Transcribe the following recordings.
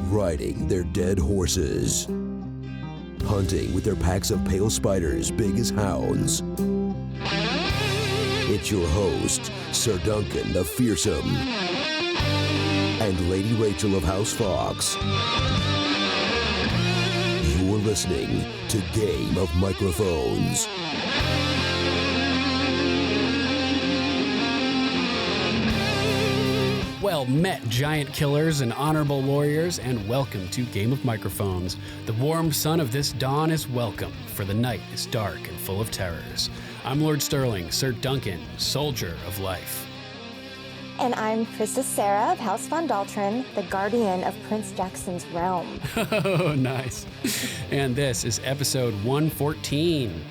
Riding their dead horses, hunting with their packs of pale spiders big as hounds. It's your host, Sir Duncan the Fearsome, and Lady Rachel of House Fox. You're listening to Game of Microphones. Well met, giant killers and honorable warriors, and welcome to Game of Microphones. The warm sun of this dawn is welcome, for the night is dark and full of terrors. I'm Lord Sterling, Sir Duncan, soldier of life. And I'm Princess Sarah of House Von Daltrin, the guardian of Prince Jackson's realm. Oh, nice. And this is episode 114.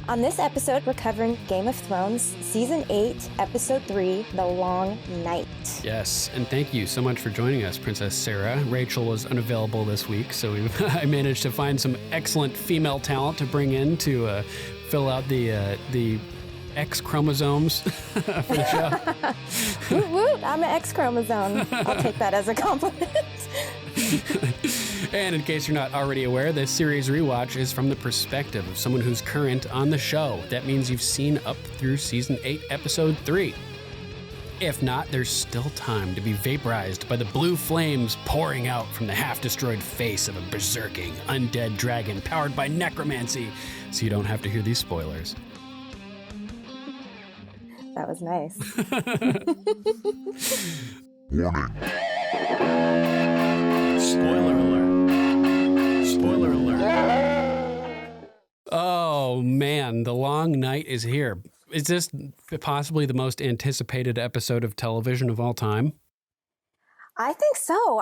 On this episode, we're covering Game of Thrones, Season 8, Episode 3, The Long Night. Yes, and thank you so much for joining us, Princess Sarah. Rachel was unavailable this week, so I managed to find some excellent female talent to bring in to fill out the X chromosomes for the show. Woot woot, I'm an X chromosome. I'll take that as a compliment. And in case you're not already aware, this series rewatch is from the perspective of someone who's current on the show. That means you've seen up through Season 8, Episode 3. If not, there's still time to be vaporized by the blue flames pouring out from the half-destroyed face of a berserking undead dragon powered by necromancy, so you don't have to hear these spoilers. That was nice. Warning. Spoiler alert. Spoiler alert. Oh, man, The Long Night is here. Is this possibly the most anticipated episode of television of all time? I think so.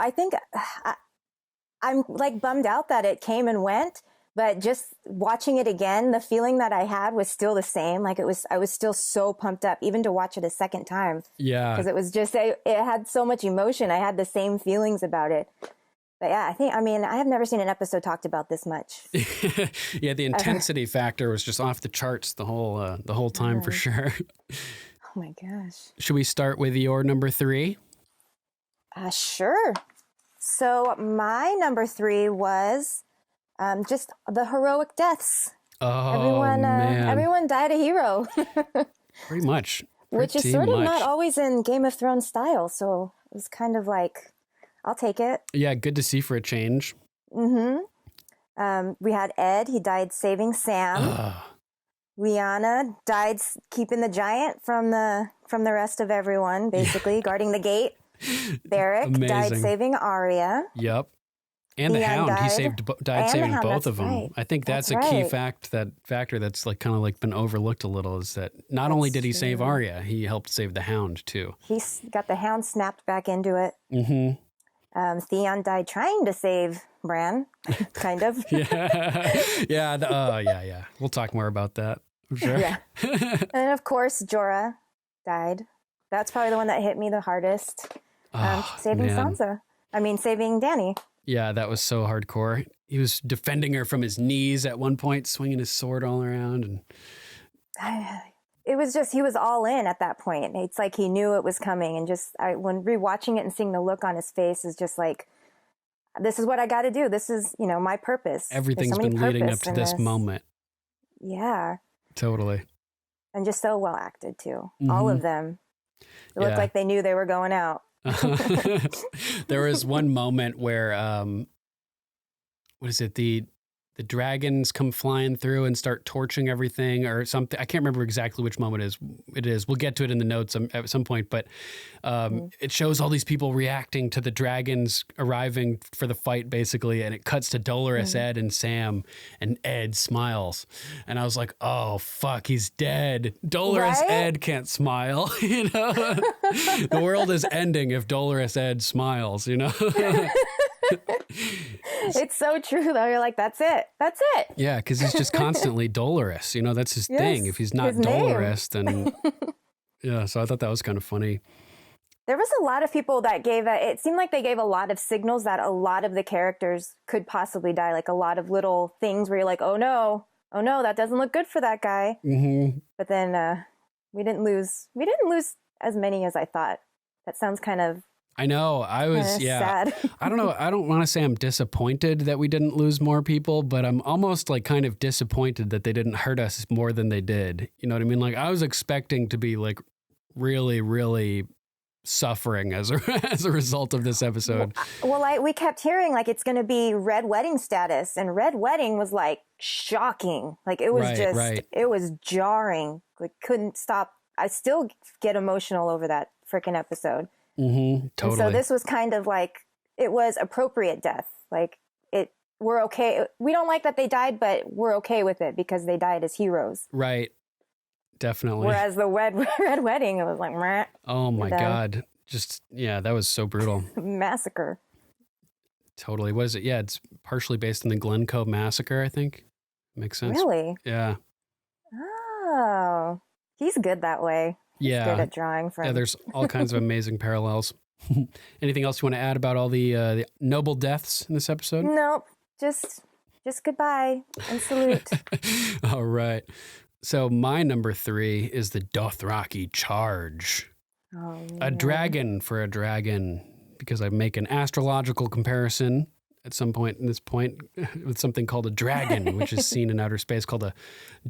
I'm like bummed out that it came and went, but just watching it again, the feeling that I had was still the same. Like I was still so pumped up, even to watch it a second time. Yeah. Because it was just, it had so much emotion. I had the same feelings about it. But yeah, I have never seen an episode talked about this much. Yeah, the intensity factor was just off the charts the whole time for sure. Oh my gosh. Should we start with your number 3? Sure. So my number 3 was just the heroic deaths. Oh, man. Everyone died a hero. Pretty much. Which is sort of not always in Game of Thrones style. So it was kind of like, I'll take it. Yeah, good to see for a change. Mm-hmm. We had Ed. He died saving Sam. Lyanna died keeping the giant from the rest of everyone, basically, guarding the gate. Beric died saving Arya. Yep. And the Hound. He died saving both of them. Right. I think that's a key factor that's like kind of like been overlooked a little, is that not only did he save Arya, he helped save the Hound too. He's got the Hound snapped back into it. Mm-hmm. Theon died trying to save Bran, kind of. Yeah. We'll talk more about that, I'm sure. Yeah. And of course, Jorah died. That's probably the one that hit me the hardest. Saving Sansa. Saving Dany. Yeah, that was so hardcore. He was defending her from his knees at one point, swinging his sword all around. And it was just, he was all in at that point. It's like he knew it was coming. And when rewatching it and seeing the look on his face is just like, this is what I got to do. This is, my purpose. Everything's been leading up to this moment. Yeah. Totally. And just so well acted too. All of them. It looked like they knew they were going out. There was one moment where, what is it? The dragons come flying through and start torching everything or something. I can't remember exactly which moment it is. We'll get to it in the notes at some point, but it shows all these people reacting to the dragons arriving for the fight, basically, and it cuts to Dolores, Ed, and Sam, and Ed smiles. And I was like, oh, fuck, he's dead. Dolores Ed can't smile, you know? The world is ending if Dolores Ed smiles, you know? It's so true, though. You're like, that's it. That's it. Yeah, because he's just constantly Dolores. You know, that's his thing. If he's not Dolores, then... Yeah, so I thought that was kind of funny. There was a lot of people that it seemed like they gave a lot of signals that a lot of the characters could possibly die. Like a lot of little things where you're like, oh no, that doesn't look good for that guy. But then we didn't lose as many as I thought. That sounds kind of... I know. I was, sad. I don't know. I don't want to say I'm disappointed that we didn't lose more people, but I'm almost like kind of disappointed that they didn't hurt us more than they did. You know what I mean? Like I was expecting to be like really, really suffering as a result of this episode. Well, we kept hearing like it's going to be Red Wedding status, and Red Wedding was like shocking. Like it was it was jarring. Like couldn't stop. I still get emotional over that freaking episode. Totally. And so this was kind of like, it was appropriate death. Like we're okay. We don't like that they died, but we're okay with it because they died as heroes. Right. Definitely. Whereas the Red Wedding, it was like, meh. Oh my God. Just, that was so brutal. Massacre. Totally. What is it? Yeah, it's partially based on the Glencoe massacre, I think. Makes sense. Really? Yeah. Oh, he's good that way. Yeah. Good at drawing from. Yeah, there's all kinds of amazing parallels. Anything else you want to add about all the noble deaths in this episode? Nope. Just goodbye and salute. All right. So my number 3 is the Dothraki Charge. Oh, a dragon for a dragon, because I make an astrological comparison at some point in this point with something called a dragon, which is seen in outer space, called a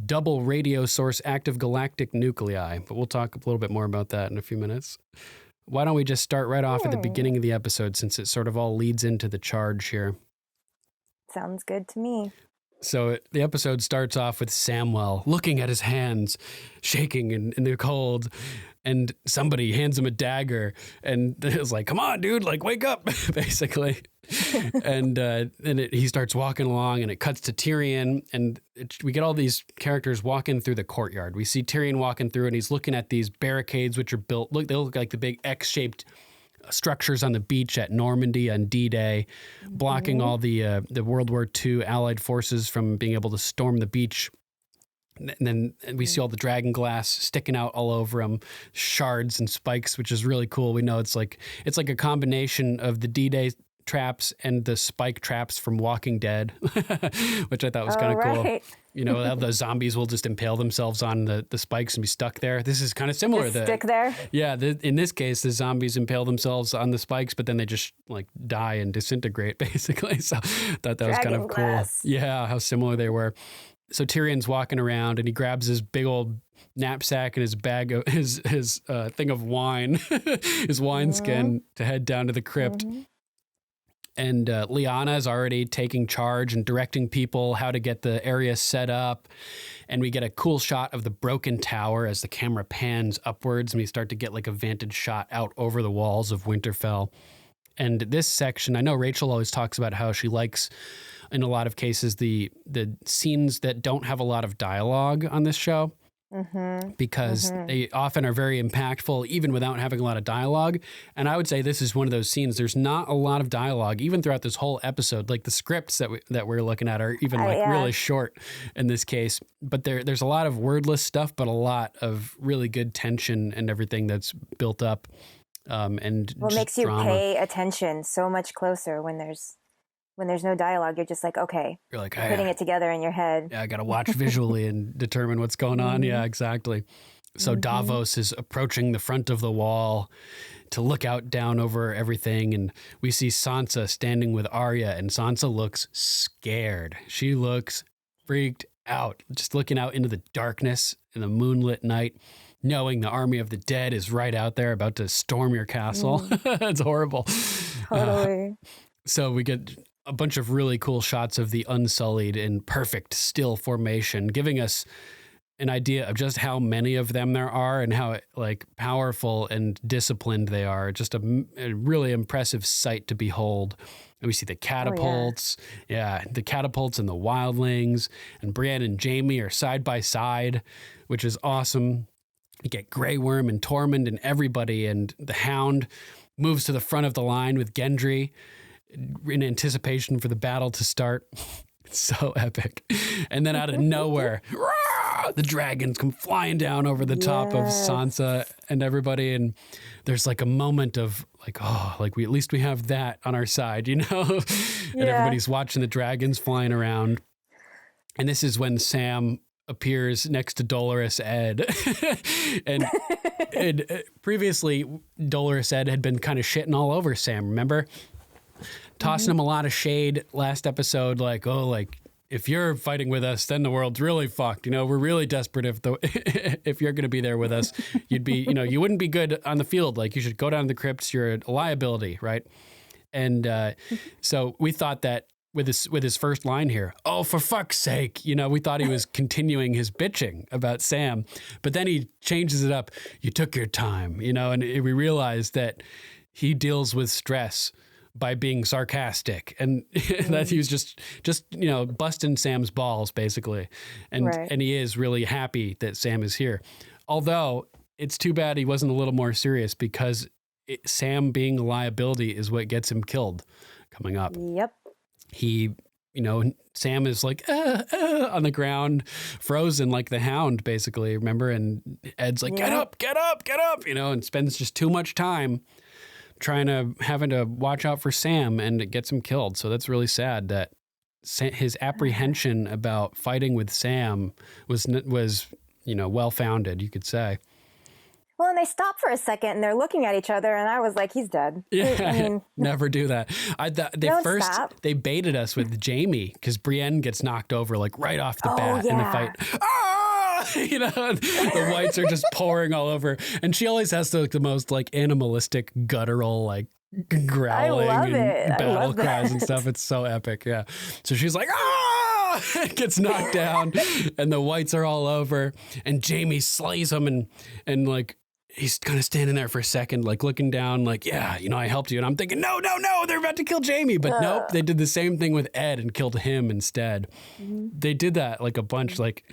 double radio source active galactic nuclei. But we'll talk a little bit more about that in a few minutes. Why don't we just start right off at the beginning of the episode, since it sort of all leads into the charge here. Sounds good to me. So the episode starts off with Samwell looking at his hands, shaking in the cold, and somebody hands him a dagger, and it's like, come on, dude, like, wake up, basically. And then he starts walking along, and it cuts to Tyrion, and we get all these characters walking through the courtyard. We see Tyrion walking through, and he's looking at these barricades, which are built. They look like the big X-shaped structures on the beach at Normandy on D-Day, blocking all the World War II Allied forces from being able to storm the beach. And then we see all the dragon glass sticking out all over them, shards and spikes, which is really cool. We know it's like a combination of the D-Day traps and the spike traps from Walking Dead, which I thought was kind of cool. You know, how the zombies will just impale themselves on the spikes and be stuck there. This is kind of similar. Just stick there? Yeah, in this case, the zombies impale themselves on the spikes, but then they just like die and disintegrate, basically. So I thought that was kind of cool. Yeah, how similar they were. So Tyrion's walking around and he grabs his big old knapsack and his bag of his thing of wine, his wineskin, to head down to the crypt. And Lyanna is already taking charge and directing people how to get the area set up. And we get a cool shot of the broken tower as the camera pans upwards, and we start to get like a vantage shot out over the walls of Winterfell. And this section, I know Rachel always talks about how she likes, in a lot of cases, the scenes that don't have a lot of dialogue on this show. Because they often are very impactful, even without having a lot of dialogue. And I would say this is one of those scenes. There's not a lot of dialogue, even throughout this whole episode. Like the scripts that we're looking at are even really short in this case. But there's a lot of wordless stuff, but a lot of really good tension and everything that's built up. And what makes you drama. Pay attention so much closer when there's no dialogue. You're just like, okay, you're like, putting it together in your head. Yeah, I got to watch visually and determine what's going on. Yeah, exactly. So Davos is approaching the front of the wall to look out down over everything. And we see Sansa standing with Arya, and Sansa looks scared. She looks freaked out, just looking out into the darkness in the moonlit night, knowing the army of the dead is right out there about to storm your castle. It's horrible. Totally. So we get a bunch of really cool shots of the Unsullied in perfect still formation, giving us an idea of just how many of them there are and how like powerful and disciplined they are. Just a really impressive sight to behold. And we see the catapults, the catapults and the wildlings, and Brienne and Jaime are side by side, which is awesome. You get Grey Worm and Tormund and everybody, and the Hound moves to the front of the line with Gendry in anticipation for the battle to start. It's so epic. And then out of nowhere, the dragons come flying down over the top of Sansa and everybody. And there's like a moment of like, oh, like at least we have that on our side, you know? And everybody's watching the dragons flying around. And this is when Sam appears next to Dolorous Ed. and previously, Dolorous Ed had been kind of shitting all over Sam, remember? Tossing him a lot of shade last episode, like, oh, like, if you're fighting with us, then the world's really fucked. You know, we're really desperate if you're going to be there with us. You'd be, you know, you wouldn't be good on the field. Like, you should go down to the crypts. You're a liability, right? And so we thought that with his first line here, oh, for fuck's sake, you know, we thought he was continuing his bitching about Sam. But then he changes it up. You took your time, you know, and we realized that he deals with stress by being sarcastic, and that he was just you know, busting Sam's balls basically, and he is really happy that Sam is here. Although it's too bad he wasn't a little more serious, because Sam being a liability is what gets him killed coming up. Yep. He, you know, Sam is like on the ground, frozen like the Hound basically. Remember, and Ed's like, get up, you know, and spends just too much time having to watch out for Sam, and it gets him killed. So that's really sad that his apprehension about fighting with Sam was, you know, well-founded, you could say. Well, and they stop for a second and they're looking at each other, and I was like, he's dead. Yeah, I mean, never do that. They baited us with Jaime, because Brienne gets knocked over like right off the bat in the fight. You know, the whites are just pouring all over, and she always has the most like animalistic, guttural, like growling and battle cries and stuff. It's so epic. Yeah. So she's like, gets knocked down, and the whites are all over, and Jaime slays him, and like he's kind of standing there for a second, like looking down, like, yeah, you know, I helped you. And I'm thinking, no, they're about to kill Jaime. But nope, they did the same thing with Ed and killed him instead. They did that like a bunch, like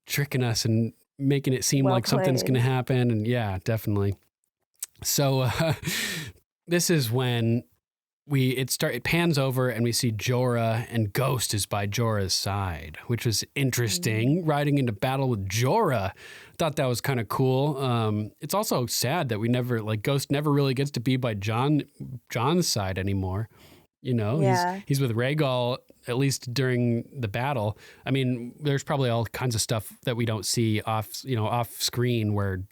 tricking us and making it seem like something's going to happen. And yeah, definitely. So this is when it pans over and we see Jorah, and Ghost is by Jorah's side, which was interesting. Riding into battle with Jorah. Thought that was kind of cool. It's also sad that Ghost never really gets to be by Jon's side anymore. You know, he's with Rhaegal, at least during the battle. I mean, there's probably all kinds of stuff that we don't see off screen where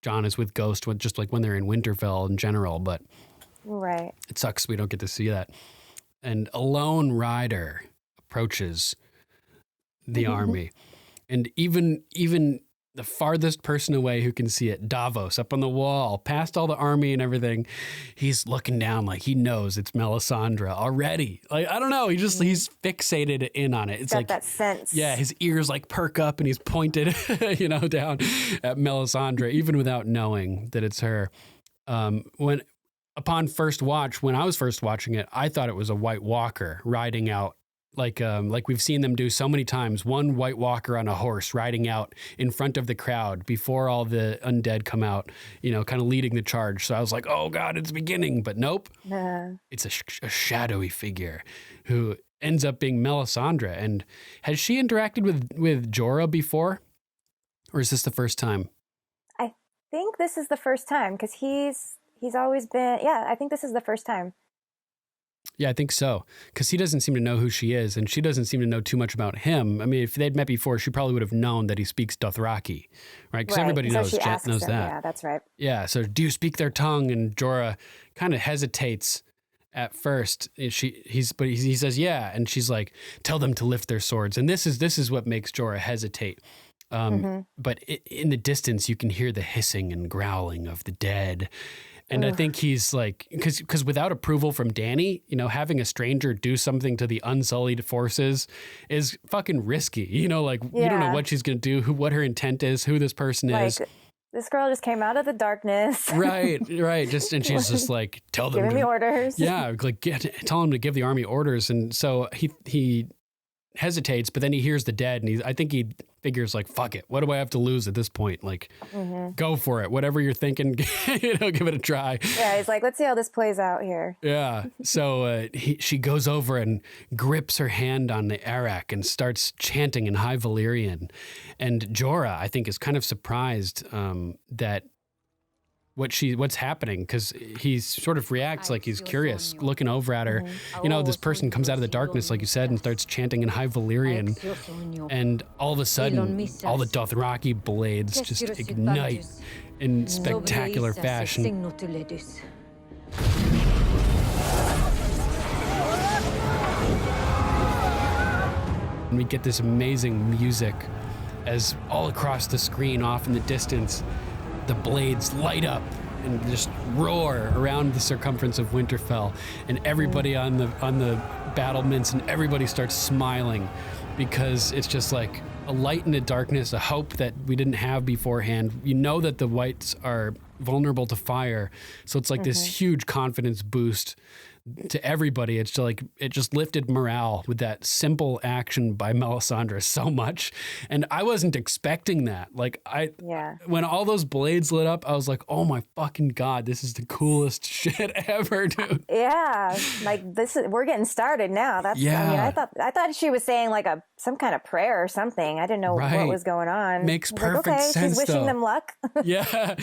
Jon is with Ghost, just like when they're in Winterfell in general, but it sucks we don't get to see that. And a lone rider approaches the army, and even the farthest person away who can see it, Davos, up on the wall, past all the army and everything, he's looking down like he knows it's Melisandre already. Like, I don't know, he's fixated in on it. It's got like that sense. Yeah, his ears like perk up, and he's pointed, you know, down at Melisandre, even without knowing that it's her. Upon first watch, when I was first watching it, I thought it was a White Walker riding out, like we've seen them do so many times. One White Walker on a horse riding out in front of the crowd before all the undead come out, you know, kind of leading the charge. So I was like, oh God, it's beginning. But nope, it's a shadowy figure who ends up being Melisandre. And has she interacted with Jorah before? Or is this the first time? I think this is the first time, because he's always been, I think this is the first time. Yeah, I think so. Because he doesn't seem to know who she is, and she doesn't seem to know too much about him. I mean, if they'd met before, she probably would have known that he speaks Dothraki, right? Because everybody knows that. Yeah, that's right. Yeah, so do you speak their tongue? And Jorah kind of hesitates at first. He says, yeah. And she's like, tell them to lift their swords. And this is what makes Jorah hesitate. But in the distance, you can hear the hissing and growling of the dead. And I think he's like, because without approval from Dany, having a stranger do something to the unsullied forces is fucking risky. You don't know what she's going to do, what her intent is, who this person is. This girl just came out of the darkness. Right. And she's just like, tell them. Giving me orders. Yeah, tell him to give the army orders. And so he hesitates, but then he hears the dead, and I think he figures like, fuck it, what do I have to lose at this point? Like, go for it, whatever you're thinking. Give it a try. Yeah, he's like, let's see how this plays out here. Yeah. So she goes over and grips her hand on the arak and starts chanting in High Valyrian, and Jorah, I think, is kind of surprised that what's happening, because he sort of reacts like he's curious, looking over at her. This person comes out of the darkness, like you said, and starts chanting in High Valyrian, and all of a sudden, all the Dothraki blades just ignite in spectacular fashion. And we get this amazing music as all across the screen, off in the distance, the blades light up and just roar around the circumference of Winterfell, and everybody on the battlements, and everybody starts smiling, because it's just like a light in the darkness, a hope that we didn't have beforehand. That the whites are vulnerable to fire, so it's like this huge confidence boost to everybody. It's like it just lifted morale with that simple action by Melisandre so much, and I wasn't expecting that. When all those blades lit up, I was like, oh my fucking god, this is the coolest shit ever, dude. Yeah, we're getting started now. I thought she was saying like some kind of prayer or something. I didn't know what was going on. Makes perfect sense. She's wishing them luck. Yeah,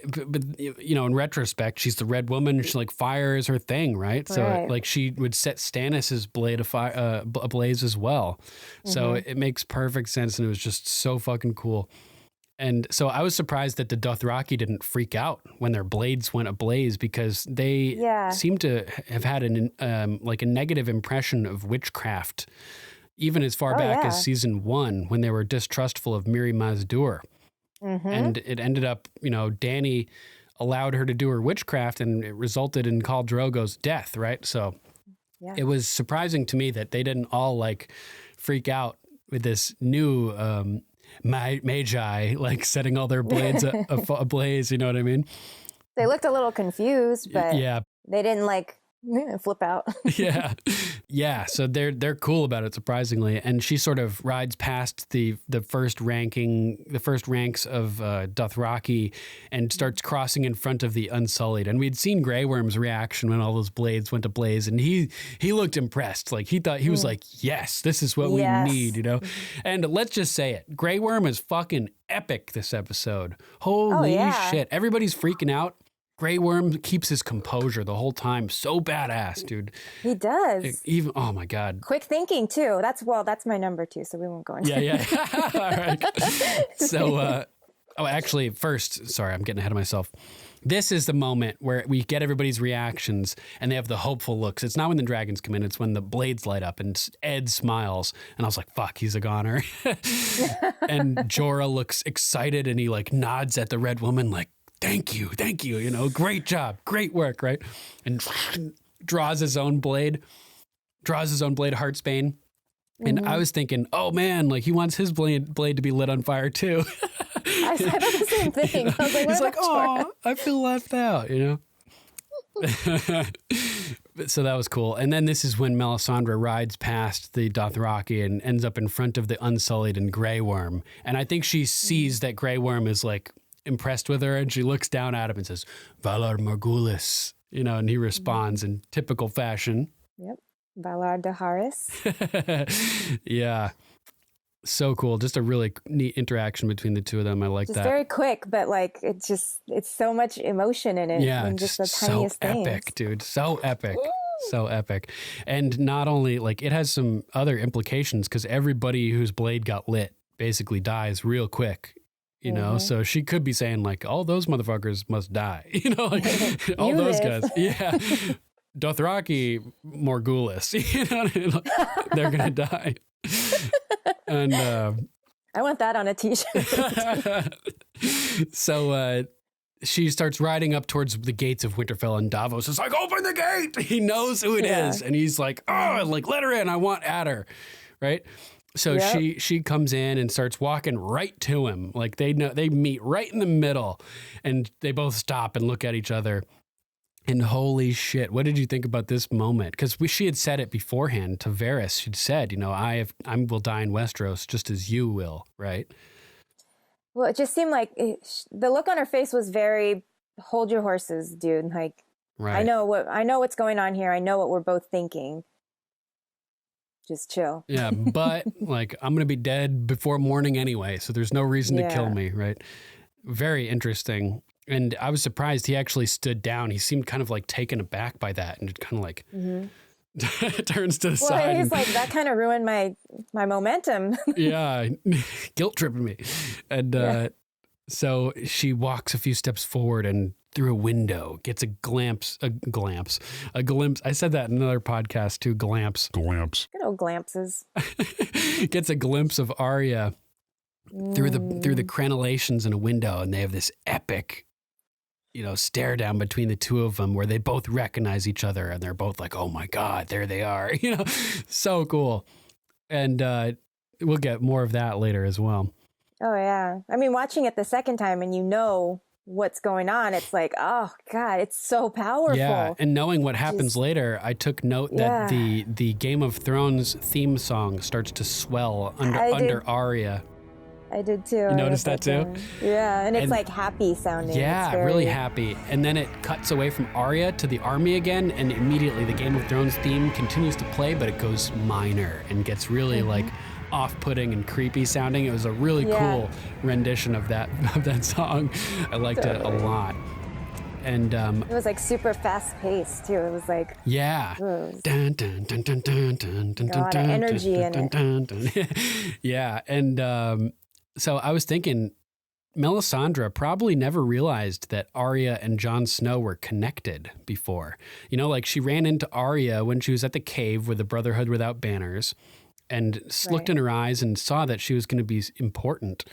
but in retrospect, she's the Red Woman. She fire is her thing, right? So she would set Stannis' blade ablaze as well. So it makes perfect sense, and it was just so fucking cool. And so I was surprised that the Dothraki didn't freak out when their blades went ablaze, because they seem to have had a negative impression of witchcraft, even as far back as season 1, when they were distrustful of Mirri Maz-Dur. And it ended up, Dany allowed her to do her witchcraft, and it resulted in Khal Drogo's death, right? So it was surprising to me that they didn't all freak out with this new magi, setting all their blades ablaze, you know what I mean? They looked a little confused, but they didn't flip out. Yeah. So they're cool about it, surprisingly. And she sort of rides past the first ranks of Dothraki, and starts crossing in front of the Unsullied. And we'd seen Grey Worm's reaction when all those blades went ablaze, and he looked impressed. He thought, he was like, yes, this is what we need, And let's just say it, Grey Worm is fucking epic this episode. Holy shit. Everybody's freaking out. Grey Worm keeps his composure the whole time. So badass, dude. He does. Oh my God. Quick thinking too. That's my number 2, so we won't go into it. Yeah. All right. So, actually, first, sorry, I'm getting ahead of myself. This is the moment where we get everybody's reactions, and they have the hopeful looks. It's not when the dragons come in, it's when the blades light up, and Ed smiles. And I was like, fuck, he's a goner. And Jorah looks excited, and he nods at the Red Woman thank you, great job, great work, right? And draws his own blade, Heartsbane. And I was thinking, oh man, he wants his blade to be lit on fire too. I said the same thing. I was like, he's like, oh, I feel left out, So that was cool. And then this is when Melisandre rides past the Dothraki and ends up in front of the Unsullied and Grey Worm. And I think she sees that Grey Worm is impressed with her, and she looks down at him and says, Valar Morghulis, and he responds in typical fashion. Yep. Valar Dohaeris. Yeah. So cool. Just a really neat interaction between the two of them. I like that. Very quick, but it's so much emotion in it. Yeah. And just the tiniest things. So epic, dude. So epic. So epic. And not only it has some other implications, because everybody whose blade got lit basically dies real quick. you know, so she could be saying like, all those motherfuckers must die, you know, like all those guys. Yeah. Dothraki Morghulis, you know, they're going to die. And I want that on a t-shirt. So she starts riding up towards the gates of Winterfell, and Davos is like, open the gate. He knows who it is. And he's like, oh, like, let her in. I want at her. Right. So she comes in and starts walking right to him. Like they meet right in the middle, and they both stop and look at each other. And holy shit, what did you think about this moment? Because she had said it beforehand to Varys. She'd said, you know, I will die in Westeros just as you will, right? Well, it just seemed like the look on her face was very, hold your horses, dude. Like, right. I know what's going on here. I know what we're both thinking. Just chill. Yeah, but like, I'm going to be dead before morning anyway, so there's no reason to kill me, right? Very interesting. And I was surprised he actually stood down. He seemed kind of like taken aback by that, and kind of like turns to the side. Well, he's like, that kind of ruined my momentum. Yeah, guilt tripping me. And so she walks a few steps forward and through a window gets a glimpse. I said that in another podcast too, glamps. Good old glampses. Gets a glimpse of Arya through the crenellations in a window, and they have this epic, you know, stare down between the two of them where they both recognize each other, and they're both like, oh my God, there they are. You know, so cool. And we'll get more of that later as well. Oh yeah. I mean, watching it the second time and you know what's going on, it's like, oh God, it's so powerful. Yeah. And knowing what happens later, I took note that the Game of Thrones theme song starts to swell under Arya. I did too. You noticed that too? Yeah, and it's like happy sounding. Yeah, really happy. And then it cuts away from Arya to the army again, and immediately the Game of Thrones theme continues to play, but it goes minor and gets really like off-putting and creepy sounding. It was a really cool rendition of that song. I liked it a lot. And it was like super fast paced too. It was like dun, dun, dun, dun, dun, dun, dun, a lot of energy in it. Yeah, and so I was thinking, Melisandre probably never realized that Arya and Jon Snow were connected before. You know, like she ran into Arya when she was at the cave with the Brotherhood Without Banners, and looked in her eyes and saw that she was going to be important.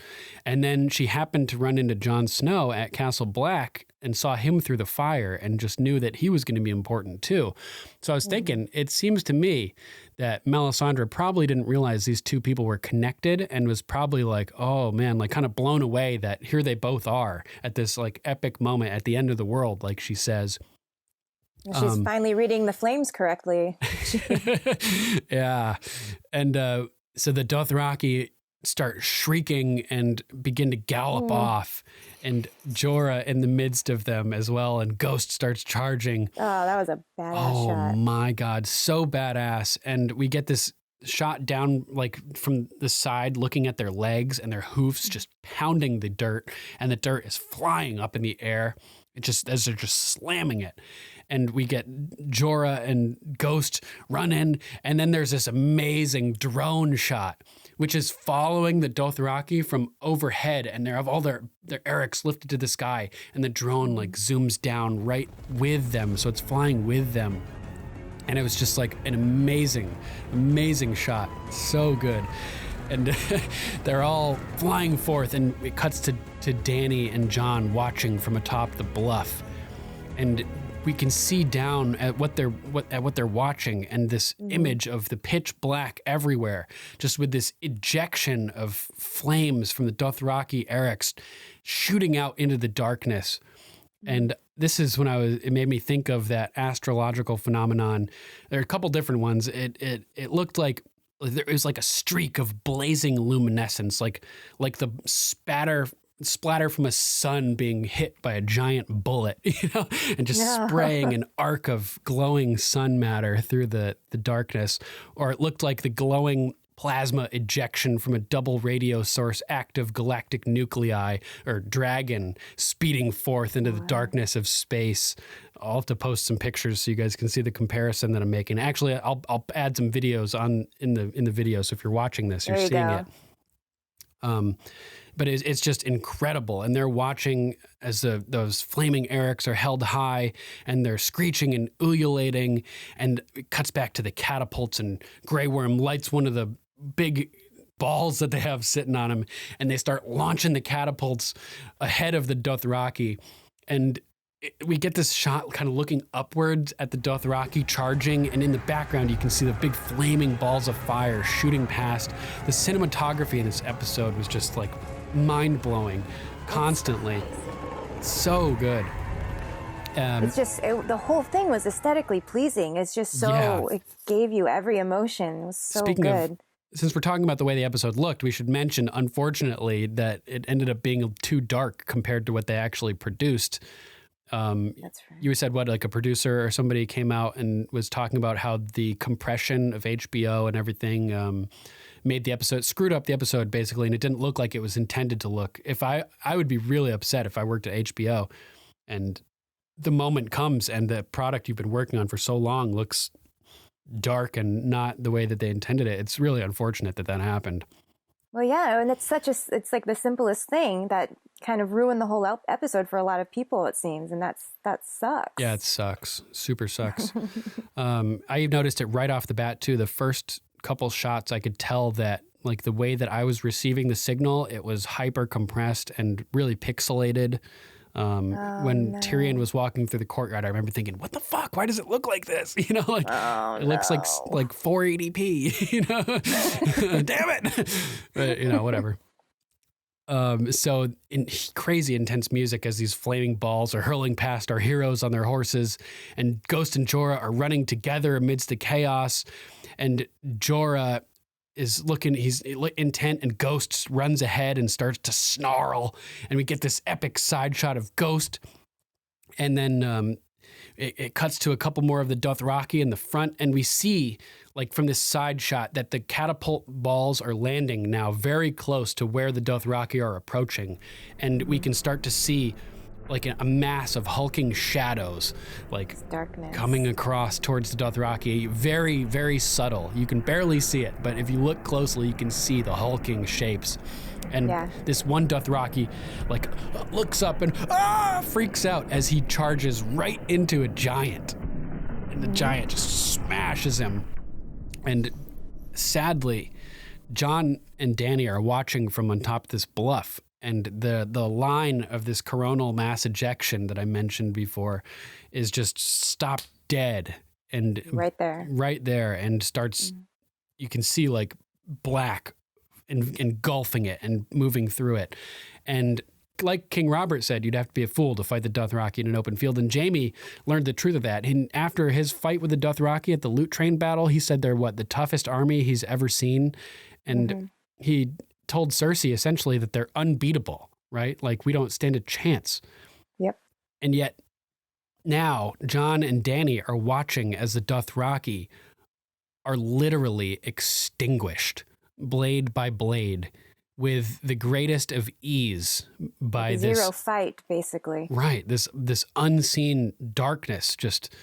And then she happened to run into Jon Snow at Castle Black and saw him through the fire and just knew that he was going to be important too. So I was thinking, it seems to me that Melisandre probably didn't realize these two people were connected and was probably like, oh man, like kind of blown away that here they both are at this like epic moment at the end of the world, like she says. She's finally reading the flames correctly. Yeah. And so the Dothraki start shrieking and begin to gallop off, and Jorah in the midst of them as well, and Ghost starts charging. Oh, that was a badass shot. Oh my God, so badass. And we get this shot down like from the side looking at their legs and their hoofs just pounding the dirt, and the dirt is flying up in the air. It just as they're just slamming it. And we get Jorah and Ghost run in, and then there's this amazing drone shot, which is following the Dothraki from overhead, and they have all their erics lifted to the sky, and the drone like zooms down right with them, so it's flying with them. And it was just like an amazing shot. So good. And they're all flying forth, and it cuts to Dany and Jon watching from atop the bluff. And we can see down at what they're watching, and this image of the pitch black everywhere, just with this ejection of flames from the Dothraki erics shooting out into the darkness. And this is when it made me think of that astrological phenomenon. There are a couple different ones. It looked like there was like a streak of blazing luminescence, like the splatter from a sun being hit by a giant bullet, you know, and just spraying an arc of glowing sun matter through the darkness. Or it looked like the glowing plasma ejection from a double radio source active galactic nuclei, or dragon, speeding forth into the darkness of space. I'll have to post some pictures so you guys can see the comparison that I'm making. Actually, I'll add some videos in the video, so if you're watching this, you're seeing it. but it's just incredible. And they're watching as those flaming Erics are held high and they're screeching and ululating, and it cuts back to the catapults, and Grey Worm lights one of the big balls that they have sitting on him, and they start launching the catapults ahead of the Dothraki. And we get this shot kind of looking upwards at the Dothraki charging, and in the background you can see the big flaming balls of fire shooting past. The cinematography in this episode was just like mind-blowing constantly. So good. It's just, the whole thing was aesthetically pleasing. It's just so, it gave you every emotion. It was so good. Since we're talking about the way the episode looked, we should mention, unfortunately, that it ended up being too dark compared to what they actually produced. That's right. You said what, like a producer or somebody came out and was talking about how the compression of HBO and everything made the episode, screwed up the episode basically, and it didn't look like it was intended to look. If I would be really upset if I worked at HBO and the moment comes and the product you've been working on for so long looks dark and not the way that they intended it. It's really unfortunate that happened. Well, yeah, and it's like the simplest thing that kind of ruined the whole episode for a lot of people, it seems, and that sucks. Yeah, it sucks. Super sucks. I noticed it right off the bat too. The first couple shots, I could tell that like the way that I was receiving the signal, it was hyper compressed and really pixelated. When Tyrion was walking through the courtyard, I remember thinking, what the fuck? Why does it look like this? You know, like it looks like 480p, you know, damn it. But, you know, whatever. So crazy intense music as these flaming balls are hurling past our heroes on their horses, and Ghost and Jorah are running together amidst the chaos, and Jorah is looking, he's intent, and Ghost runs ahead and starts to snarl, and we get this epic side shot of Ghost, and then it cuts to a couple more of the Dothraki in the front, and we see, like from this side shot, that the catapult balls are landing now very close to where the Dothraki are approaching, and we can start to see like a mass of hulking shadows, like darkness coming across towards the Dothraki. Very, very subtle. You can barely see it, but if you look closely, you can see the hulking shapes. And this one Dothraki like looks up and freaks out as he charges right into a giant. And the giant just smashes him. And sadly, Jon and Dany are watching from on top of this bluff. And the line of this coronal mass ejection that I mentioned before is just stopped dead. And right there and starts, you can see like black engulfing it and moving through it. And like King Robert said, you'd have to be a fool to fight the Dothraki in an open field. And Jaime learned the truth of that. And after his fight with the Dothraki at the Loot Train battle, he said they're the toughest army he's ever seen. And he told Cersei essentially that they're unbeatable, right? Like, we don't stand a chance. Yep. And yet now Jon and Dany are watching as the Dothraki are literally extinguished, blade by blade, with the greatest of ease by this zero fight, basically. Right. This unseen darkness just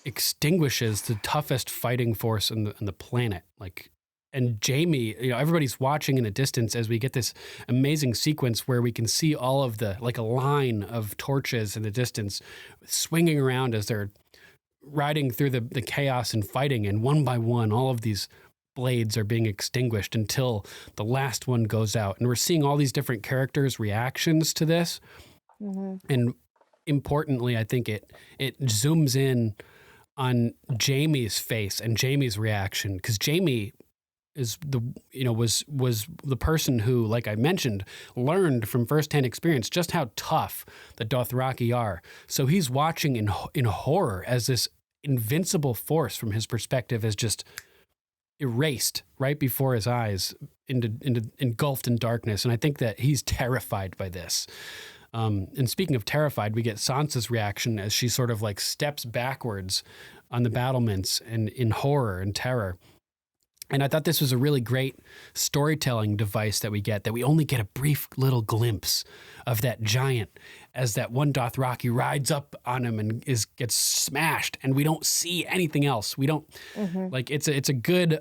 extinguishes the toughest fighting force on the planet. Like, and Jaime, you know, everybody's watching in the distance as we get this amazing sequence where we can see all of the, like a line of torches in the distance swinging around as they're riding through the chaos and fighting. And one by one, all of these blades are being extinguished until the last one goes out. And we're seeing all these different characters' reactions to this. And importantly, I think it zooms in on Jaime's face and Jaime's reaction, because Jaime is was the person who, like I mentioned, learned from firsthand experience just how tough the Dothraki are. So he's watching in horror as this invincible force from his perspective is just erased right before his eyes, engulfed in darkness. And I think that he's terrified by this. And speaking of terrified, we get Sansa's reaction as she sort of like steps backwards on the battlements and in horror and terror. And I thought this was a really great storytelling device that we only get a brief little glimpse of that giant as that one Dothraki rides up on him and gets smashed, and we don't see anything else. We don't like it's a good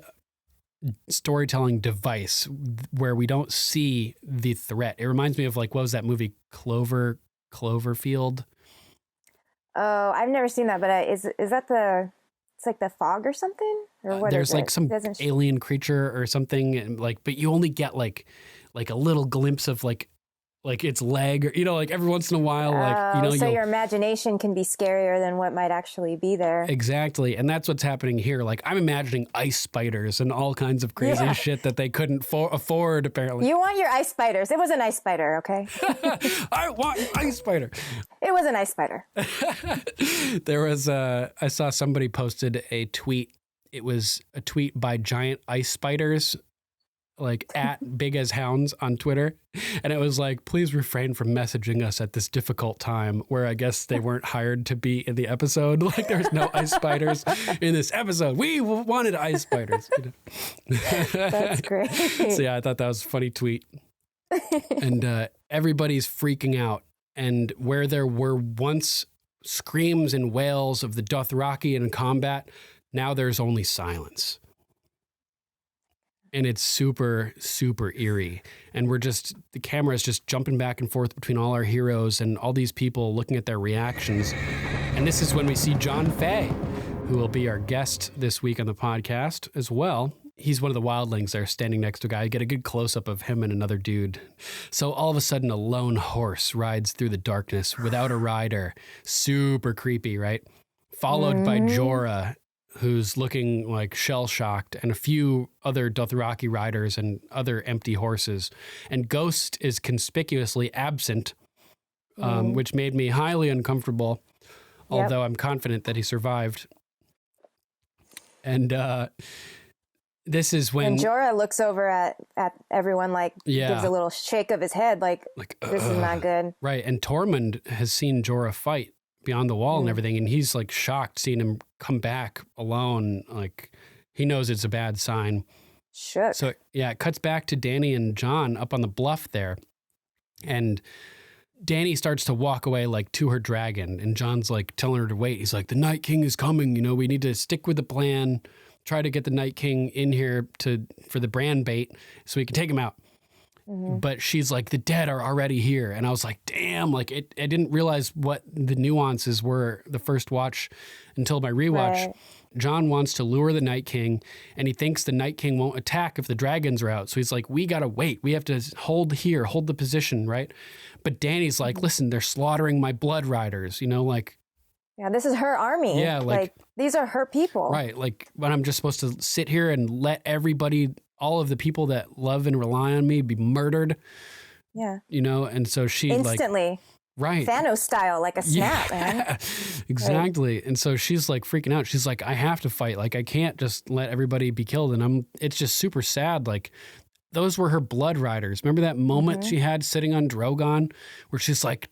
storytelling device where we don't see the threat. It reminds me of like, what was that movie? Cloverfield? Oh, I've never seen that, but is that it's like the fog or something? Or what there's is like it? some alien creature or something, and like, but you only get like a little glimpse of like its leg, or, like every once in a while, like, so your imagination can be scarier than what might actually be there. Exactly. And that's what's happening here. Like, I'm imagining ice spiders and all kinds of crazy shit that they couldn't afford, apparently. You want your ice spiders. It was an ice spider, okay? I want an ice spider. It was an ice spider. There was I saw somebody posted a tweet. It was a tweet by giant ice spiders, like at Big as Hounds on Twitter. And it was like, please refrain from messaging us at this difficult time, where I guess they weren't hired to be in the episode. Like, there's no ice spiders in this episode. We wanted ice spiders. That's great. So yeah, I thought that was a funny tweet. And everybody's freaking out. And where there were once screams and wails of the Dothraki in combat, now there's only silence. And it's super, super eerie. And the camera is just jumping back and forth between all our heroes and all these people looking at their reactions. And this is when we see John Fay, who will be our guest this week on the podcast as well. He's one of the wildlings there standing next to a guy. You get a good close-up of him and another dude. So all of a sudden, a lone horse rides through the darkness without a rider. Super creepy, right? Followed by Jorah, who's looking like shell-shocked, and a few other Dothraki riders and other empty horses. And Ghost is conspicuously absent, which made me highly uncomfortable, although I'm confident that he survived. And this is when... And Jorah looks over at everyone, like, gives a little shake of his head, like this is not good. Right, and Tormund has seen Jorah fight beyond the wall and everything, and he's like shocked seeing him come back alone. Like, he knows it's a bad sign. Sure. So yeah, it cuts back to Dany and Jon up on the bluff there, and Dany starts to walk away like to her dragon, and Jon's like telling her to wait. He's like, the Night King is coming, we need to stick with the plan, try to get the Night King in here for the brand bait so we can take him out. But she's like, the dead are already here. And I was like, damn, like I didn't realize what the nuances were the first watch until my rewatch. Right. Jon wants to lure the Night King, and he thinks the Night King won't attack if the dragons are out. So he's like, we got to wait. We have to hold the position, right? But Dany's like, listen, they're slaughtering my blood riders, like. Yeah, this is her army. Yeah, like these are her people. Right, like when I'm just supposed to sit here and let everybody, all of the people that love and rely on me, be murdered. Yeah. And so she instantly. Right. Thanos style, like a snap, man. Exactly. Right. And so she's like freaking out. She's like, I have to fight. Like, I can't just let everybody be killed. And it's just super sad. Like, those were her blood riders. Remember that moment she had sitting on Drogon where she's like,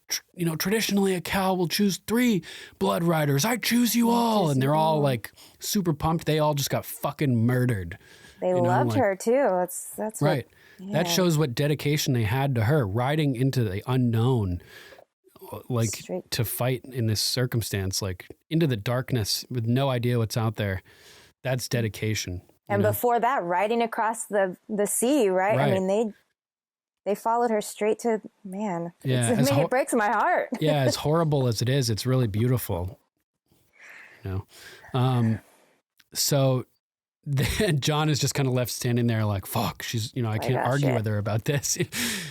traditionally a cow will choose 3 blood riders. I choose you all. And they're all like super pumped. They all just got fucking murdered. They loved her too. That's right. What, that shows what dedication they had to her, riding into the unknown, like to fight in this circumstance, like into the darkness with no idea what's out there. That's dedication. And before that, riding across the sea, right? I mean, they followed her straight to, man. Yeah, it breaks my heart. Yeah, as horrible as it is, it's really beautiful. So then Jon is just kind of left standing there like, fuck, she's, I can't argue with her about this.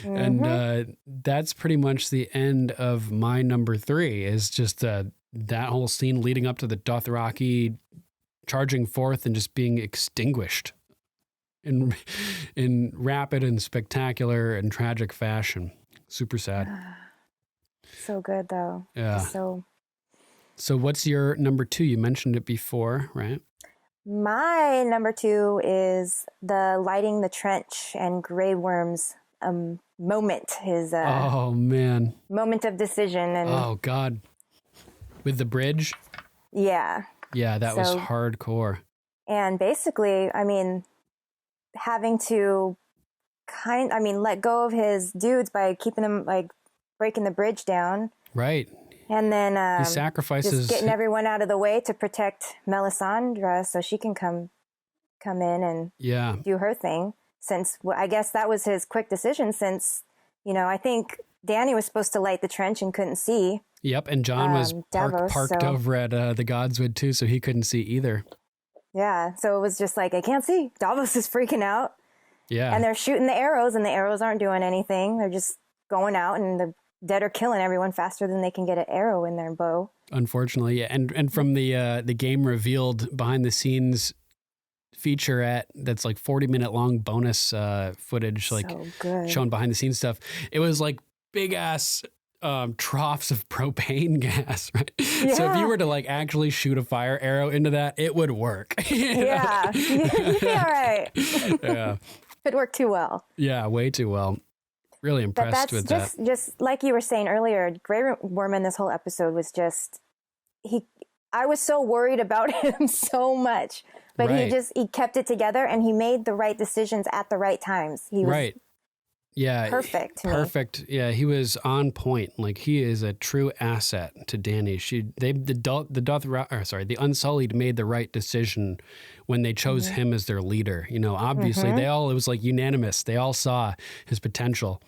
And that's pretty much the end of my number 3 is just that whole scene leading up to the Dothraki charging forth and just being extinguished in rapid and spectacular and tragic fashion. Super sad. So good though. Yeah. So what's your number 2? You mentioned it before, right? My number 2 is the lighting the trench and Grey Worm's moment. His oh man, moment of decision. And oh god, with the bridge. Yeah. Yeah, that was hardcore. And basically, I mean, having to let go of his dudes by keeping them, like, breaking the bridge down. Right. And then he sacrifices, just getting everyone out of the way to protect Melisandre so she can come come in and do her thing, since I guess that was his quick decision, since, I think Danny was supposed to light the trench and couldn't see. Yep, and John was parked over at the Godswood too, so he couldn't see either. Yeah, so it was just like, I can't see. Davos is freaking out. Yeah. And they're shooting the arrows, and the arrows aren't doing anything. They're just going out, and the dead are killing everyone faster than they can get an arrow in their bow. Unfortunately, yeah. And from the game revealed behind the scenes featurette that's like 40-minute long bonus footage, like shown behind the scenes stuff, it was like big ass troughs of propane gas, right? Yeah. So if you were to like actually shoot a fire arrow into that, it would work. Yeah. You'd be all right. Yeah. It worked too well. Yeah, way too well. Really impressed with that. Just like you were saying earlier, Grey Worm in this whole episode was just, I was so worried about him so much, but he kept it together, and he made the right decisions at the right times. He was perfect. Perfect. Yeah, he was on point. Like, he is a true asset to Danny. The Unsullied made the right decision when they chose him as their leader. Obviously it was like unanimous. They all saw his potential.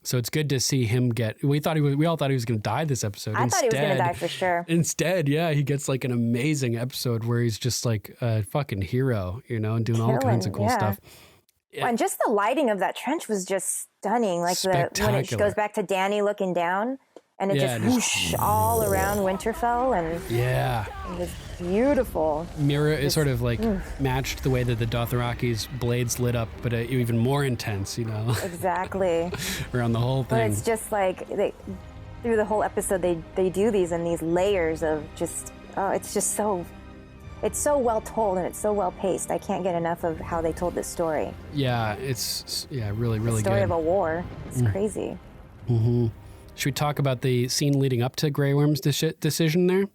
So it's good to see him we all thought he was going to die this episode. I thought he was going to die for sure. Instead, he gets like an amazing episode where he's just like a fucking hero, and doing all kinds of cool stuff. Yeah. And just the lighting of that trench was just stunning. Like when it goes back to Danny looking down, and it just whoosh all around Winterfell, and it was beautiful. It sort of like matched the way that the Dothraki's blades lit up, but even more intense, Exactly. Around the whole thing. But it's just like through the whole episode, they do these in these layers of just, it's just so. It's so well told, and it's so well paced. I can't get enough of how they told this story. Yeah, it's really, really good. The story of a war. It's crazy. Mm-hmm. Should we talk about the scene leading up to Grey Worm's decision there?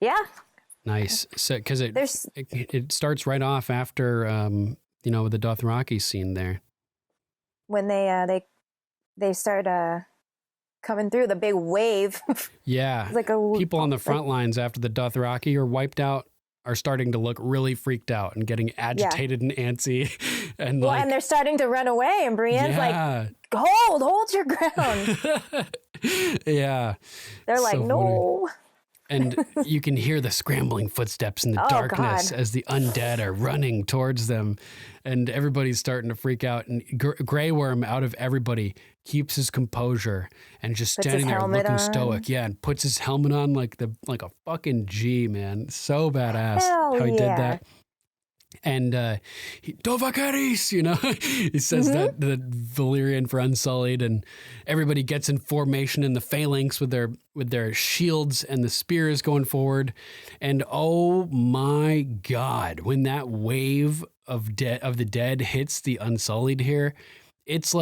Yeah. Nice. So, because it starts right off after the Dothraki scene there. When they start coming through the big wave. Yeah. Like people on the front lines after the Dothraki are wiped out are starting to look really freaked out and getting agitated and antsy. And and they're starting to run away, and Brienne's like, hold your ground. Yeah. They're like, no. And you can hear the scrambling footsteps in the darkness as the undead are running towards them, and everybody's starting to freak out. And Grey Worm, out of everybody, keeps his composure and just standing there looking stoic. Yeah, and puts his helmet on like a fucking G, man. So badass how he did that. And Dovakaris, he says that the Valyrian for Unsullied, and everybody gets in formation in the phalanx with their shields and the spears going forward. And oh my God, when that wave of the dead hits the Unsullied here, it's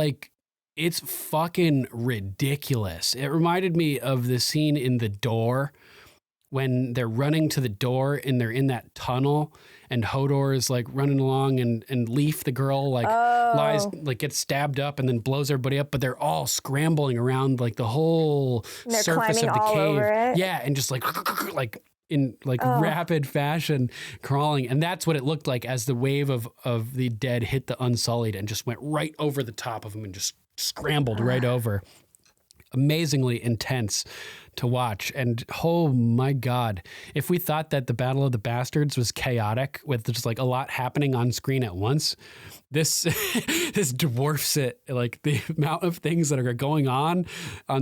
fucking ridiculous. It reminded me of the scene in The Door when they're running to the door and they're in that tunnel, and Hodor is like running along, and Leaf, the girl, lies, like gets stabbed up and then blows everybody up, but they're all scrambling around like the whole surface of the cave. Yeah, and just like in rapid fashion crawling. And that's what it looked like as the wave of the dead hit the Unsullied and just went right over the top of them and just scrambled right over. Amazingly intense to watch. And oh my God, if we thought that the Battle of the Bastards was chaotic with just like a lot happening on screen at once, this dwarfs it. Like the amount of things that are going on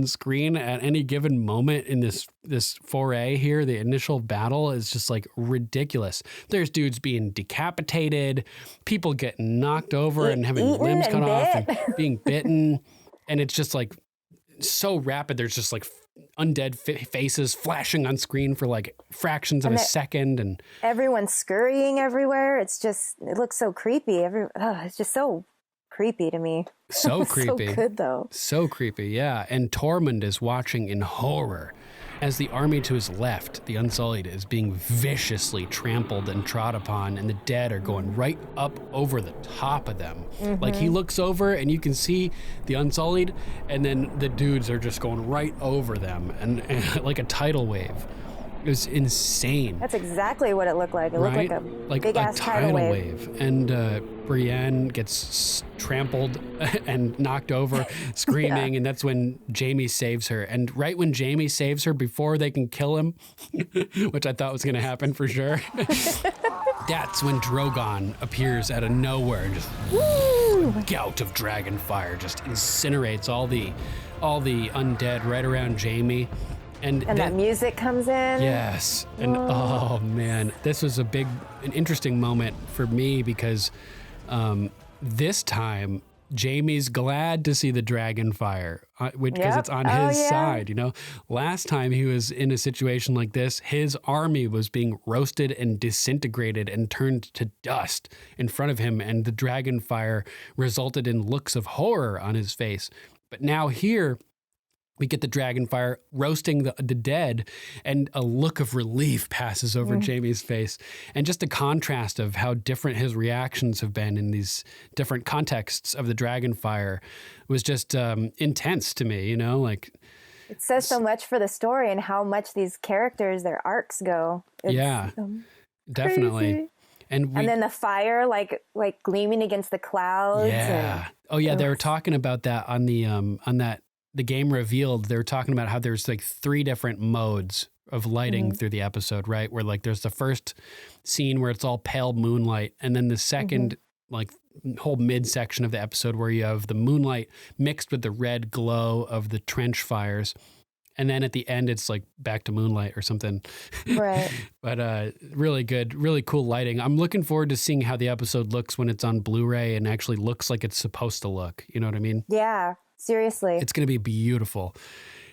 screen at any given moment in this foray here, the initial battle, is just like ridiculous. There's dudes being decapitated, people getting knocked over and having limbs cut off and being bitten. And it's just like so rapid. There's just like undead faces flashing on screen for like fractions of a second, and everyone's scurrying everywhere. It looks so creepy. It's just so creepy to me. So creepy. So good though. So creepy, yeah. And Tormund is watching in horror as the army to his left, the Unsullied, is being viciously trampled and trod upon, and the dead are going right up over the top of them. Mm-hmm. Like he looks over and you can see the Unsullied, and then the dudes are just going right over them, and like a tidal wave. It was insane. That's exactly what it looked like. It looked like a big ass tidal wave. And Brienne gets trampled and knocked over, screaming, and that's when Jaime saves her. And right when Jaime saves her, before they can kill him, which I thought was going to happen for sure, that's when Drogon appears out of nowhere and just gout of dragon fire just incinerates all the undead right around Jaime. And that music comes in. Yes. And oh man, this was an interesting moment for me because this time Jaime's glad to see the dragon fire because it's on his side, you know. Last time he was in a situation like this, his army was being roasted and disintegrated and turned to dust in front of him, and the dragon fire resulted in looks of horror on his face. But now here, we get the dragon fire roasting the dead, and a look of relief passes over Jaime's face. And just a contrast of how different his reactions have been in these different contexts of the dragon fire was just intense to me, you know? Like, it says so much for the story and how much these characters, their arcs go. It's definitely. Crazy. And then the fire, like gleaming against the clouds. Yeah. They were talking about that on the game revealed. They were talking about how there's like 3 different modes of lighting through the episode, right? Where like there's the first scene where it's all pale moonlight, and then the second like whole midsection of the episode where you have the moonlight mixed with the red glow of the trench fires. And then at the end, it's like back to moonlight or something. Right. But really good, really cool lighting. I'm looking forward to seeing how the episode looks when it's on Blu-ray and actually looks like it's supposed to look. You know what I mean? Yeah, seriously. It's going to be beautiful.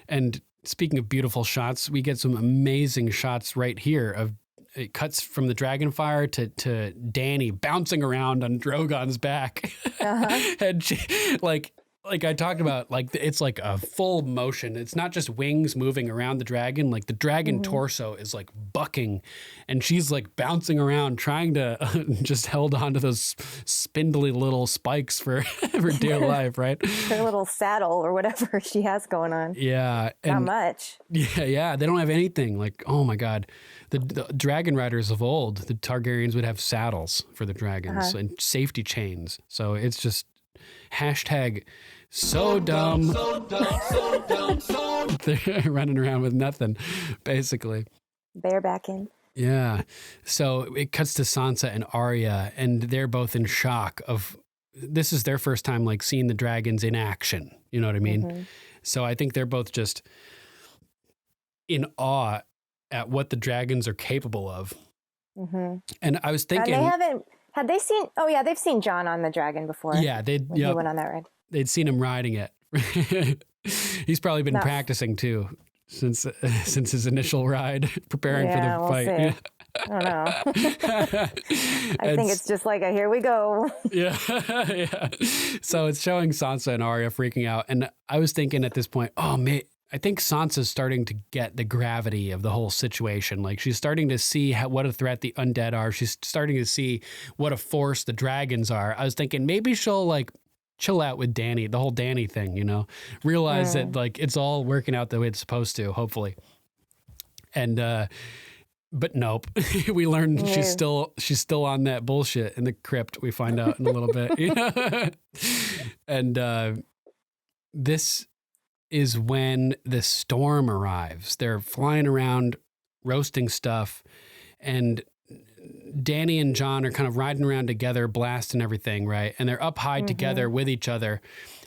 And speaking of beautiful shots, we get some amazing shots right here of it cuts from the dragonfire to Dany bouncing around on Drogon's back. And she, like I talked about, like it's like a full motion. It's not just wings moving around the dragon. Like the dragon torso is like bucking, and she's like bouncing around trying to just held on to those spindly little spikes for dear life, right? Her little saddle or whatever she has going on. Yeah. Not much. Yeah. They don't have anything. Like, oh my God. The dragon riders of old, the Targaryens would have saddles for the dragons and safety chains. So it's just hashtag so dumb. They're running around with nothing, basically. Barebacking. Yeah. So it cuts to Sansa and Arya, and they're both in shock of, this is their first time like seeing the dragons in action. You know what I mean? So I think they're both just in awe at what the dragons are capable of. And I was thinking, had they seen? Oh yeah, they've seen Jon on the dragon before. Yeah, he went on that ride. They'd seen him riding it. He's probably been practicing too since his initial ride, preparing for the fight. See. I don't know. I think it's just like here we go. Yeah. So it's showing Sansa and Arya freaking out, and I was thinking at this point, oh man, I think Sansa's starting to get the gravity of the whole situation. Like she's starting to see what a threat the undead are. She's starting to see what a force the dragons are. I was thinking maybe she'll like chill out with Dany, the whole Dany thing, you know, realize that like it's all working out the way it's supposed to, hopefully. And, but nope, we learned she's still on that bullshit in the crypt. We find out in a little bit, you know? And, this is when the storm arrives. They're flying around, roasting stuff, and Dany and Jon are kind of riding around together, blasting everything, right? And they're up high together with each other.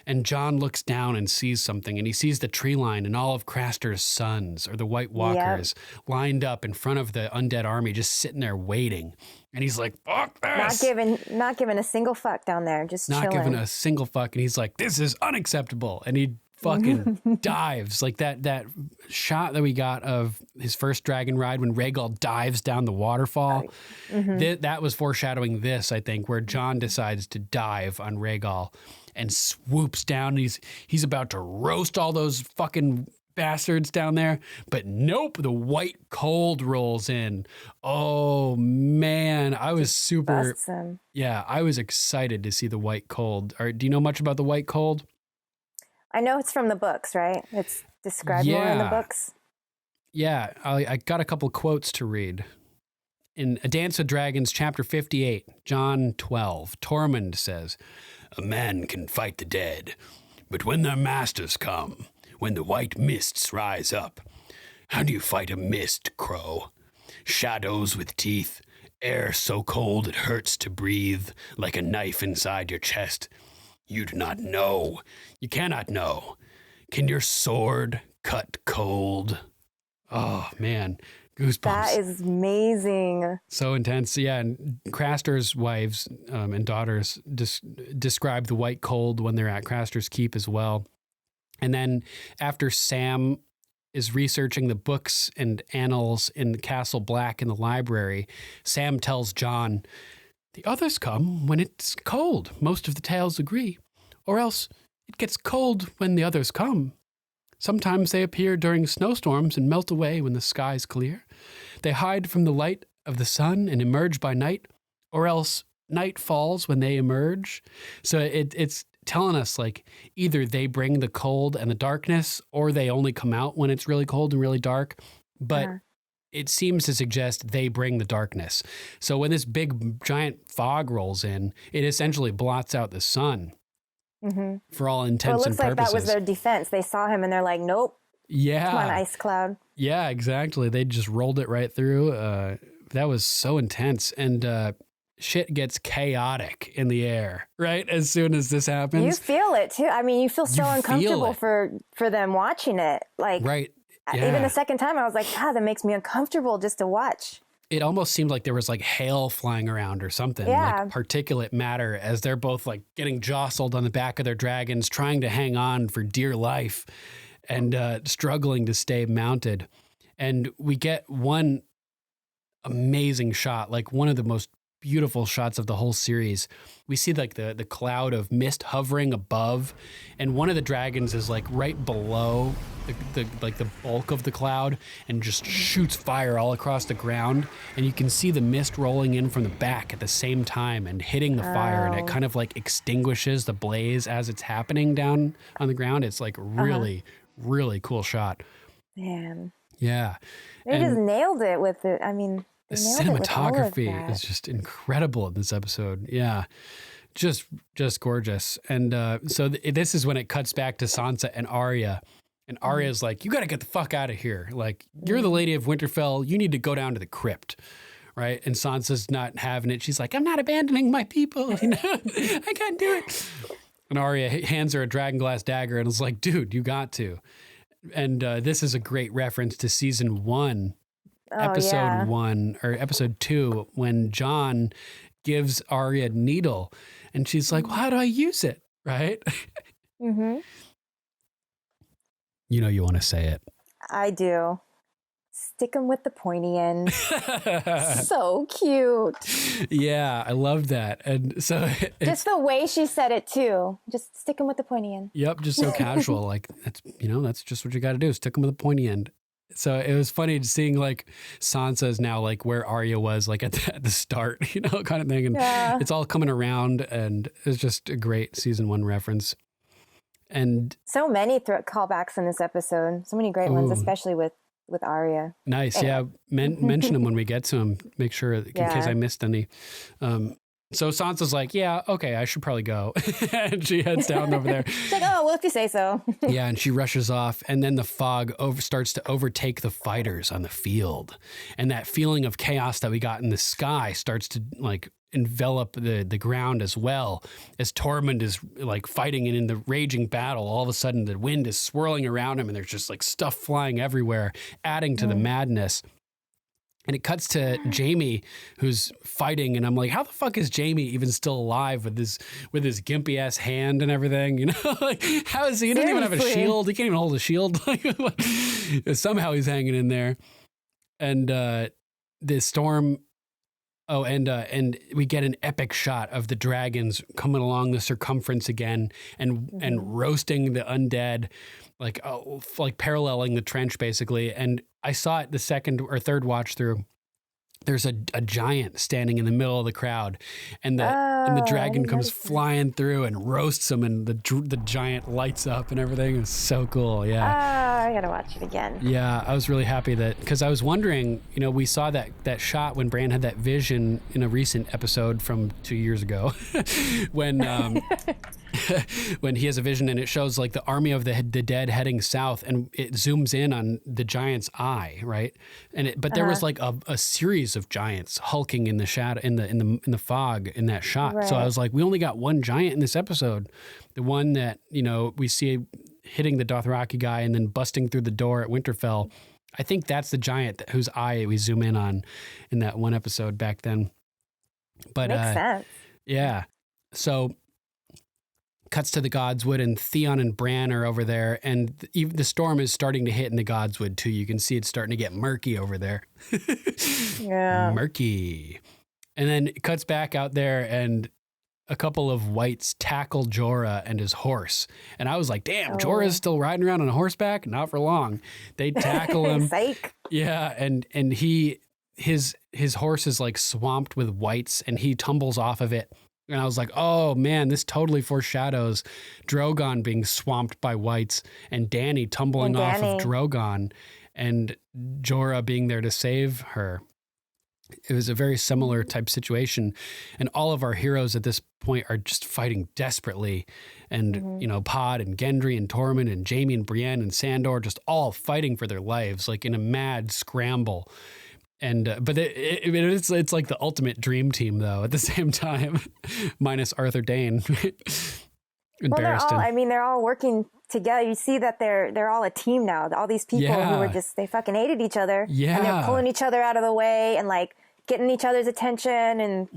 And Jon looks down and sees something, and he sees the tree line and all of Craster's sons, or the White Walkers, lined up in front of the undead army, just sitting there waiting. And he's like, fuck this. Not giving a single fuck down there, just not chilling. Giving a single fuck. And he's like, this is unacceptable. And he fucking dives. Like that shot that we got of his first dragon ride when Rhaegal dives down the waterfall. That was foreshadowing this, I think, where Jon decides to dive on Rhaegal and swoops down. He's about to roast all those fucking bastards down there, but nope, the white cold rolls in. Oh man, I was super. Yeah, I was excited to see the white cold. Do you know much about the white cold? I know it's from the books, right? It's described more in the books. Yeah, I got a couple quotes to read. In A Dance with Dragons, chapter 58, John 12, Tormund says, "A man can fight the dead, but when their masters come, when the white mists rise up, how do you fight a mist, Crow? Shadows with teeth, air so cold it hurts to breathe, like a knife inside your chest. You do not know. You cannot know. Can your sword cut cold?" Oh, man. Goosebumps. That is amazing. So intense. Yeah. And Craster's wives and daughters describe the white cold when they're at Craster's Keep as well. And then after Sam is researching the books and annals in Castle Black in the library, Sam tells John, "The others come when it's cold. Most of the tales agree. Or else it gets cold when the others come. Sometimes they appear during snowstorms and melt away when the sky's clear. They hide from the light of the sun and emerge by night, or else night falls when they emerge." So it's telling us like either they bring the cold and the darkness, or they only come out when it's really cold and really dark. But it seems to suggest they bring the darkness. So when this big giant fog rolls in, it essentially blots out the sun. Mm-hmm. For all intents and purposes. It looks like that was their defense. They saw him and they're like, "Nope. Yeah. Come on, ice cloud." Yeah, exactly. They just rolled it right through. That was so intense. And shit gets chaotic in the air, right? As soon as this happens. You feel it too. I mean, you feel so uncomfortable for them watching it. Like, right. Yeah. Even the second time I was like, God, that makes me uncomfortable just to watch. It almost seemed like there was like hail flying around or something, like particulate matter, as they're both like getting jostled on the back of their dragons, trying to hang on for dear life and struggling to stay mounted. And we get one amazing shot, like one of the most beautiful shots of the whole series. We see like the cloud of mist hovering above, and one of the dragons is like right below the bulk of the cloud and just shoots fire all across the ground, and you can see the mist rolling in from the back at the same time and hitting the fire, and it kind of like extinguishes the blaze as it's happening down on the ground. It's like really cool shot. Man. Yeah. They just nailed it with it. I mean, the cinematography is just incredible in this episode. Yeah. Just gorgeous. And so this is when it cuts back to Sansa and Arya. And Arya's like, "You got to get the fuck out of here. Like, you're the Lady of Winterfell. You need to go down to the crypt." Right? And Sansa's not having it. She's like, "I'm not abandoning my people. You know, I can't do it." And Arya hands her a dragonglass dagger and is like, "Dude, you got to." And this is a great reference to season 1. Episode 1 or episode 2, when Jon gives Arya a needle and she's like, "Well, how do I use it?" Right? Mm-hmm. You know, you want to say it. I do. Stick them with the pointy end. So cute. Yeah, I love that. And so just the way she said it too. Just stick them with the pointy end. Yep, just so casual. Like, that's just what you got to do. Stick them with the pointy end. So it was funny seeing like Sansa is now like where Arya was like at the start, kind of thing. And it's all coming around, and it's just a great season 1 reference. And so many callbacks in this episode. So many great ones, especially with Arya. Nice. Anyway. Yeah. Mention them when we get to them. Make sure in case I missed any. So Sansa's like, "Yeah, okay, I should probably go." And she heads down over there. She's like, "Oh, well, if you say so." Yeah, and she rushes off, and then the fog starts to overtake the fighters on the field. And that feeling of chaos that we got in the sky starts to like envelop the ground as well, as Tormund is like fighting and in the raging battle. All of a sudden the wind is swirling around him and there's just like stuff flying everywhere, adding to the madness. And it cuts to Jaime, who's fighting, and I'm like, how the fuck is Jaime even still alive with his gimpy ass hand and everything? Like, how is he? He doesn't even have a shield. He can't even hold a shield. Somehow he's hanging in there. And the storm. Oh, and we get an epic shot of the dragons coming along the circumference again and roasting the undead, like paralleling the trench basically. And I saw it the second or third watch through. There's a giant standing in the middle of the crowd, and the dragon comes flying through and roasts him, and the giant lights up and everything. It's so cool. Yeah. I gotta watch it again. Yeah, I was really happy that, because I was wondering, we saw that shot when Bran had that vision in a recent episode from 2 years ago when when he has a vision and it shows like the army of the dead heading south, and it zooms in on the giant's eye, right? But there was like a series of giants hulking in the shadow, in the fog in that shot. Right. So I was like, we only got one giant in this episode, the one that we see hitting the Dothraki guy and then busting through the door at Winterfell. I think that's the giant whose eye we zoom in on in that one episode back then. But makes sense. Yeah. So cuts to the Godswood, and Theon and Bran are over there, and the storm is starting to hit in the Godswood too. You can see it's starting to get murky over there. Yeah. Murky. And then it cuts back out there, and a couple of whites tackle Jorah and his horse. And I was like, damn, Jorah's still riding around on a horseback? Not for long. They tackle him. Psych. Yeah, and his horse is like swamped with whites, and he tumbles off of it. And I was like, oh man, this totally foreshadows Drogon being swamped by whites, and Dany tumbling off of Drogon, and Jorah being there to save her. It was a very similar type situation. And all of our heroes at this point are just fighting desperately. And, Pod and Gendry and Tormund and Jaime and Brienne and Sandor just all fighting for their lives, like in a mad scramble. And but it's like the ultimate dream team, though, at the same time, minus Arthur Dane. They're all working together. You see that they're all a team now. All these people who were they fucking hated each other. Yeah. And they're pulling each other out of the way and like getting each other's attention, and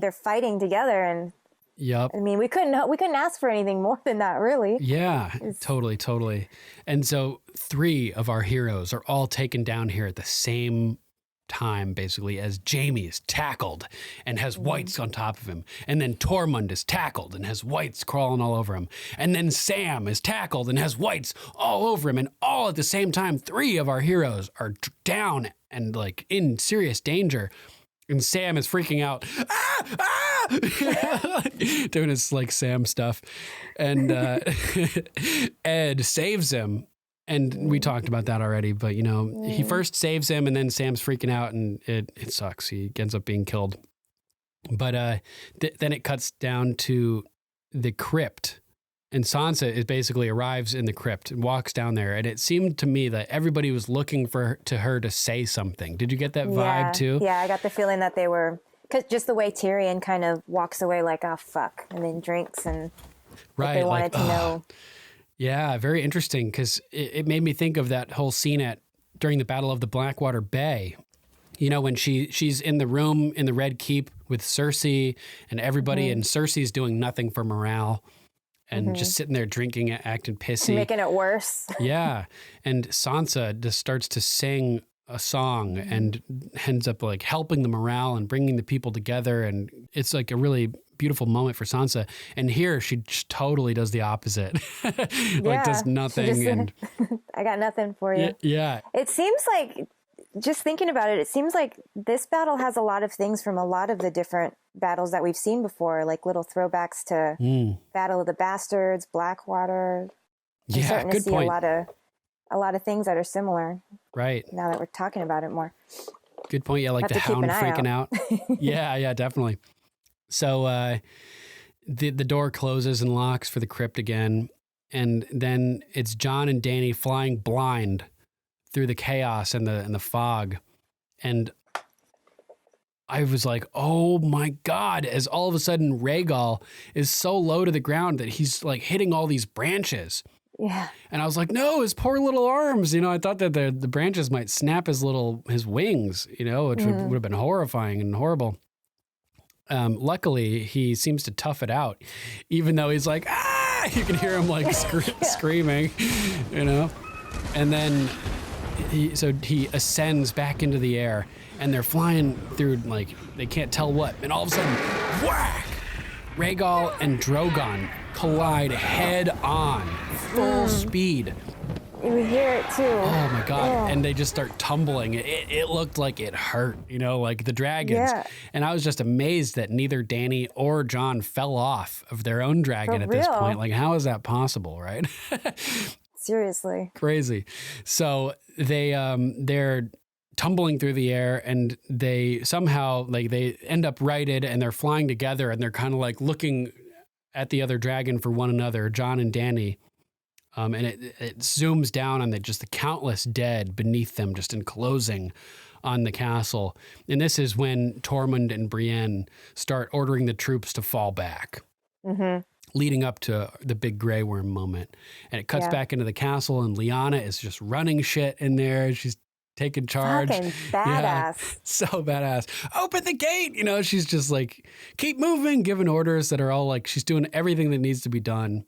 they're fighting together. And yep. I mean, we couldn't ask for anything more than that, really. Yeah, totally. And so 3 of our heroes are all taken down here at the same time, basically, as Jaime is tackled and has whites on top of him, and then Tormund is tackled and has whites crawling all over him, and then Sam is tackled and has whites all over him, and all at the same time 3 of our heroes are down and like in serious danger, and Sam is freaking out, doing his like Sam stuff, and Ed saves him. And we talked about that already, but he first saves him, and then Sam's freaking out, and it sucks. He ends up being killed. But then it cuts down to the crypt, and Sansa basically arrives in the crypt and walks down there. And it seemed to me that everybody was looking for her to say something. Did you get that vibe too? Yeah, I got the feeling that they were, because just the way Tyrion kind of walks away like, oh fuck, and then drinks, and right, they wanted to know. Yeah, very interesting, because it made me think of that whole scene during the Battle of the Blackwater Bay. When she's in the room in the Red Keep with Cersei and everybody, and Cersei's doing nothing for morale and just sitting there drinking, acting pissy. Making it worse. Yeah, and Sansa just starts to sing a song and ends up like helping the morale and bringing the people together, and it's like a really beautiful moment for Sansa. And here she just totally does the opposite. Does nothing. And I got nothing for you. Yeah. It seems like, just thinking about it, it seems like this battle has a lot of things from a lot of the different battles that we've seen before, like little throwbacks to Battle of the Bastards, Blackwater. I'm starting to see point. a lot of things that are similar. Right. Now that we're talking about it more. Good point. Yeah, like the Hound freaking out. Yeah, definitely. So the door closes and locks for the crypt again, and then it's Jon and Dany flying blind through the chaos and the fog, and I was like, oh my God, as all of a sudden Rhaegal is so low to the ground that he's like hitting all these branches. Yeah. And I was like, no, his poor little arms. I thought that the branches might snap his wings, which would have been horrifying and horrible. Luckily, he seems to tough it out, even though he's like, ah, you can hear him like screaming, and then he ascends back into the air, and they're flying through, like, they can't tell what, and all of a sudden, whack! Rhaegal and Drogon collide head on, full speed. You hear it too. Oh my God. Yeah. And they just start tumbling. It looked like it hurt, like the dragons. Yeah. And I was just amazed that neither Dany or Jon fell off of their own dragon this point. Like, how is that possible, right? Seriously. Crazy. So they're tumbling through the air, and they somehow they end up righted, and they're flying together, and they're kind of like looking at the other dragon for one another, John and Danny. And it zooms down on the countless dead beneath them, just enclosing on the castle. And this is when Tormund and Brienne start ordering the troops to fall back, leading up to the big Grey Worm moment. And it cuts back into the castle, and Lyanna is just running shit in there. She's taking charge. Fucking badass. Yeah, so badass. Open the gate. She's just like, keep moving, giving orders that are all like, she's doing everything that needs to be done.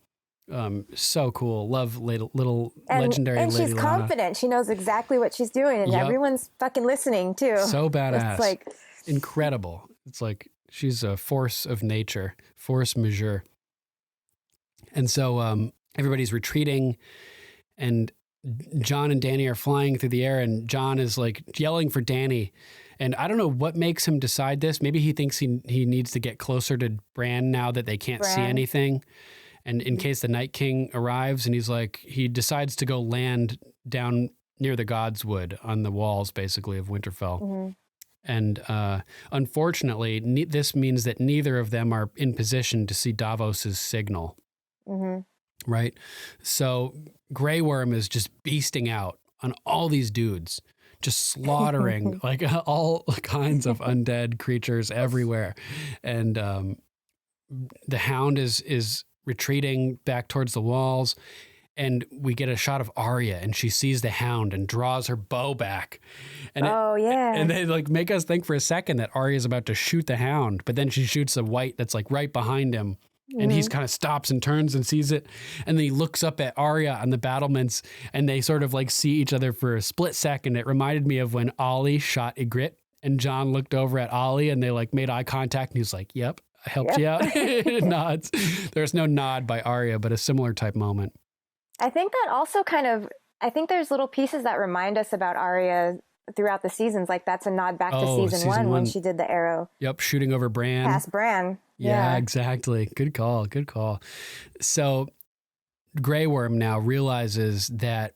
So cool. Love little legendary and Lady she's Lyanna. Confident. She knows exactly what she's doing, and everyone's fucking listening too. So badass. It's like incredible. It's like she's a force of nature, force majeure. And so everybody's retreating, and John and Danny are flying through the air, and John is like yelling for Danny. And I don't know what makes him decide this. Maybe he thinks he needs to get closer to Bran now that they can't see anything. And in case the Night King arrives, and he decides to go land down near the Godswood on the walls, basically, of Winterfell. And unfortunately, this means that neither of them are in position to see Davos's signal. Right? So Grey Worm is just beasting out on all these dudes, just slaughtering like all kinds of undead creatures everywhere. And the Hound is retreating back towards the walls, and we get a shot of Arya, and she sees the Hound and draws her bow back. And and they like make us think for a second that Arya is about to shoot the Hound, but then she shoots a white that's like right behind him. And he's kind of stops and turns and sees it. And then he looks up at Arya on the battlements, and they sort of like see each other for a split second. It reminded me of when Ollie shot Ygritte, and John looked over at Ollie, and they like made eye contact, and he was like, yep, I helped you out. Nods. There's no nod by Arya, but a similar type moment. I think that also I think there's little pieces that remind us about Arya throughout the seasons. Like that's a nod back to season one when she did the arrow. Yep, shooting over Bran. Past Bran. Yeah, exactly. Good call. So Grey Worm now realizes that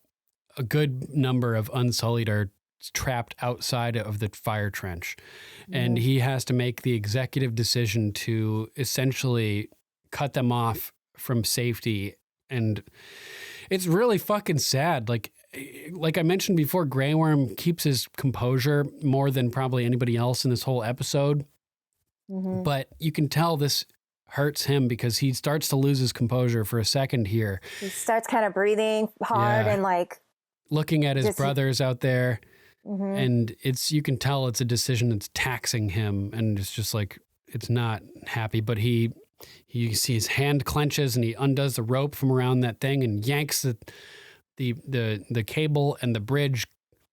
a good number of Unsullied are trapped outside of the fire trench. And he has to make the executive decision to essentially cut them off from safety. And it's really fucking sad. Like I mentioned before, Grey Worm keeps his composure more than probably anybody else in this whole episode. But you can tell this hurts him because he starts to lose his composure for a second here. He starts kind of breathing hard and like looking at his brothers out there. And you can tell it's a decision that's taxing him, and it's just like, it's not happy, but you see his hand clenches, and he undoes the rope from around that thing and yanks the cable, and the bridge.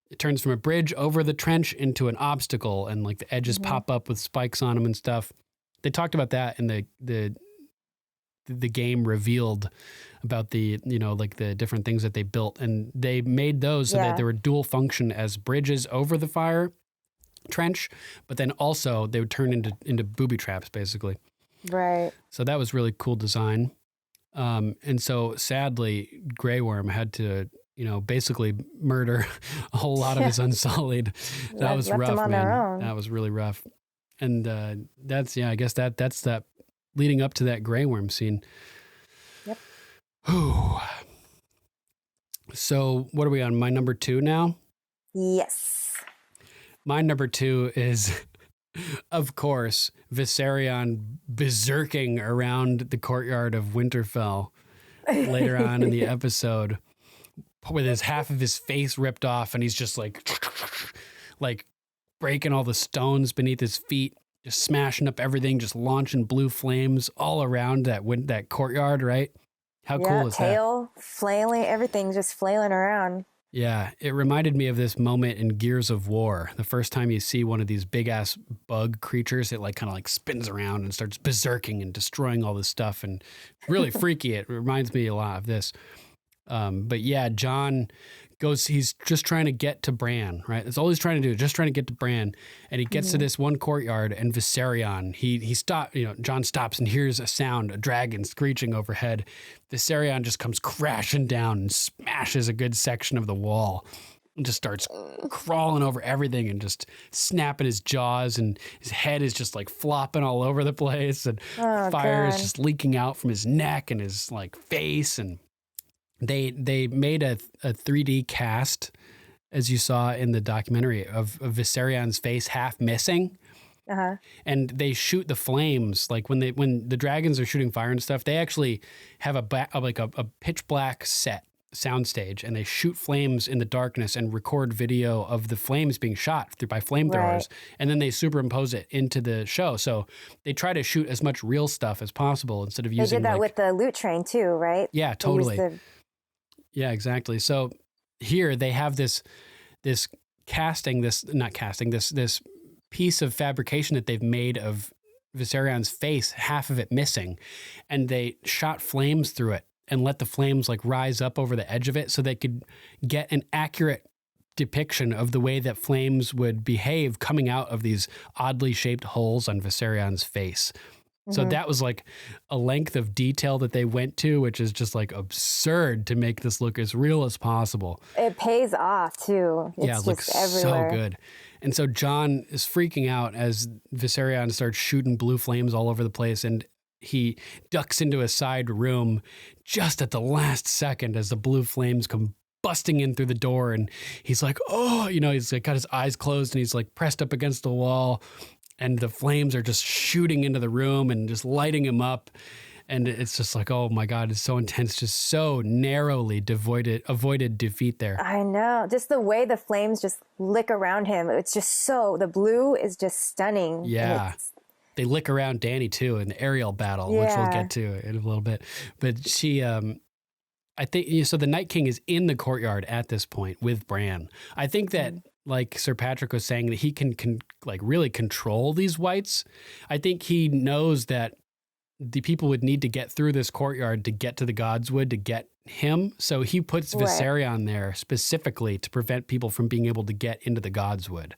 It turns from a bridge over the trench into an obstacle, and like the edges pop up with spikes on them and stuff. They talked about that in the game revealed about the different things that they built, and they made those so that they were dual function as bridges over the fire trench, but then also they would turn into booby traps basically. Right. So that was really cool design. And so sadly, Grey Worm had to, basically murder a whole lot of his Unsullied. That was rough, man. That was really rough. And I guess that's that leading up to that Grey Worm scene. Yep. So what are we on? My number 2 now? Yes. My number 2 is, of course, Viserion berserking around the courtyard of Winterfell later on in the episode with half of his face ripped off, and he's just like breaking all the stones beneath his feet, just smashing up everything, just launching blue flames all around that courtyard, right? How cool is that? Tail flailing, everything just flailing around. Yeah, it reminded me of this moment in Gears of War. The first time you see one of these big ass bug creatures, it kind of spins around and starts berserking and destroying all this stuff, and really freaky. It reminds me a lot of this. But yeah, John he's just trying to get to Bran, right? That's all he's trying to do, just trying to get to Bran. And he gets to this one courtyard, and Viserion, he stopped, Jon stops and hears a sound, a dragon screeching overhead. Viserion just comes crashing down and smashes a good section of the wall and just starts crawling over everything and just snapping his jaws, and his head is just like flopping all over the place, and fire is just leaking out from his neck and his like face. And they made a 3D cast, as you saw in the documentary, of Viserion's face half missing. And they shoot the flames, like when the dragons are shooting fire and stuff, they actually have a pitch black soundstage, and they shoot flames in the darkness and record video of the flames being shot by flamethrowers, and then they superimpose it into the show. So they try to shoot as much real stuff as possible instead of using. They did that with the loot train too, right? Yeah, totally. Yeah, exactly. So here they have this piece of fabrication that they've made of Viserion's face, half of it missing, and they shot flames through it and let the flames like rise up over the edge of it so they could get an accurate depiction of the way that flames would behave coming out of these oddly shaped holes on Viserion's face. So that was like a length of detail that they went to, which is just like absurd to make this look as real as possible. It pays off too. It's it looks everywhere. So good. And so Jon is freaking out as Viserion starts shooting blue flames all over the place, and he ducks into a side room just at the last second as the blue flames come busting in through the door, and he's like, oh, he's like got his eyes closed and he's like pressed up against the wall. And the flames are just shooting into the room and just lighting him up. And it's just like, oh my God, it's so intense, just so narrowly avoided defeat there. I know. Just the way the flames just lick around him. It's just the blue is just stunning. Yeah. They lick around Dany too in the aerial battle, which we'll get to in a little bit. But she, I think, so the Night King is in the courtyard at this point with Bran. I think that, like Sir Patrick was saying, that he can like really control these whites. I think he knows that the people would need to get through this courtyard to get to the Godswood to get him. So he puts Viserion there specifically to prevent people from being able to get into the Godswood.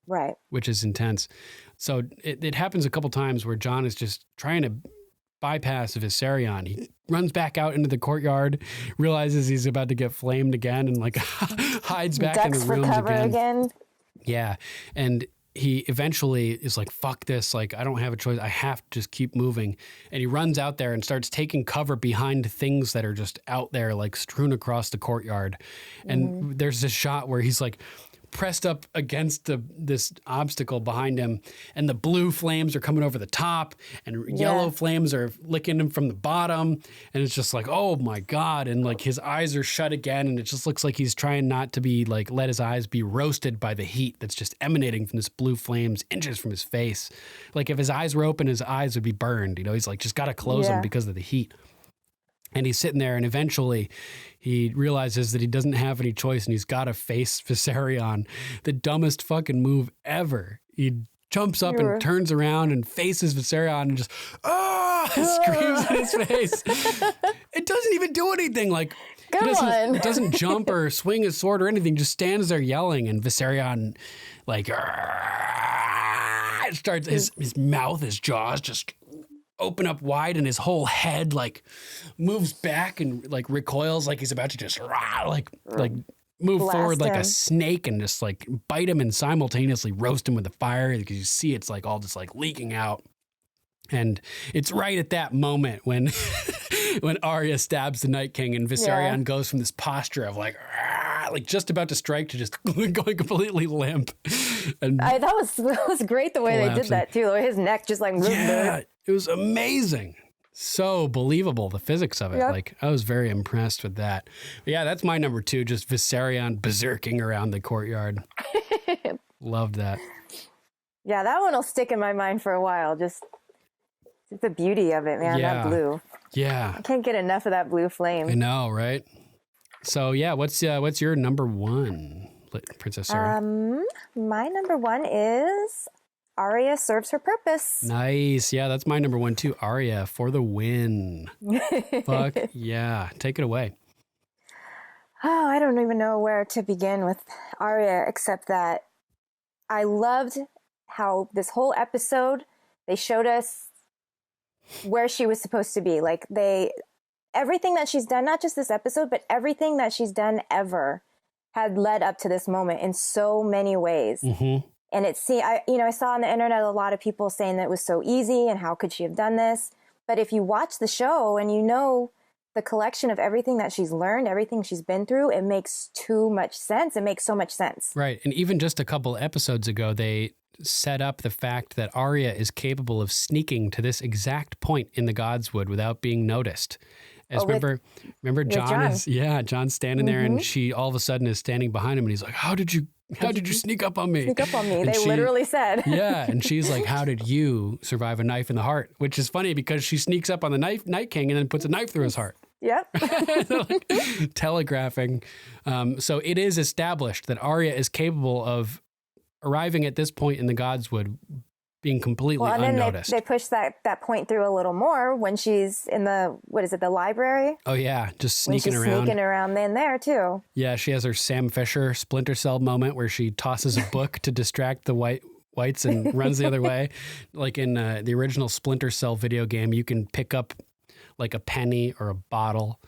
Right. Which is intense. So it happens a couple times where Jon is just trying to bypass Viserion. He runs back out into the courtyard, realizes he's about to get flamed again, and like hides back in the room again. Yeah. And he eventually is like, fuck this. Like, I don't have a choice. I have to just keep moving. And he runs out there and starts taking cover behind things that are just out there, like strewn across the courtyard. And there's this shot where he's like pressed up against this obstacle behind him, and the blue flames are coming over the top, and yellow flames are licking him from the bottom, and it's just like, oh my God. And like his eyes are shut again, and it just looks like he's trying not to be like, let his eyes be roasted by the heat that's just emanating from this blue flames inches from his face. Like if his eyes were open, his eyes would be burned. He's like, just got to close them because of the heat. And he's sitting there, and eventually he realizes that he doesn't have any choice, and he's got to face Viserion. The dumbest fucking move ever. He jumps up and turns around and faces Viserion and just, screams in his face. It doesn't even do anything. Like, it doesn't jump or swing his sword or anything. Just stands there yelling, and Viserion, like, starts his mouth, his jaws just open up wide, and his whole head like moves back and like recoils like he's about to just like move blast forward like him. a snake and just like bite him and simultaneously roast him with the fire, because you see it's like all just like leaking out. And it's right at that moment when when Arya stabs the Night King, and Viserion goes from this posture of like just about to strike to just going completely limp. And that was great the way they did that too. His neck just like it was amazing. So believable, the physics of it. Yep. Like, I was very impressed with that. But yeah, that's my number 2, just Viserion berserking around the courtyard. Loved that. Yeah, that one will stick in my mind for a while. Just the beauty of it, man. Yeah. That blue. Yeah. I can't get enough of that blue flame. I know, right? So yeah, what's your number 1, Princess Sarah? My number 1 is Arya serves her purpose. Nice. Yeah, that's my number 1 too. Arya for the win. Fuck yeah. Take it away. Oh, I don't even know where to begin with Arya, except that I loved how this whole episode, they showed us where she was supposed to be. Like everything that she's done, not just this episode, but everything that she's done ever had led up to this moment in so many ways. Mm-hmm. And I saw on the internet a lot of people saying that it was so easy and how could she have done this? But if you watch the show and you know the collection of everything that she's learned, everything she's been through, it makes too much sense. It makes so much sense. Right. And even just a couple episodes ago, they set up the fact that Arya is capable of sneaking to this exact point in the Godswood without being noticed. Remember John's standing there and she all of a sudden is standing behind him and he's like, how did you sneak up on me? Sneak up on me. They literally said. Yeah. And she's like, how did you survive a knife in the heart? Which is funny because she sneaks up on the Night King and then puts a knife through his heart. Yep. Like, telegraphing. So it is established that Arya is capable of arriving at this point in the Godswood being completely unnoticed. Then they push that point through a little more when she's in the library? Oh, yeah. Just sneaking around. Sneaking around in there, too. Yeah, she has her Sam Fisher Splinter Cell moment where she tosses a book to distract the whites and runs the other way. Like in the original Splinter Cell video game, you can pick up like a penny or a bottle,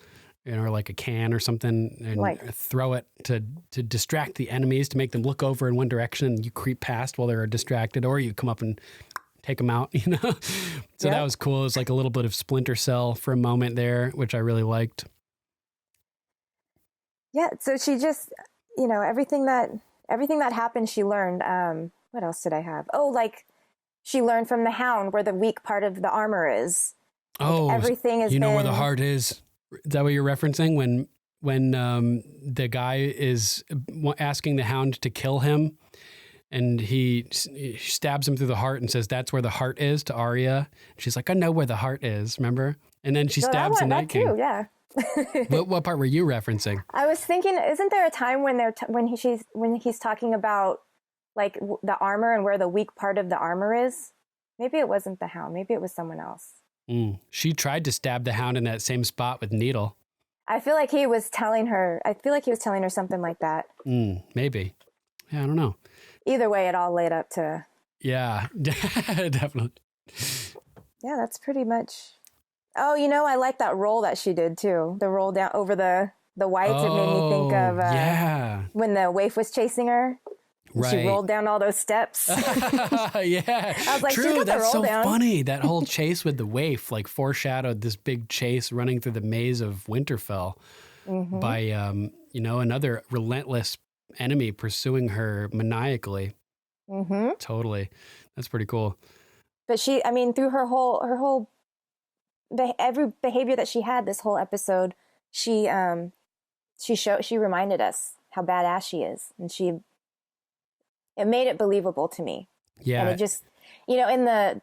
or like a can or something and throw it to distract the enemies, to make them look over in one direction and you creep past while they're distracted, or you come up and take them out, So that was cool. It was like a little bit of Splinter Cell for a moment there, which I really liked. Yeah. So she just, everything that happened, she learned. What else did I have? Oh, like she learned from the Hound where the weak part of the armor is. Everything is. Where the heart is. Is that what you're referencing? When the guy is asking the Hound to kill him, and he stabs him through the heart and says, "That's where the heart is," to Arya. She's like, "I know where the heart is." Remember? And then she stabs the Night King. Too, yeah. What part were you referencing? I was thinking, isn't there a time when he's talking about like the armor and where the weak part of the armor is? Maybe it wasn't the Hound. Maybe it was someone else. She tried to stab the Hound in that same spot with needle. I feel like he was telling her something like that. Maybe. Yeah, I don't know. Either way, it all laid up to. Yeah, definitely. Yeah, that's pretty much. Oh, I like that roll that she did too. The roll down over the whites. It made me think of when the waif was chasing her. Right. She rolled down all those steps. Yeah. I was like, true. That's so down. Funny. That whole chase with the waif like foreshadowed this big chase running through the maze of Winterfell by, another relentless enemy pursuing her maniacally. Mm-hmm. Totally. That's pretty cool. But through her whole every behavior that she had this whole episode, she reminded us how badass she is, and it made it believable to me. Yeah. And it just, in the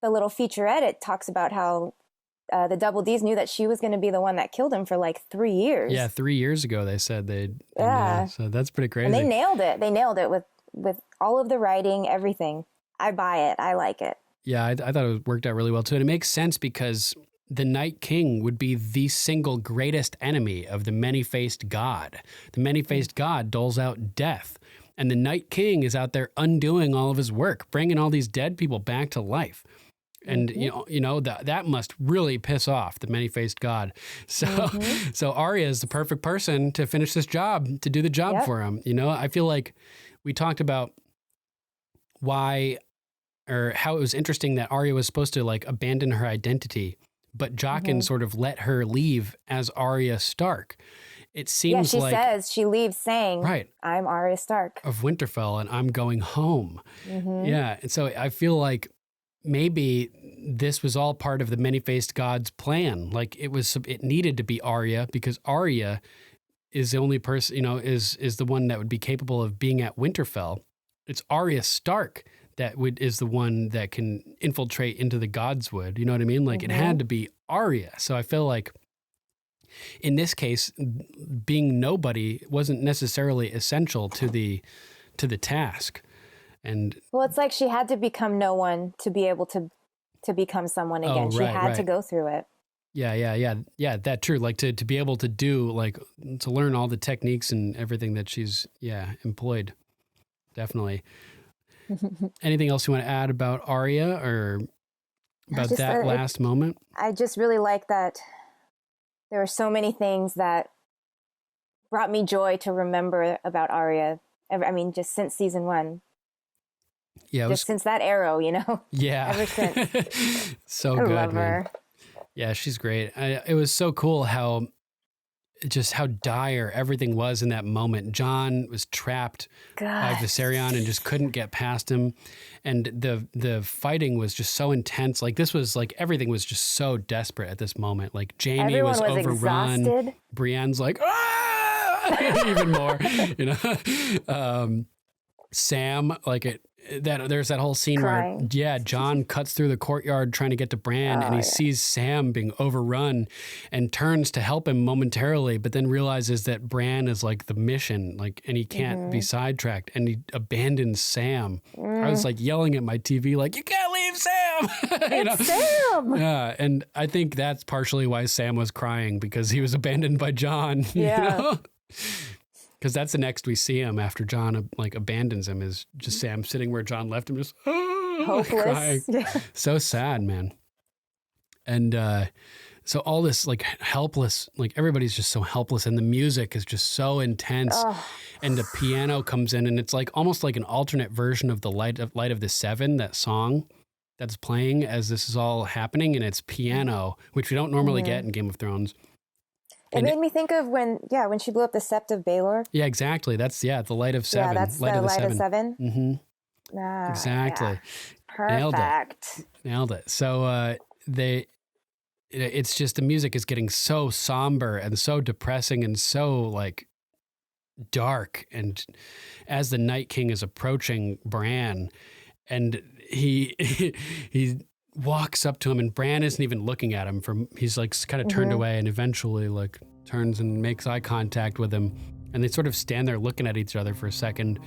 little featurette, it talks about how the Double Ds knew that she was going to be the one that killed him for like 3 years. Yeah, 3 years ago they said they'd. Yeah. So that's pretty crazy. And they nailed it. They nailed it with all of the writing, everything. I buy it. I like it. Yeah, I thought it worked out really well too. And it makes sense because the Night King would be the single greatest enemy of the many-faced god. The many-faced god doles out death. And the Night King is out there undoing all of his work, bringing all these dead people back to life. And, that must really piss off the many-faced god. So Arya is the perfect person to finish this job, to do the job for him. I feel like we talked about how it was interesting that Arya was supposed to like abandon her identity, but Jaqen sort of let her leave as Arya Stark. It seems she says, she leaves saying, right, I'm Arya Stark of Winterfell and I'm going home. Mm-hmm. Yeah. And so I feel like maybe this was all part of the many-faced god's plan. Like it needed to be Arya because Arya is the only person, is the one that would be capable of being at Winterfell. It's Arya Stark that is the one that can infiltrate into the Godswood. You know what I mean? Like it had to be Arya. So I feel like in this case, being nobody wasn't necessarily essential to the task. And well, it's like she had to become no one to be able to become someone again. She had to go through it. Yeah, that true. Like to be able to do, like, to learn all the techniques and everything that she's, employed. Definitely. Anything else you want to add about Arya or about that last moment? I just really like that there were so many things that brought me joy to remember about Arya. I mean, just since season 1. Yeah. Since that arrow, Yeah. Ever since. So I good. love her. Yeah, she's great. It was so cool how dire everything was in that moment. Jon was trapped by Viserion and just couldn't get past him. And the fighting was just so intense. Like this was like, everything was just so desperate at this moment. Like Jaime was overrun. Exhausted. Brienne's like, even more, Sam, like there's that whole scene crying. Where, Jon cuts through the courtyard trying to get to Bran, and he sees Sam being overrun and turns to help him momentarily, but then realizes that Bran is like the mission, like, and he can't be sidetracked, and he abandons Sam. I was like yelling at my TV, like, you can't leave Sam! It's Sam! Yeah, and I think that's partially why Sam was crying, because he was abandoned by Jon. Yeah. Because that's the next we see him after Jon like abandons him, is just Sam sitting where Jon left him, just hopeless, crying. Yeah. So sad, man. And so all this like helpless, like everybody's just so helpless, and the music is just so intense. And the piano comes in, and it's like almost like an alternate version of the Light of the Seven, that song that's playing as this is all happening, and it's piano, which we don't normally get in Game of Thrones. It made me think of when she blew up the Sept of Baelor. Yeah, exactly. That's, the Light of Seven. Yeah, that's the Light of Seven. Mm-hmm. Exactly. Yeah. Perfect. Nailed it. So it's just the music is getting so somber and so depressing and so like dark. And as the Night King is approaching Bran, and he walks up to him, and Bran isn't even looking at him, he's like kind of turned away, and eventually like turns and makes eye contact with him, and they sort of stand there looking at each other for a second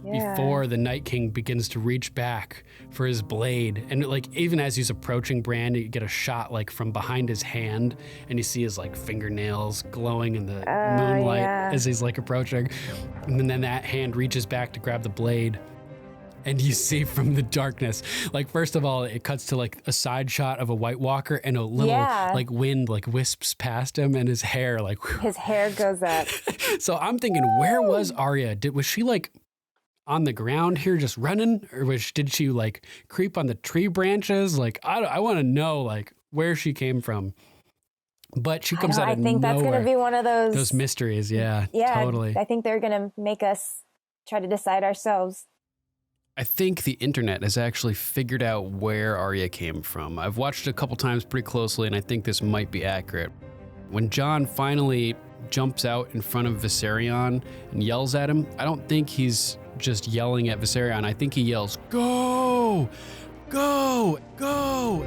before the Night King begins to reach back for his blade. And like even as he's approaching Bran, you get a shot like from behind his hand, and you see his like fingernails glowing in the moonlight as he's like approaching, and then that hand reaches back to grab the blade. And you see from the darkness, like, first of all, it cuts to like a side shot of a White Walker, and a little like wind like wisps past him, and his hair like his hair goes up. So I'm thinking, where was Arya? Was she like on the ground here just running, or did she like creep on the tree branches? Like I want to know like where she came from. But she comes out of nowhere. I think that's going to be one of those mysteries. Yeah, totally. I think they're going to make us try to decide ourselves. I think the internet has actually figured out where Arya came from. I've watched it a couple times pretty closely, and I think this might be accurate. When Jon finally jumps out in front of Viserion and yells at him, I don't think he's just yelling at Viserion. I think he yells, "Go! Go! Go!"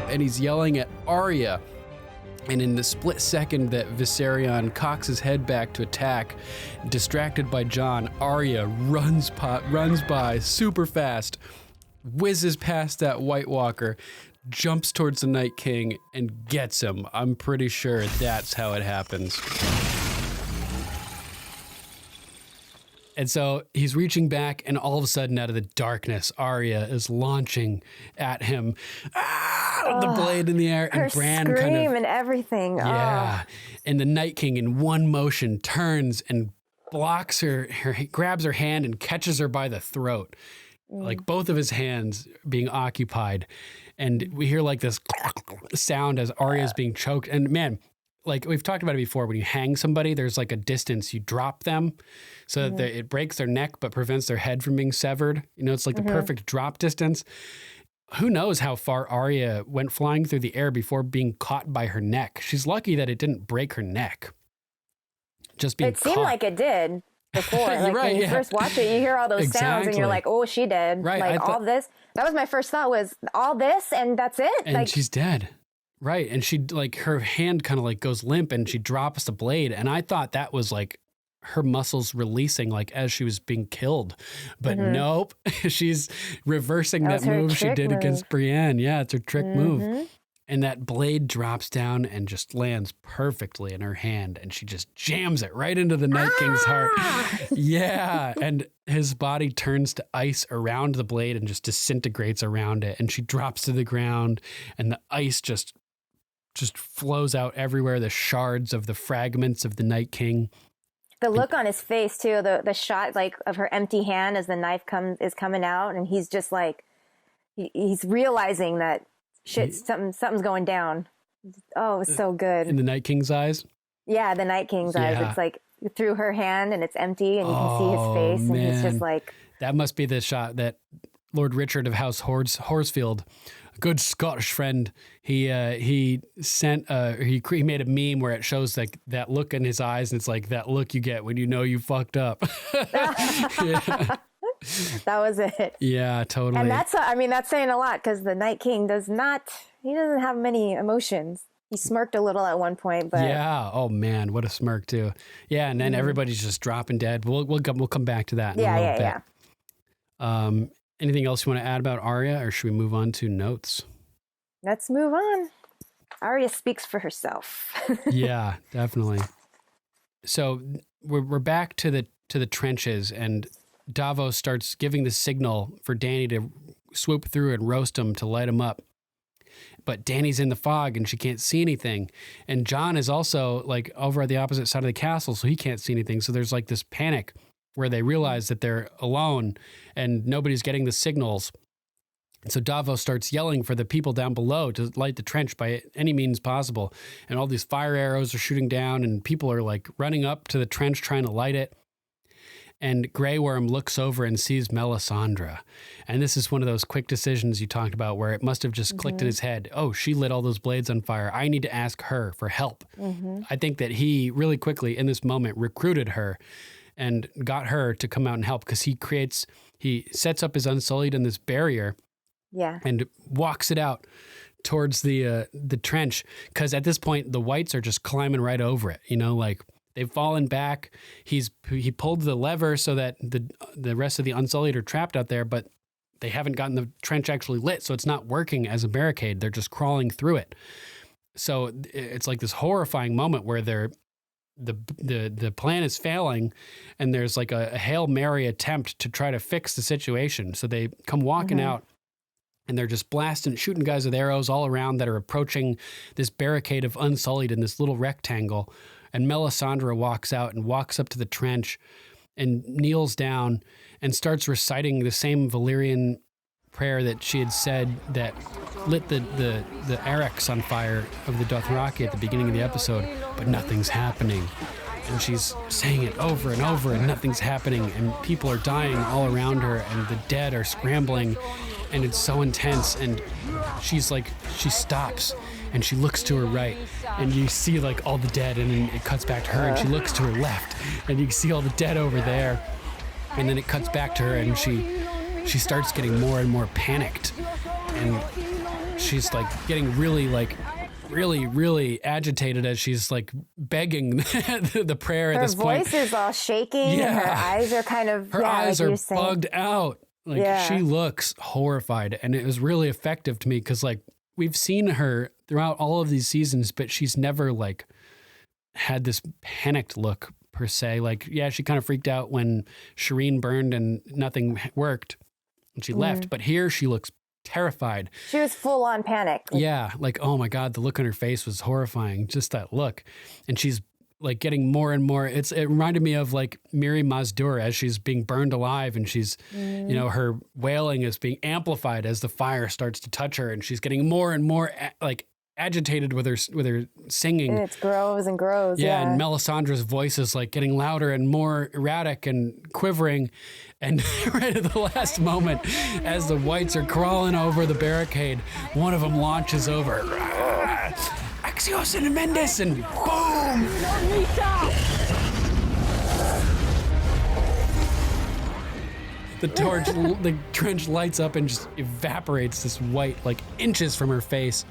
And he's yelling at Arya. And in the split second that Viserion cocks his head back to attack, distracted by Jon, Arya runs by super fast, whizzes past that White Walker, jumps towards the Night King, and gets him. I'm pretty sure that's how it happens. And so he's reaching back, and all of a sudden, out of the darkness, Arya is launching at him, the blade in the air, and Bran scream kind of, and everything. Yeah, and the Night King in one motion turns and blocks her, grabs her hand and catches her by the throat, like both of his hands being occupied, and we hear like this sound as Arya is being choked. And man, like we've talked about it before, when you hang somebody, there's like a distance you drop them so that it breaks their neck but prevents their head from being severed. You know, it's like the perfect drop distance. Who knows how far Arya went flying through the air before being caught by her neck. She's lucky that it didn't break her neck. Just being caught. It seemed like it did before. Like when you first watch it, you hear all those sounds and you're like, oh, she dead. Right. Like all this. That was my first thought, was all this and that's it? And like, she's dead. Right. And she like her hand kind of like goes limp and she drops the blade. And I thought that was like her muscles releasing like as she was being killed. But nope, she's reversing that move she did against Brienne. Yeah, it's her trick move. And that blade drops down and just lands perfectly in her hand. And she just jams it right into the Night King's heart. Yeah. And his body turns to ice around the blade and just disintegrates around it. And she drops to the ground and the ice just flows out everywhere. The shards of the fragments of the Night King. The look on his face too, the shot like of her empty hand as the knife is coming out. And he's just like, he's realizing that shit, something's going down. Oh, it was so good. In the Night King's eyes? Yeah, the Night King's eyes. It's like through her hand and it's empty and you can see his face and he's just like... That must be the shot that Lord Richard of House Horsfield, a good Scottish friend, he sent, he made a meme where it shows like that look in his eyes and it's like that look you get when you know you fucked up. Yeah. That was it. Yeah, totally. And that's saying a lot because the Night King doesn't have many emotions. He smirked a little at one point, but yeah. Oh man, what a smirk too. Yeah, and then everybody's just dropping dead. We'll come back to that in a little bit. Anything else you want to add about Arya, or should we move on to notes? Let's move on. Arya speaks for herself. Yeah, definitely. So we're back to the trenches, and Davos starts giving the signal for Dany to swoop through and roast him to light him up. But Dany's in the fog and she can't see anything. And Jon is also like over at the opposite side of the castle, so he can't see anything. So there's like this panic where they realize that they're alone and nobody's getting the signals. And so Davos starts yelling for the people down below to light the trench by any means possible. And all these fire arrows are shooting down and people are like running up to the trench trying to light it. And Grey Worm looks over and sees Melisandre. And this is one of those quick decisions you talked about where it must have just clicked in his head. Oh, she lit all those blades on fire. I need to ask her for help. I think that he really quickly in this moment recruited her and got her to come out and help because he sets up his Unsullied in this barrier and walks it out towards the trench. Because at this point, the whites are just climbing right over it, like... They've fallen back. He pulled the lever so that the rest of the Unsullied are trapped out there, but they haven't gotten the trench actually lit, so it's not working as a barricade. They're just crawling through it. So it's like this horrifying moment where the plan is failing, and there's like a Hail Mary attempt to try to fix the situation. So they come walking out, and they're just shooting guys with arrows all around that are approaching this barricade of Unsullied in this little rectangle. And Melisandre walks out and walks up to the trench and kneels down and starts reciting the same Valyrian prayer that she had said that lit the Arrax on fire of the Dothraki at the beginning of the episode, but nothing's happening. And she's saying it over and over and nothing's happening and people are dying all around her and the dead are scrambling and it's so intense and she stops and she looks to her right and you see like all the dead and then it cuts back to her and she looks to her left and you can see all the dead over there and then it cuts back to her and she starts getting more and more panicked and she's like getting really agitated as she's like begging the prayer at this point. Her voice is all shaking and her eyes are kind of... Her eyes are bugged out. She looks horrified and it was really effective to me because like we've seen her throughout all of these seasons, but she's never like had this panicked look per se. Like, yeah, she kind of freaked out when Shireen burned and nothing worked and she left. But here she looks terrified. She was full on panic. Yeah. Like, oh my God, the look on her face was horrifying. Just that look. And she's like getting more and more. It reminded me of like Miri Mazdur as she's being burned alive and she's, her wailing is being amplified as the fire starts to touch her and she's getting more and more like agitated with her singing. And it grows and grows. Yeah. And Melisandre's voice is like getting louder and more erratic and quivering. And right at the last moment, as the whites are crawling over the barricade, one of them launches over. Axios and Mendes, and boom! The trench lights up and just evaporates this white, like inches from her face.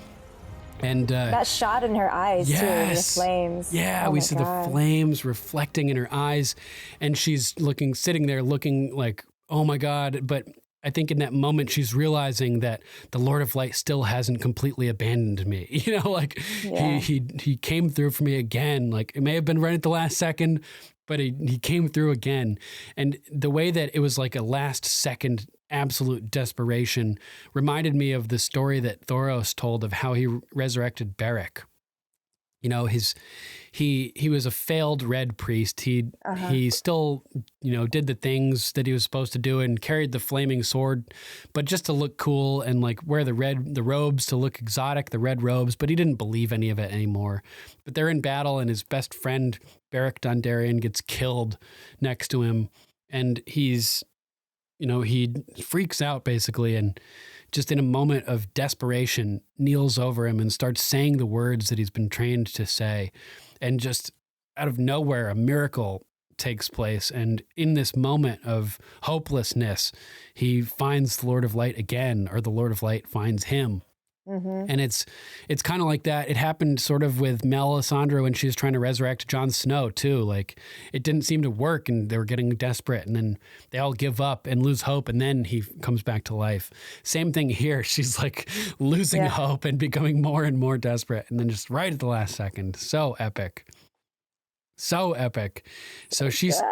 And that shot in her eyes too, the flames. Yeah, we see the flames reflecting in her eyes, and she's sitting there looking like, oh my God. But I think in that moment, she's realizing that the Lord of Light still hasn't completely abandoned me. He came through for me again. Like, it may have been right at the last second, but he came through again. And the way that it was like a last second absolute desperation reminded me of the story that Thoros told of how he resurrected Beric. He was a failed red priest. He still, did the things that he was supposed to do and carried the flaming sword, but just to look cool and like wear the robes to look exotic, the red robes, but he didn't believe any of it anymore. But they're in battle and his best friend, Beric Dondarrion, gets killed next to him. And he's, he freaks out basically, and just in a moment of desperation, kneels over him and starts saying the words that he's been trained to say. And just out of nowhere, a miracle takes place. And in this moment of hopelessness, he finds the Lord of Light again, or the Lord of Light finds him. Mm-hmm. And it's kind of like that. It happened sort of with Melisandre when she was trying to resurrect Jon Snow too. Like, it didn't seem to work and they were getting desperate, and then they all give up and lose hope, and then he comes back to life. Same thing here. She's like losing hope and becoming more and more desperate, and then just right at the last second. So epic. So epic. So she's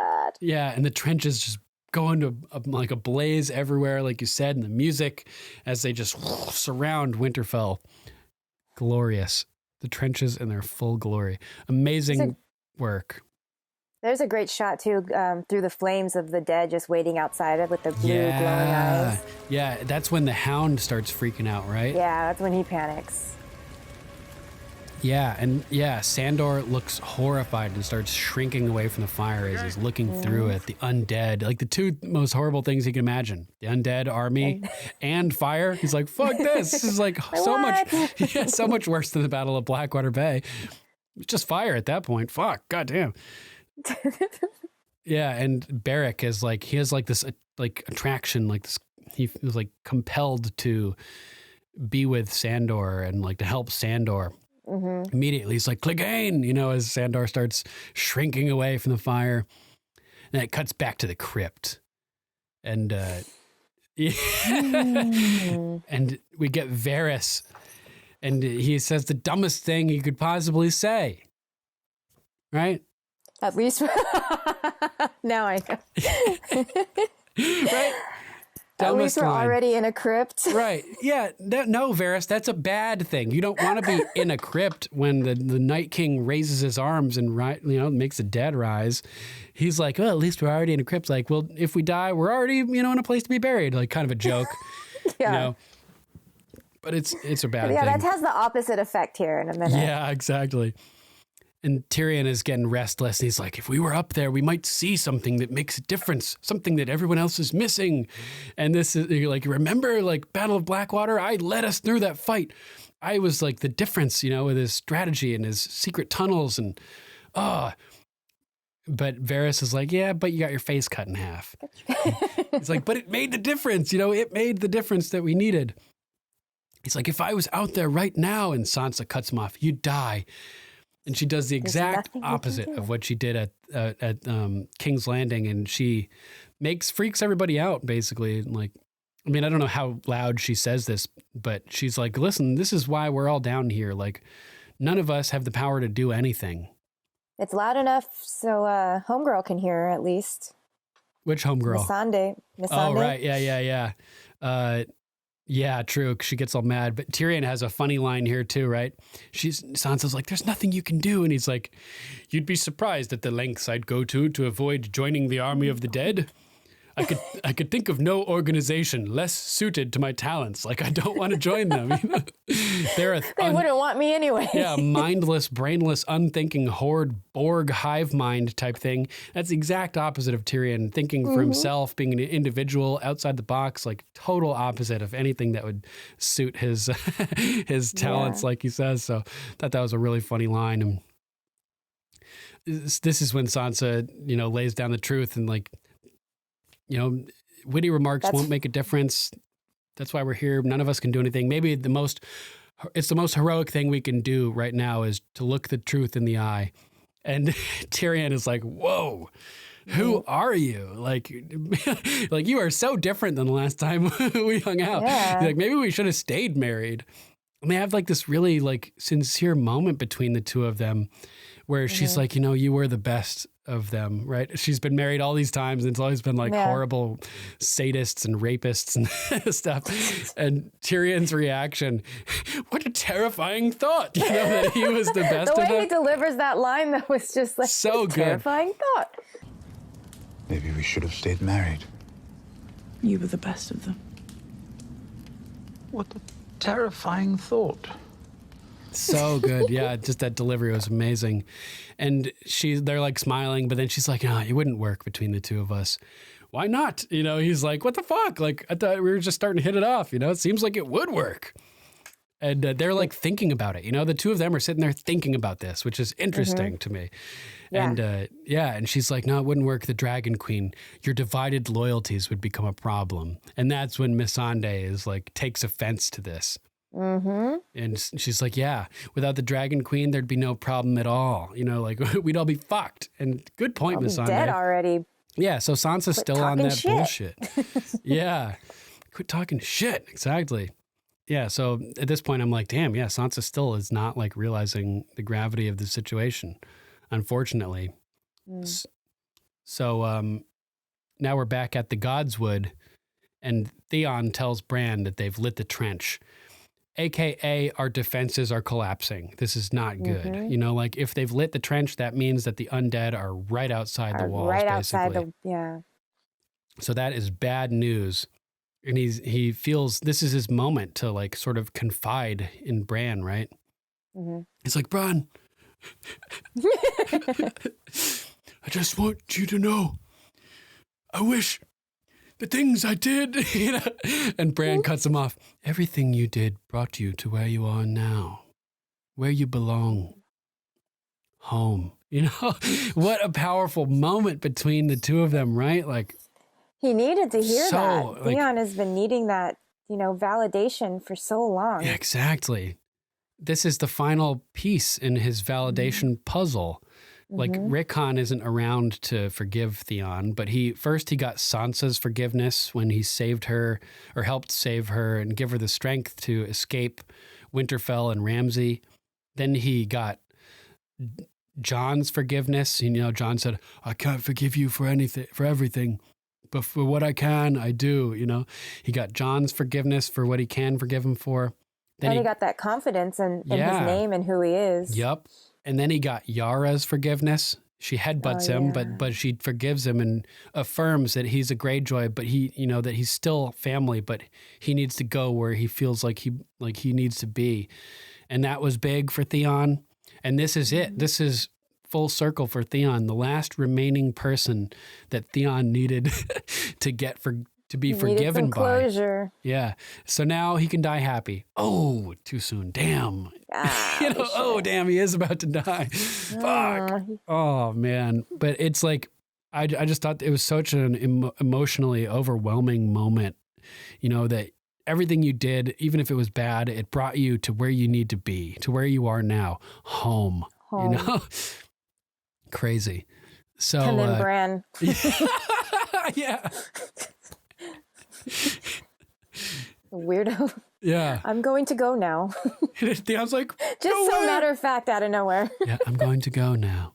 and the trenches just going to like a blaze everywhere, like you said, and the music as they just surround Winterfell. Glorious. The trenches in their full glory. Amazing work. There's a great shot too, through the flames of the dead just waiting outside it with the blue glowing eyes. Yeah, that's when the Hound starts freaking out, right? Yeah, that's when he panics. Yeah, and Sandor looks horrified and starts shrinking away from the fire as he's looking through it. The undead, like the two most horrible things he can imagine. The undead army and fire. He's like, fuck this. This is like so much worse than the Battle of Blackwater Bay. It's just fire at that point. Fuck, goddamn. Yeah, and Beric is like, he has like this like attraction, like this, he was like compelled to be with Sandor and like to help Sandor. Mm-hmm. Immediately, he's like, Clegane, as Sandor starts shrinking away from the fire. And it cuts back to the crypt. And and we get Varys. And he says the dumbest thing he could possibly say. Right? At least now I know. Right? At least we're already in a crypt. Right. Yeah. No, Varys, that's a bad thing. You don't want to be in a crypt when the Night King raises his arms and makes the dead rise. He's like, well, at least we're already in a crypt. Like, well, if we die, we're already, in a place to be buried. Like, kind of a joke. Yeah. But it's a bad thing. Yeah, that has the opposite effect here in a minute. Yeah, exactly. And Tyrion is getting restless. He's like, if we were up there, we might see something that makes a difference, something that everyone else is missing. And this is like, remember like Battle of Blackwater? I led us through that fight. I was like the difference, with his strategy and his secret tunnels and, But Varys is like, yeah, but you got your face cut in half. It's like, but it made the difference, it made the difference that we needed. He's like, if I was out there right now, and Sansa cuts him off, you'd die. And she does the exact opposite of what she did at King's Landing, and she freaks everybody out, basically. Like, I mean, I don't know how loud she says this, but she's like, listen, this is why we're all down here. Like, none of us have the power to do anything. It's loud enough so Homegirl can hear, at least. Which Homegirl? Missandei. Oh, right. Yeah. Yeah, true. She gets all mad. But Tyrion has a funny line here too, right? Sansa's like, there's nothing you can do. And he's like, you'd be surprised at the lengths I'd go to avoid joining the army of the dead. I could think of no organization less suited to my talents. Like, I don't want to join them. They wouldn't want me anyway. Yeah, mindless, brainless, unthinking horde, Borg hive mind type thing. That's the exact opposite of Tyrion, thinking for himself, being an individual, outside the box, like total opposite of anything that would suit his his talents, like he says. So I thought that was a really funny line. And this is when Sansa, lays down the truth and like, witty remarks won't make a difference. That's why we're here. None of us can do anything. Maybe the most it's the most heroic thing we can do right now is to look the truth in the eye. And Tyrion is like, whoa, who are you? Like you are so different than the last time we hung out. Yeah. Like, maybe we should have stayed married. And they have like this really like sincere moment between the two of them where she's like, you know, you were the best of them, right? She's been married all these times and it's always been like horrible sadists and rapists and stuff. And Tyrion's reaction, what a terrifying thought, you know, that he was the best of them. The way he delivers that line, that was just like so good. Terrifying thought. Maybe we should have stayed married. You were the best of them. What a terrifying thought. So good. Yeah, just that delivery was amazing. And they're like smiling, but then she's like, no, it wouldn't work between the two of us. Why not? You know, he's like, what the fuck? Like, I thought we were just starting to hit it off. You know, it seems like it would work. And they're like thinking about it. You know, the two of them are sitting there thinking about this, which is interesting to me. Yeah. And and she's like, no, it wouldn't work. The Dragon Queen, your divided loyalties would become a problem. And that's when Missandei is like, takes offense to this. And she's like, yeah, without the Dragon Queen, there'd be no problem at all. You know, like we'd all be fucked. And good point, Missandei. Dead already. Yeah, so Sansa's still on that bullshit. Yeah, quit talking shit. Exactly. Yeah, so at this point, I'm like, damn, yeah, Sansa still is not like realizing the gravity of the situation, unfortunately. So now we're back at the Godswood, and Theon tells Bran that they've lit the trench. AKA our defenses are collapsing. This is not good. You know, like if they've lit the trench, that means that the undead are right outside the walls, right basically. outside the, So that is bad news. And he feels this is his moment to like sort of confide in Bran, right? He's like, Bran, I just want you to know, I wish the things I did, you know, and Bran cuts him off. Everything you did brought you to where you are now, where you belong, home. You know, what a powerful moment between the two of them, right? Like, he needed to hear that. like, Theon has been needing that, you know, validation for so long. Yeah, exactly. This is the final piece in his validation puzzle. Like Rickon isn't around to forgive Theon, but he got Sansa's forgiveness when he saved her or helped save her and give her the strength to escape Winterfell and Ramsay. Then he got Jon's forgiveness. You know, Jon said, I can't forgive you for everything, but for what I can, I do. You know, he got Jon's forgiveness for what he can forgive him for. Then he got that confidence in his name and who he is. Yep. And then he got Yara's forgiveness. She headbutts him, but she forgives him and affirms that he's a Greyjoy, but he, you know, that he's still family, but he needs to go where he feels like he needs to be. And that was big for Theon. And this is it. This is full circle for Theon, the last remaining person that Theon needed to be forgiven some closure. by. Yeah. So now he can die happy. Oh, too soon. Damn. You know, oh, damn, he is about to die. Fuck. Oh, man. But it's like, I just thought it was such an emotionally overwhelming moment, you know, that everything you did, even if it was bad, it brought you to where you need to be, to where you are now, home. You know? Crazy. So, and then Bran. Yeah. Weirdo. Yeah. I'm going to go now. Theon's like, just so matter of fact out of nowhere. Yeah, I'm going to go now.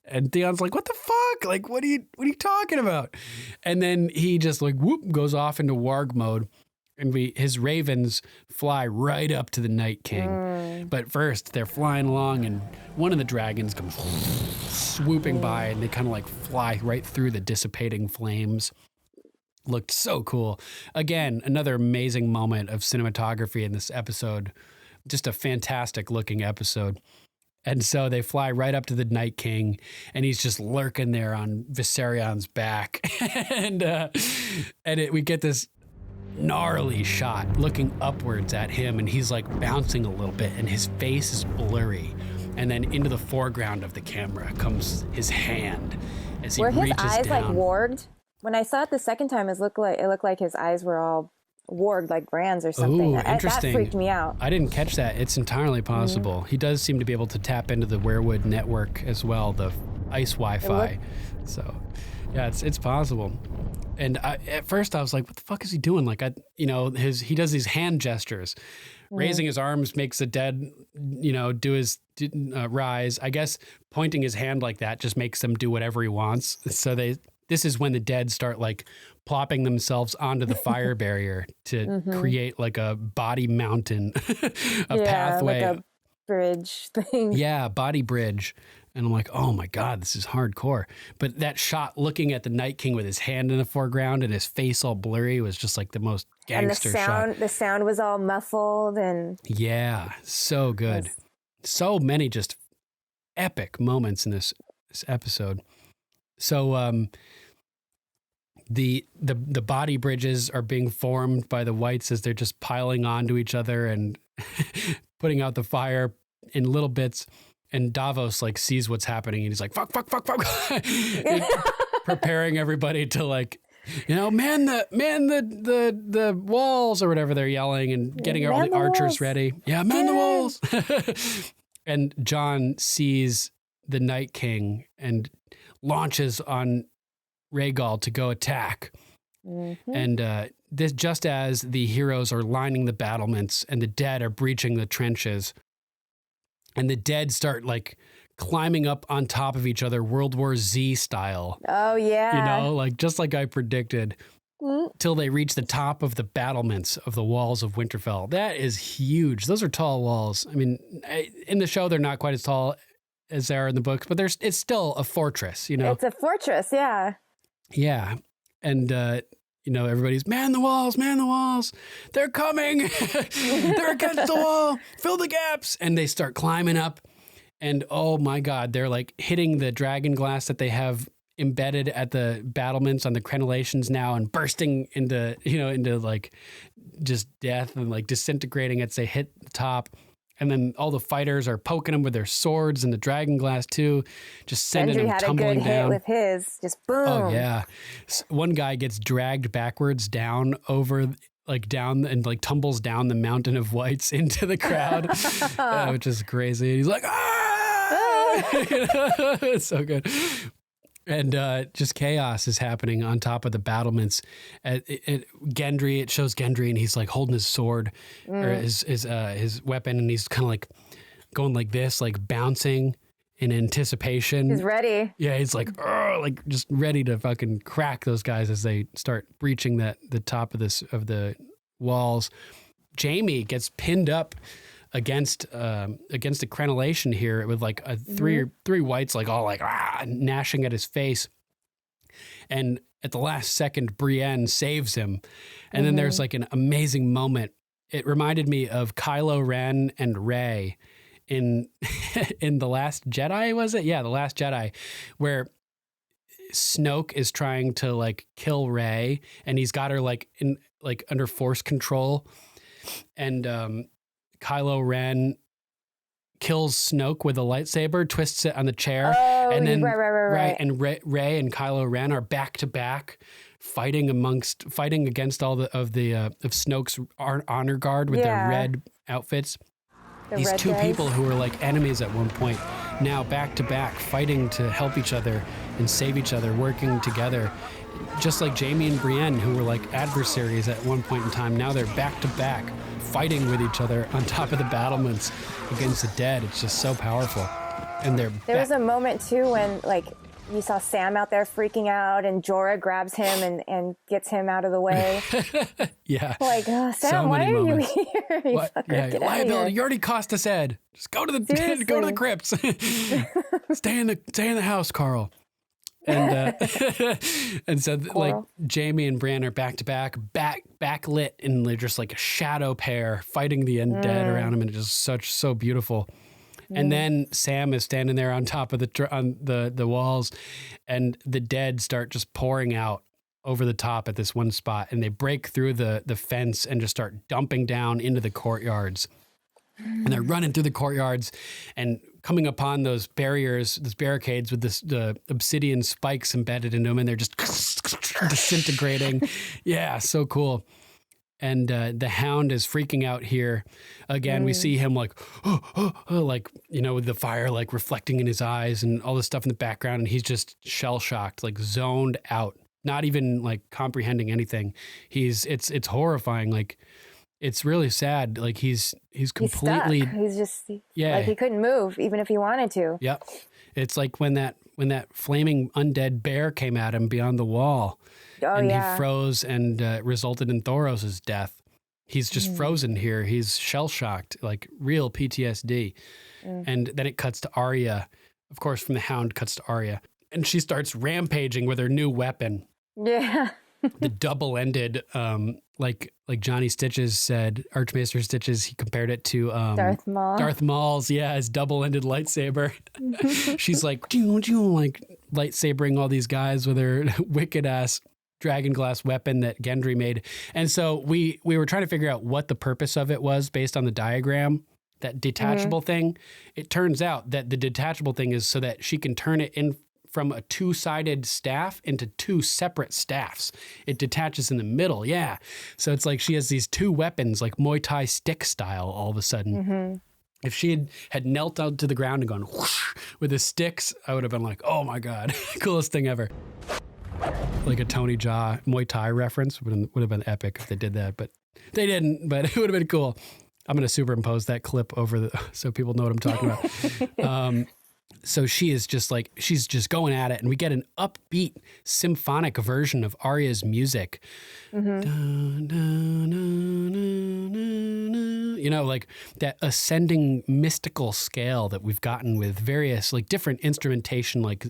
And Theon's like, what the fuck? Like, what are you talking about? And then he just like, whoop, goes off into warg mode. And his ravens fly right up to the Night King. But first, they're flying along, and one of the dragons comes swooping by, and they kind of like fly right through the dissipating flames. Looked so cool. Again, another amazing moment of cinematography in this episode. Just a fantastic looking episode. And so they fly right up to the Night King, and he's just lurking there on Viserion's back. and we get this gnarly shot looking upwards at him, and he's like bouncing a little bit, and his face is blurry. And then into the foreground of the camera comes his hand as he reaches down. Were his eyes like warged? When I saw it the second time, it looked like his eyes were all ward like brands or something. Ooh, interesting. That freaked me out. I didn't catch that. It's entirely possible. He does seem to be able to tap into the Werewood network as well, the ice Wi-Fi. So, yeah, it's possible. And at first I was like, what the fuck is he doing? Like, he does these hand gestures. Raising his arms makes the dead, do his rise. I guess pointing his hand like that just makes them do whatever he wants. So this is when the dead start like plopping themselves onto the fire barrier to create like a body mountain, pathway. Like a bridge thing. Yeah, body bridge. And I'm like, oh my God, this is hardcore. But that shot looking at the Night King with his hand in the foreground and his face all blurry was just like the most gangster shot. The sound was all muffled and... Yeah, so good. Yes. So many just epic moments in this episode. So the body bridges are being formed by the whites as they're just piling onto each other and putting out the fire in little bits. And Davos like sees what's happening and he's like, fuck. Preparing everybody to like, man the walls or whatever they're yelling and getting all the archers ready. Yeah, man the walls. And Jon sees the Night King and launches on Rhaegal to go attack. And this just as the heroes are lining the battlements and the dead are breaching the trenches. And the dead start like climbing up on top of each other, World War Z style. Oh, yeah. Like just like I predicted, till they reach the top of the battlements of the walls of Winterfell. That is huge. Those are tall walls. I mean, in the show, they're not quite as tall as they are in the books, but it's still a fortress, It's a fortress, yeah. Yeah. And, everybody's, man the walls, they're coming, they're against the wall, fill the gaps. And they start climbing up and oh my God, they're like hitting the dragon glass that they have embedded at the battlements on the crenellations now and bursting into like just death and like disintegrating as they hit the top. And then all the fighters are poking them with their swords and the dragon glass too, just sending them tumbling down. Gendry had a good hit with his, just boom. Oh yeah, one guy gets dragged backwards down over, like down and like tumbles down the mountain of whites into the crowd, which is crazy. And he's like, ah! It's so good. And just chaos is happening on top of the battlements. Gendry, it shows Gendry, and he's like holding his sword or his weapon, and he's kind of like going like this, like bouncing in anticipation. He's ready. Yeah, he's like just ready to fucking crack those guys as they start breaching the top of the walls. Jaime gets pinned up against the crenellation here with like three whites like all like gnashing at his face, and at the last second Brienne saves him, and then there's like an amazing moment. It reminded me of Kylo Ren and Rey in The Last Jedi, was it? Yeah, The Last Jedi, where Snoke is trying to like kill Rey and he's got her like in like under force control, and Kylo Ren kills Snoke with a lightsaber, twists it on the chair, and then right. And Rey and Kylo Ren are back to back, fighting against all of Snoke's honor guard with their red outfits. These two people who were like enemies at one point, now back to back, fighting to help each other and save each other, working together. Just like Jaime and Brienne, who were like adversaries at one point in time, now they're back to back, fighting with each other on top of the battlements against the dead. It's just so powerful. And there was a moment too when like you saw Sam out there freaking out and Jorah grabs him and gets him out of the way. Yeah. Like, Sam, so why are you here? You fucker, liability. You already cost us Ed. Just go to the crypts. Stay in the house, Carl. And and so like Jaime and Bran are back to back lit, and they're just like a shadow pair fighting the undead around them, and it's just so beautiful. And then Sam is standing there on top of the walls, and the dead start just pouring out over the top at this one spot, and they break through the fence and just start dumping down into the courtyards. And they're running through the courtyards and coming upon those barricades with the obsidian spikes embedded into them, and they're just disintegrating. Yeah, so cool. And the Hound is freaking out here. Again, we see him like, like, you know, with the fire like reflecting in his eyes and all this stuff in the background. And he's just shell-shocked, like zoned out, not even like comprehending anything. It's horrifying. Like, it's really sad. Like he's completely... He's just, like he couldn't move even if he wanted to. Yep. It's like when that flaming undead bear came at him beyond the wall. He froze and resulted in Thoros' death. He's just frozen here. He's shell-shocked, like real PTSD. And then it cuts to Arya. Of course, from the Hound cuts to Arya. And she starts rampaging with her new weapon. Yeah. The double-ended, like Johnny Stitches said, Archmaester Stitches, he compared it to Darth Maul. Darth Maul's, his double-ended lightsaber. She's like, like lightsabering all these guys with her wicked-ass dragon glass weapon that Gendry made. And so we were trying to figure out what the purpose of it was based on the diagram, that detachable thing. It turns out that the detachable thing is so that she can turn it in from a two-sided staff into two separate staffs. It detaches in the middle. Yeah. So it's like she has these two weapons, like Muay Thai stick style all of a sudden. If she had knelt down to the ground and gone whoosh with the sticks, I would have been like, oh my God, coolest thing ever. Like a Tony Jaa Muay Thai reference would have been epic if they did that, but they didn't, but it would have been cool. I'm going to superimpose that clip over so people know what I'm talking about. So she is just like, she's just going at it, and we get an upbeat symphonic version of Arya's music. You know, like that ascending mystical scale that we've gotten with various like different instrumentation, like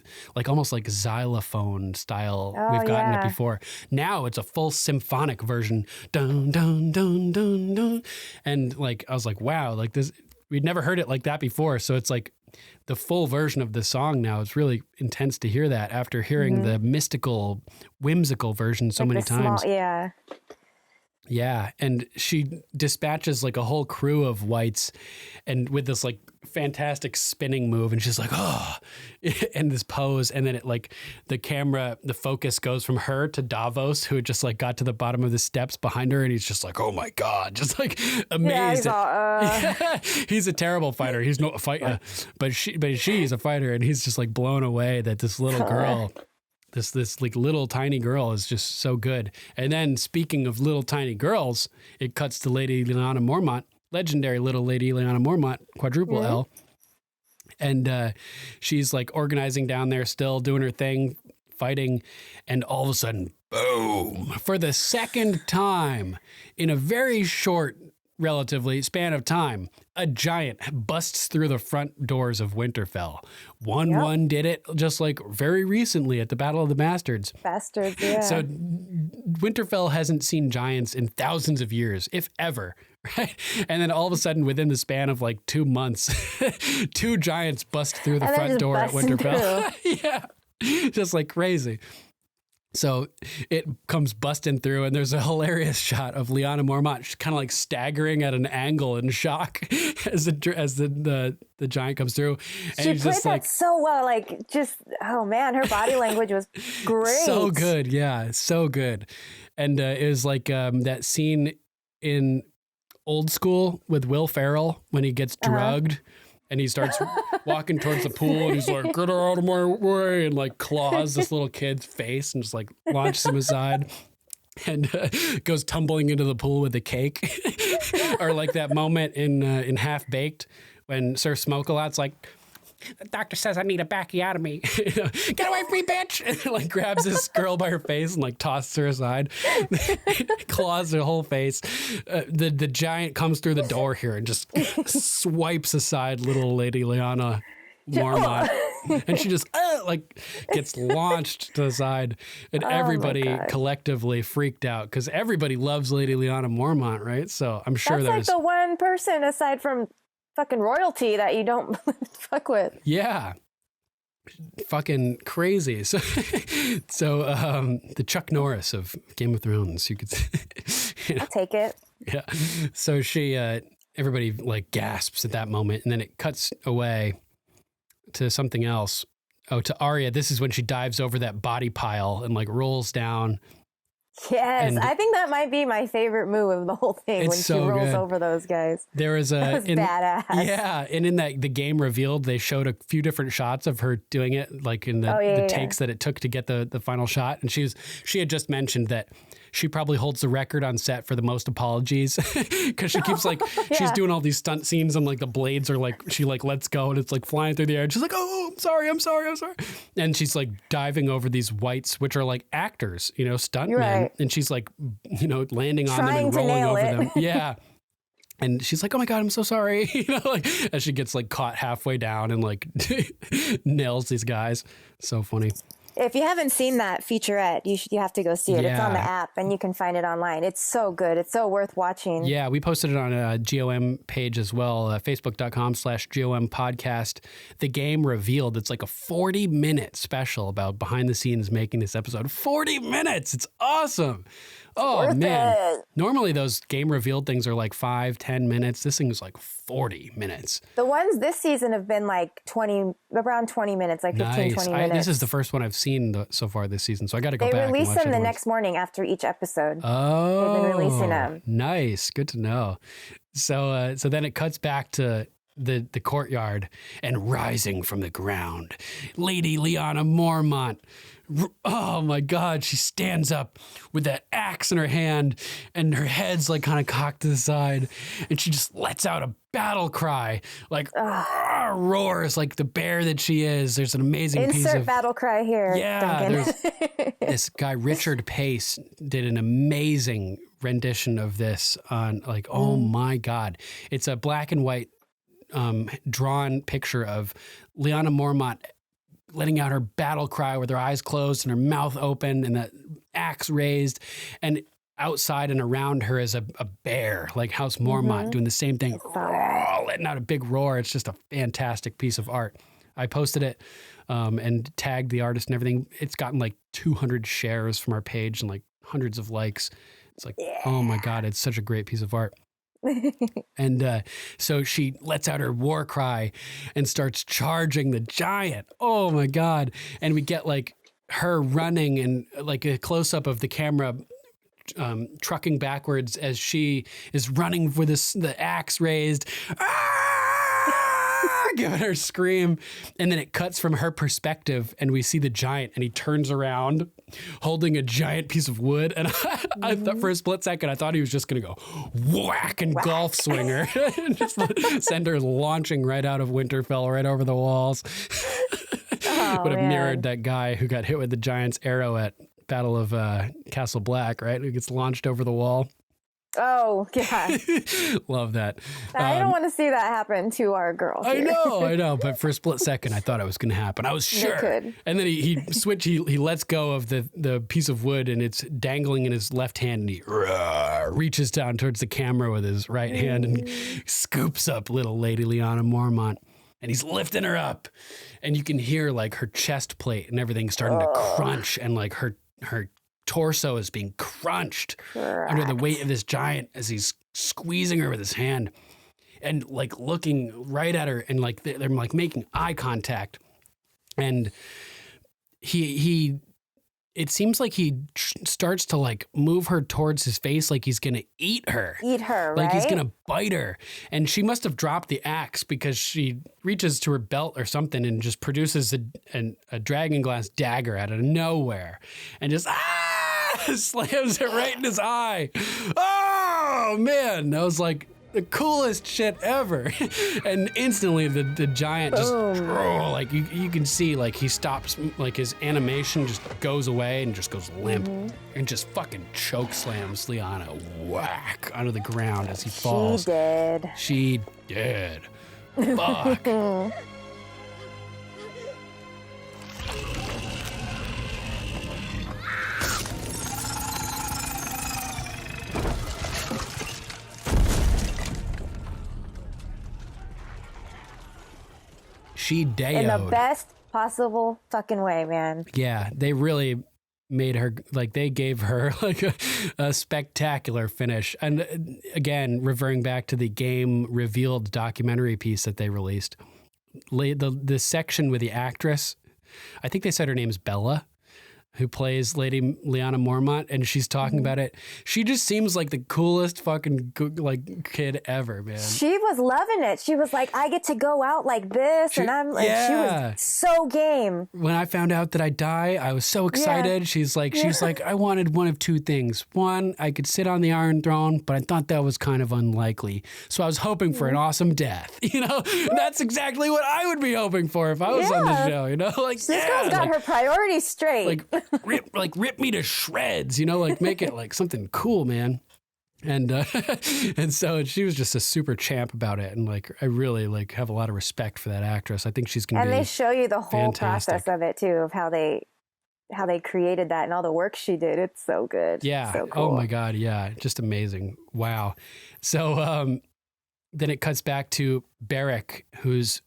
almost like xylophone style. We've gotten it before. Now it's a full symphonic version. Dun, dun, dun, dun, dun. And like, I was like, wow, like this, we'd never heard it like that before. So it's like the full version of the song now. It's really intense to hear that after hearing the mystical, whimsical version so many times. Yeah. And she dispatches like a whole crew of whites and with this like fantastic spinning move. And she's like, oh, and this pose. And then it like the focus goes from her to Davos, who had just like got to the bottom of the steps behind her. And he's just like, oh my God, just like amazed. Yeah, he's a terrible fighter. He's not a fighter, but she's a fighter. And he's just like blown away that this little girl, this like little tiny girl is just so good. And then speaking of little tiny girls, it cuts to Lady Lyanna Mormont, legendary little Lady Lyanna Mormont, quadruple L. And she's like organizing down there still, doing her thing, fighting. And all of a sudden, boom, for the second time in a very short, relatively span of time, a giant busts through the front doors of Winterfell. One did it just like very recently at the Battle of the Bastards. Yeah. So Winterfell hasn't seen giants in thousands of years, if ever. Right? And then all of a sudden, within the span of like 2 months, two giants bust through the front door at Winterfell. Yeah, just like crazy. So it comes busting through, and there's a hilarious shot of Lyanna Mormont kind of like staggering at an angle in shock as the giant comes through. And she played that so well, like just, oh man, her body language was great. So good, yeah, so good. And it was like that scene in Old School with Will Ferrell when he gets drugged. And he starts walking towards the pool, and he's like, get her out of my way, and like claws this little kid's face and just like launches him aside and goes tumbling into the pool with the cake. Or like that moment in Half Baked when Sir Smoke-a-Lot's like, the doctor says I need a backiotomy. Get away from me, bitch! And like grabs this girl by her face and like tosses her aside, claws her whole face. The giant comes through the door here and just swipes aside little Lady Lyanna Mormont, and she just like gets launched to the side, and everybody collectively freaked out because everybody loves Lady Lyanna Mormont, right? So I'm sure that's like the one person aside from fucking royalty that you don't fuck with. Yeah. Fucking crazy. So the Chuck Norris of Game of Thrones, you could say. I'll take it. Yeah. So she, everybody like gasps at that moment, and then it cuts away to something else. Oh, to Arya. This is when she dives over that body pile and like rolls down. Yes, I think that might be my favorite move of the whole thing when she rolls over those guys. There was badass. Yeah, and in the game revealed, they showed a few different shots of her doing it, like in the takes that it took to get the final shot. And she had just mentioned that she probably holds the record on set for the most apologies because she keeps she's doing all these stunt scenes and like the blades are like she like lets go and it's like flying through the air. And she's like, oh, I'm sorry. And she's like diving over these whites, which are like actors, stuntmen. Right. And she's like, landing on them and rolling over them. Yeah. And she's like, oh my God, I'm so sorry. As she gets like caught halfway down and like nails these guys. So funny. If you haven't seen that featurette, you have to go see it. Yeah. It's on the app and you can find it online. It's so good. It's so worth watching. Yeah, we posted it on a GOM page as well, facebook.com/GoMPodcast. The game revealed. It's like a 40-minute special about behind the scenes making this episode. 40 minutes. It's awesome. Oh, man. Normally those game revealed things are like 5-10 minutes. This thing is like 40 minutes. The ones this season have been like around 20 minutes, like 15, 20 minutes. This is the first one I've seen so far this season, so I got to go back and watch it. They release them the next morning after each episode. Oh. They've been releasing them. Nice. Good to know. So then it cuts back to the courtyard and rising from the ground, Lady Lyanna Mormont. Oh my God, she stands up with that axe in her hand and her head's like kind of cocked to the side and she just lets out a battle cry, like roars like the bear that she is. There's an amazing piece of battle cry here. Yeah, there's this guy, Richard Pace, did an amazing rendition of this on oh my God. It's a black and white drawn picture of Lyanna Mormont letting out her battle cry with her eyes closed and her mouth open and the axe raised. And outside and around her is a bear, like House Mormont, doing the same thing, letting out a big roar. It's just a fantastic piece of art. I posted it and tagged the artist and everything. It's gotten like 200 shares from our page and like hundreds of likes. It's like, oh my God, it's such a great piece of art. And so she lets out her war cry and starts charging the giant. Oh my God. And we get like her running and like a close up of the camera trucking backwards as she is running with the axe raised. Giving her scream. And then it cuts from her perspective and we see the giant and he turns around holding a giant piece of wood. And I thought for a split second, I thought he was just going to go whack and golf swing her and just send her launching right out of Winterfell, right over the walls. Would have mirrored that guy who got hit with the giant's arrow at Battle of Castle Black, right? Who gets launched over the wall. Oh, God. Love that. I don't want to see that happen to our girl. I know. But for a split second, I thought it was going to happen. I was sure. It could. And then he lets go of the piece of wood and it's dangling in his left hand and he reaches down towards the camera with his right hand and scoops up little Lady Lyanna Mormont. And he's lifting her up and you can hear like her chest plate and everything starting to crunch and like her torso is being crunched under the weight of this giant as he's squeezing her with his hand and like looking right at her and like they're like making eye contact. And it seems like he starts to like move her towards his face like he's going to eat her, like he's going to bite her. And she must have dropped the axe because she reaches to her belt or something and just produces a dragon glass dagger out of nowhere and just slams it right in his eye. Oh man, that was like the coolest shit ever. And instantly the giant just like you can see like he stops, like his animation just goes away and just goes limp and just fucking choke slams Lyanna whack onto the ground as he falls. She did. Fuck. She deoed. In the best possible fucking way, man. Yeah, they really made her, like they gave her like a spectacular finish. And again, reverting back to the game revealed documentary piece that they released, the section with the actress, I think they said her name's Bella, who plays Lady Lyanna Mormont, and she's talking about it. She just seems like the coolest fucking kid ever, man. She was loving it. She was like, I get to go out like this, and I'm like, she was so game. When I found out that I die, I was so excited. Yeah. She's like, I wanted one of two things. One, I could sit on the Iron Throne, but I thought that was kind of unlikely. So I was hoping for an awesome death. You know, that's exactly what I would be hoping for if I was on the show. You know, like this girl's got her priorities straight. Rip me to shreds, you know, like make it like something cool, man. And so she was just a super champ about it, and like I really like have a lot of respect for that actress. I think she's gonna be. And they show you the whole fantastic. process of it too, of how they created that and all the work she did. It's so good. Yeah. So cool. Oh my God. Yeah. Just amazing. Wow. So then it cuts back to Beric, who's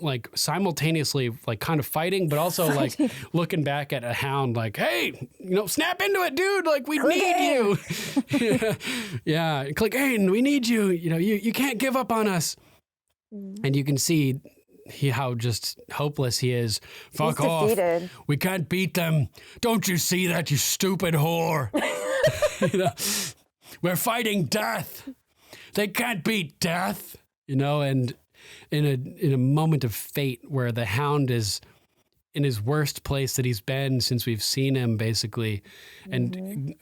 like simultaneously like kind of fighting, but also like looking back at a hound like, hey, you know, snap into it, dude. Like we need you. Yeah. Click, hey, we need you. You know, you can't give up on us. And you can see how just hopeless he is. Fuck off. Defeated. We can't beat them. Don't you see that, you stupid whore? You know, we're fighting death. They can't beat death. You know, and in a moment of fate where the hound is in his worst place that he's been since we've seen him, basically, and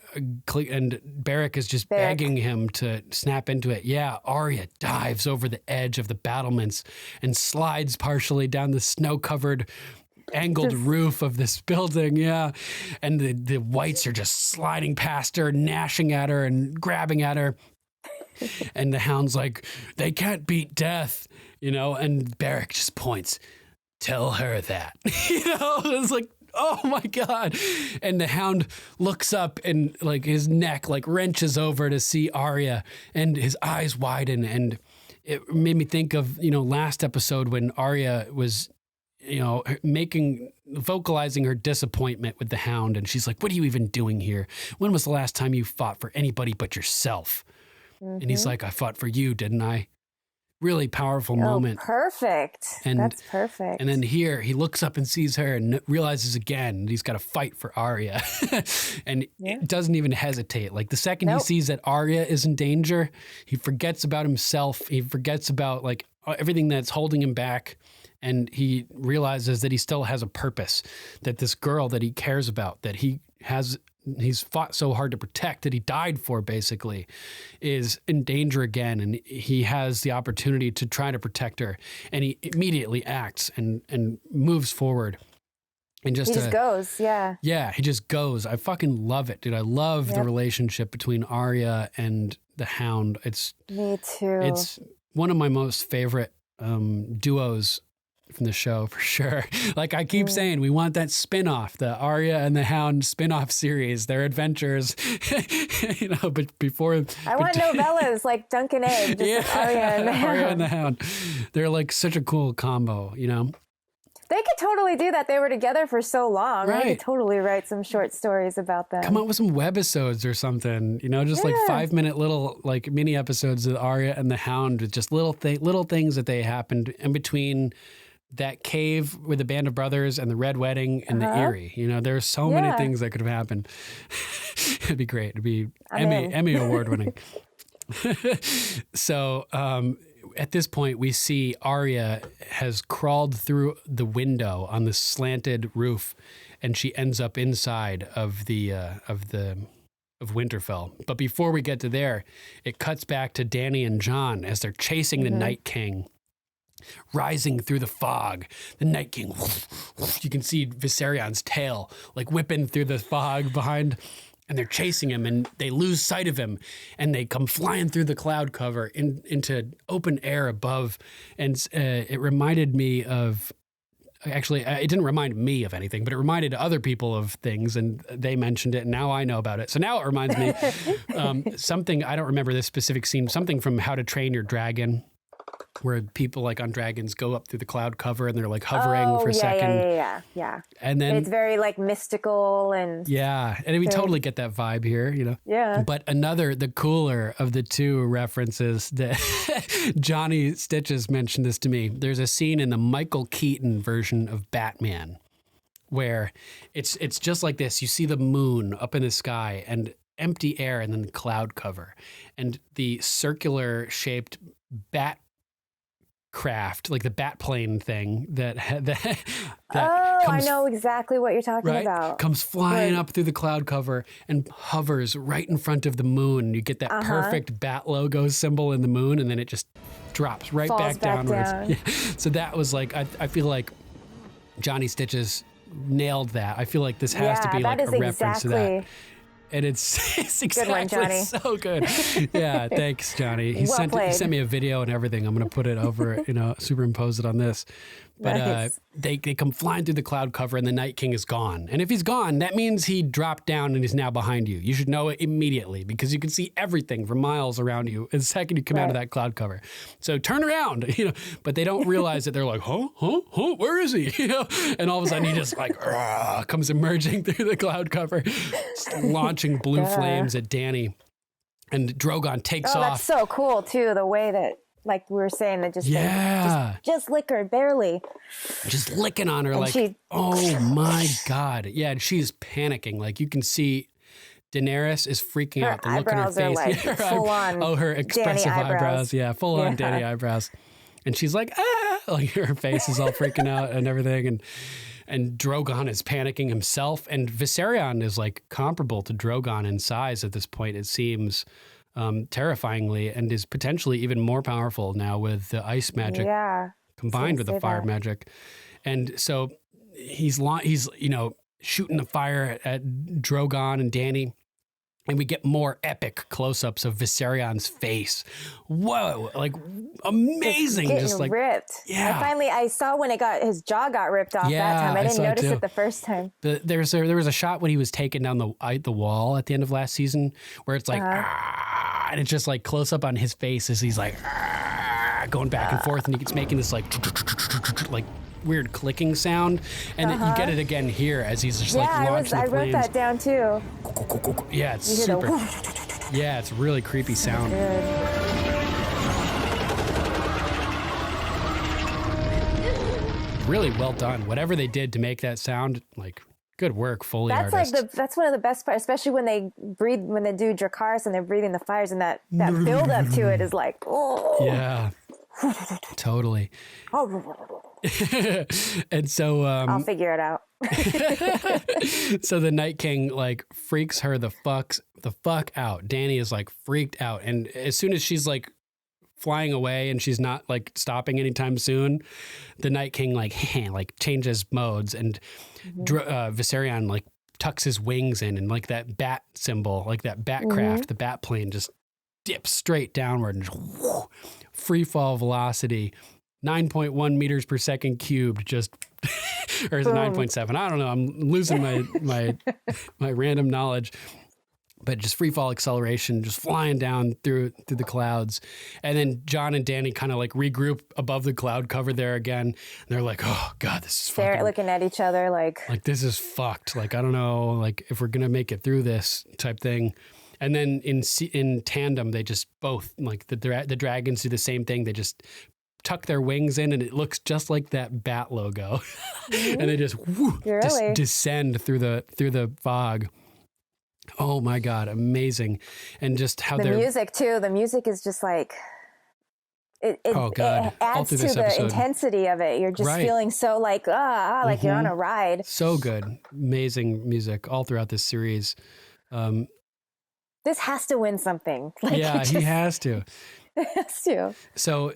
Beric is just begging him to snap into it. Yeah, Arya dives over the edge of the battlements and slides partially down the snow-covered angled roof of this building. Yeah, and the whites are just sliding past her, gnashing at her and grabbing at her. And the hound's like, they can't beat death, you know, and Beric just points, tell her that. You know, it's like, oh my God. And the hound looks up and like his neck like wrenches over to see Arya, and his eyes widen. And it made me think of, you know, last episode when Arya was, you know, vocalizing her disappointment with the hound. And she's like, what are you even doing here? When was the last time you fought for anybody but yourself? And he's like, I fought for you, didn't I? Really powerful moment. Perfect. That's perfect. And then here he looks up and sees her and realizes again he's got to fight for Arya. And it doesn't even hesitate. Like the second he sees that Arya is in danger, he forgets about himself. He forgets about like everything that's holding him back. And he realizes that he still has a purpose, that this girl that he cares about, that he's fought so hard to protect, that he died for, basically, is in danger again. And he has the opportunity to try to protect her. And he immediately acts and moves forward. And he just goes, yeah. Yeah, he just goes. I fucking love it, dude. I love the relationship between Arya and the Hound. Me too. It's one of my most favorite duos from the show, for sure. Like I keep saying, we want that spin-off, the Arya and the Hound spin-off series, their adventures. You know, but before I want novellas like Duncan Egg, just Arya and the Hound. Arya and the Hound. They're like such a cool combo, you know. They could totally do that. They were together for so long. Right. I could totally write some short stories about them. Come up with some webisodes or something, you know, just like 5-minute little like mini episodes of Arya and the Hound with just little things that they happened in between that cave with the band of brothers and the Red Wedding and the Eyrie. You know, there's so many things that could have happened. It'd be great. It'd be Emmy award winning. So at this point, we see Arya has crawled through the window on the slanted roof, and she ends up inside of Winterfell. But before we get to there, it cuts back to Dany and Jon as they're chasing the Night King. Rising through the fog, the Night King, you can see Viserion's tail like whipping through the fog behind, and they're chasing him, and they lose sight of him, and they come flying through the cloud cover into open air above. And it reminded me of, actually, it didn't remind me of anything, but it reminded other people of things, and they mentioned it, and now I know about it. So now it reminds me something, I don't remember this specific scene, something from How to Train Your Dragon, where people like on dragons go up through the cloud cover and they're like hovering for a second. Yeah. And then it's very like mystical and and we totally get that vibe here, you know. Yeah. But the cooler of the two references that Johnny Stitches mentioned this to me. There's a scene in the Michael Keaton version of Batman where it's just like this. You see the moon up in the sky and empty air and then the cloud cover and the circular shaped bat craft, like the bat plane thing that I know exactly what you're talking about. Comes flying up through the cloud cover and hovers right in front of the moon. You get that perfect bat logo symbol in the moon, and then it just drops right back downwards. Down. Yeah. So that was like, I feel like Johnny Stitches nailed that. I feel like this has to be like a reference to that. And it's exactly good one, Johnny. So good. Yeah, thanks, Johnny. He sent me a video and everything. I'm going to put it over, superimpose it on this. But nice. they come flying through the cloud cover and the Night King is gone. And if he's gone, that means he dropped down and is now behind you. You should know it immediately because you can see everything for miles around you the second you come out of that cloud cover. So turn around, but they don't realize that. They're like, huh, where is he? And all of a sudden he just like comes emerging through the cloud cover, launching blue flames at Dany. And Drogon takes off. That's so cool too, the way that, like we were saying, that just lick her barely. Just licking on her, and oh my God. Yeah, and she's panicking. Like you can see Daenerys is freaking out. The look on her face. Like full on. Oh, her expressive eyebrows. Yeah, full on Dany eyebrows. And she's like, like her face is all freaking out and everything. And Drogon is panicking himself. And Viserion is like comparable to Drogon in size at this point, it seems. Terrifyingly, and is potentially even more powerful now with the ice magic combined with the fire magic. And so he's shooting the fire at Drogon and Dany, and we get more epic close-ups of Viserion's face. Whoa, like amazing. Just like ripped. Yeah. I saw when his jaw got ripped off that time. I didn't notice it the first time. There was a shot when he was taken down the wall at the end of last season where it's like, and it's just like close up on his face as he's like going back and forth, and he's making this like weird clicking sound, and then you get it again here as he's just like launching the flames. I wrote that down too. Yeah, it's super. Yeah, it's a really creepy sound. Really well done. Whatever they did to make that sound, like, good work, Foley artists. That's one of the best parts, especially when they do Dracarys and they're breathing the fires, and that build up to it is like, oh. Yeah. Totally. And so I'll figure it out. So the Night King like freaks her the fuck out. Dany is like freaked out, and as soon as she's like flying away and she's not like stopping anytime soon, the Night King like changes modes, and Viserion like tucks his wings in, and like that bat symbol, like that bat craft, the bat plane just dips straight downward and just free fall velocity, 9.1 meters per second cubed, just or is it 9.7? I don't know. I'm losing my random knowledge. But just free fall acceleration, just flying down through the clouds. And then Jon and Dany kind of like regroup above the cloud cover there again. And they're like, oh God, this is fucking... They're looking at each other like this is fucked. Like, I don't know, like if we're going to make it through this type thing. And then in tandem, they just both, like the dragons do the same thing. They just tuck their wings in, and it looks just like that bat logo. And they just descend through the fog. Oh my God, amazing. And just how the music too. The music is just like, it adds to the intensity of it. You're just feeling so like, like you're on a ride. So good. Amazing music all throughout this series. This has to win something. He has to. Has to. So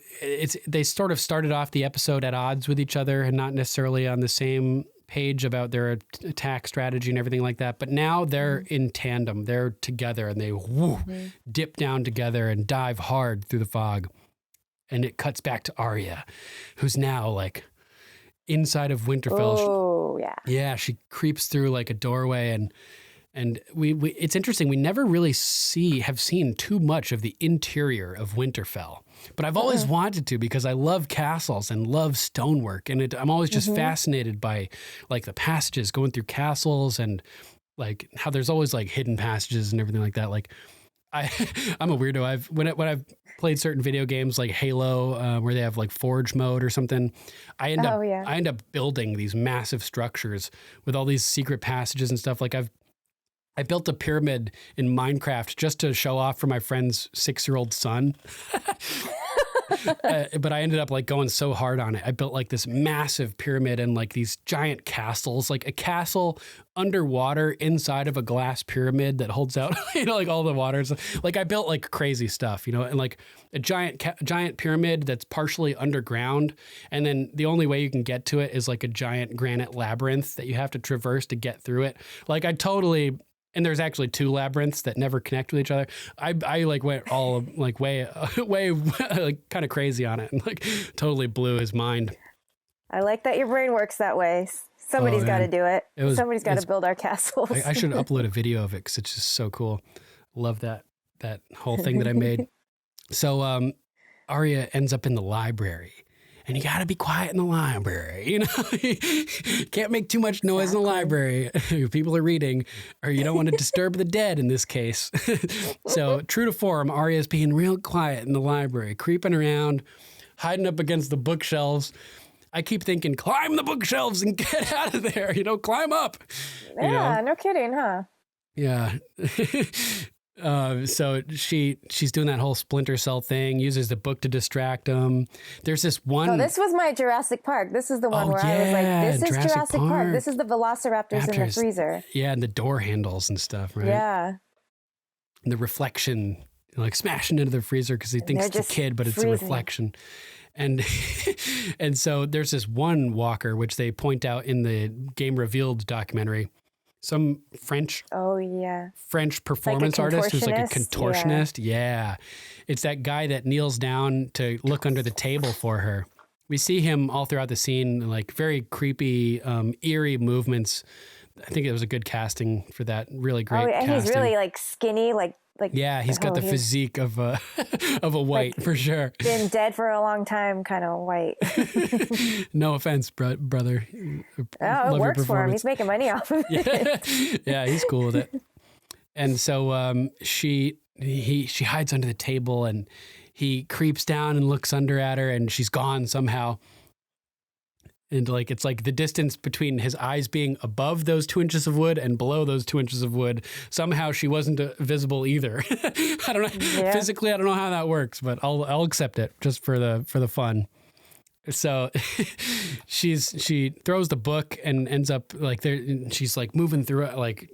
they sort of started off the episode at odds with each other and not necessarily on the same page about their attack strategy and everything like that. But now they're in tandem. They're together, and they dip down together and dive hard through the fog. And it cuts back to Arya, who's now like inside of Winterfell. Oh, yeah. Yeah, she creeps through like a doorway, and we it's interesting. We never really have seen too much of the interior of Winterfell, but I've always wanted to, because I love castles and love stonework, and I'm always just fascinated by like the passages going through castles, and like how there's always like hidden passages and everything like that. Like I'm a weirdo. When I've played certain video games like Halo, where they have like Forge mode or something, I end up building these massive structures with all these secret passages and stuff. Like I built a pyramid in Minecraft just to show off for my friend's 6-year-old son. But I ended up like going so hard on it. I built like this massive pyramid and like these giant castles, like a castle underwater inside of a glass pyramid that holds out, like all the waters. Like I built like crazy stuff, and like a giant pyramid that's partially underground. And then the only way you can get to it is like a giant granite labyrinth that you have to traverse to get through it. Like and there's actually 2 labyrinths that never connect with each other. I like went all like way like kind of crazy on it and like totally blew his mind. I like that your brain works that way. Somebody's got to do it. Somebody's got to build our castles. I should upload a video of it because it's just so cool. Love that whole thing that I made. So Arya ends up in the library. And you got to be quiet in the library. Can't make too much noise in the library. People are reading, or you don't want to disturb the dead in this case. So true to form, Arya's being real quiet in the library, creeping around, hiding up against the bookshelves. I keep thinking, climb the bookshelves and get out of there. Climb up. Yeah, no kidding, huh? Yeah. So she's doing that whole Splinter Cell thing, uses the book to distract him. There's this one. Oh, this was my Jurassic Park. This is the one where I was like, this is Jurassic Park. This is the velociraptors in the freezer. Yeah, and the door handles and stuff, right? Yeah. And the reflection, like smashing into the freezer because he thinks it's a kid, but it's a reflection. And and so there's this one walker, which they point out in the Game Revealed documentary. Some French performance artist who's like a contortionist. Yeah. It's that guy that kneels down to look under the table for her. We see him all throughout the scene, like very creepy, eerie movements. I think it was a good casting for that. Really great casting. And he's really like skinny, like yeah, he's got the physique of a white, for sure. Been dead for a long time, kind of white. No offense, brother. Oh, it works for him. He's making money off of it. Yeah, he's cool with it. And so she hides under the table, and he creeps down and looks under at her, and she's gone somehow. And like it's like the distance between his eyes being above those 2 inches of wood and below those 2 inches of wood. Somehow she wasn't visible either. I don't know. Yeah. Physically, I don't know how that works, but I'll accept it just for the fun. So she throws the book and ends up like there. She's like moving through it, like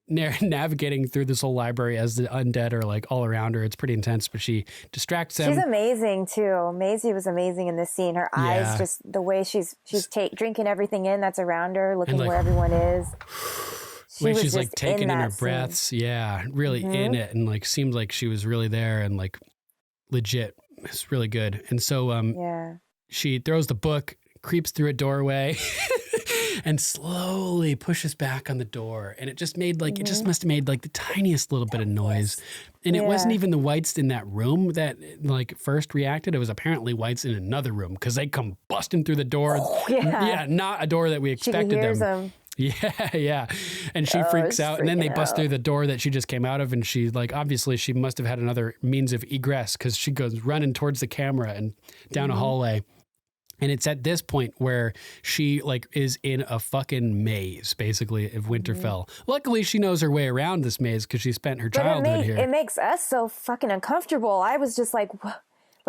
navigating through this whole library as the undead are like all around her. It's pretty intense, but she distracts them. She's amazing too. Maisie was amazing in this scene. Her eyes, just the way she's drinking everything in that's around her, looking like, where everyone is. She's like taking in her breaths. Yeah, really in it, and like seemed like she was really there and like legit. It's really good. And so she throws the book, creeps through a doorway. And slowly pushes back on the door. And it just made like, it just must have made like the tiniest little bit of noise. And it wasn't even the whites in that room that like first reacted. It was apparently whites in another room because they come busting through the door. Yeah, not a door that we expected them. Yeah. And she freaks out. And then they bust through the door that she just came out of. And she like, obviously she must have had another means of egress because she goes running towards the camera and down a hallway. And it's at this point where she like is in a fucking maze, basically, of Winterfell. Luckily, she knows her way around this maze because she spent her childhood here. It makes us so fucking uncomfortable. I was just like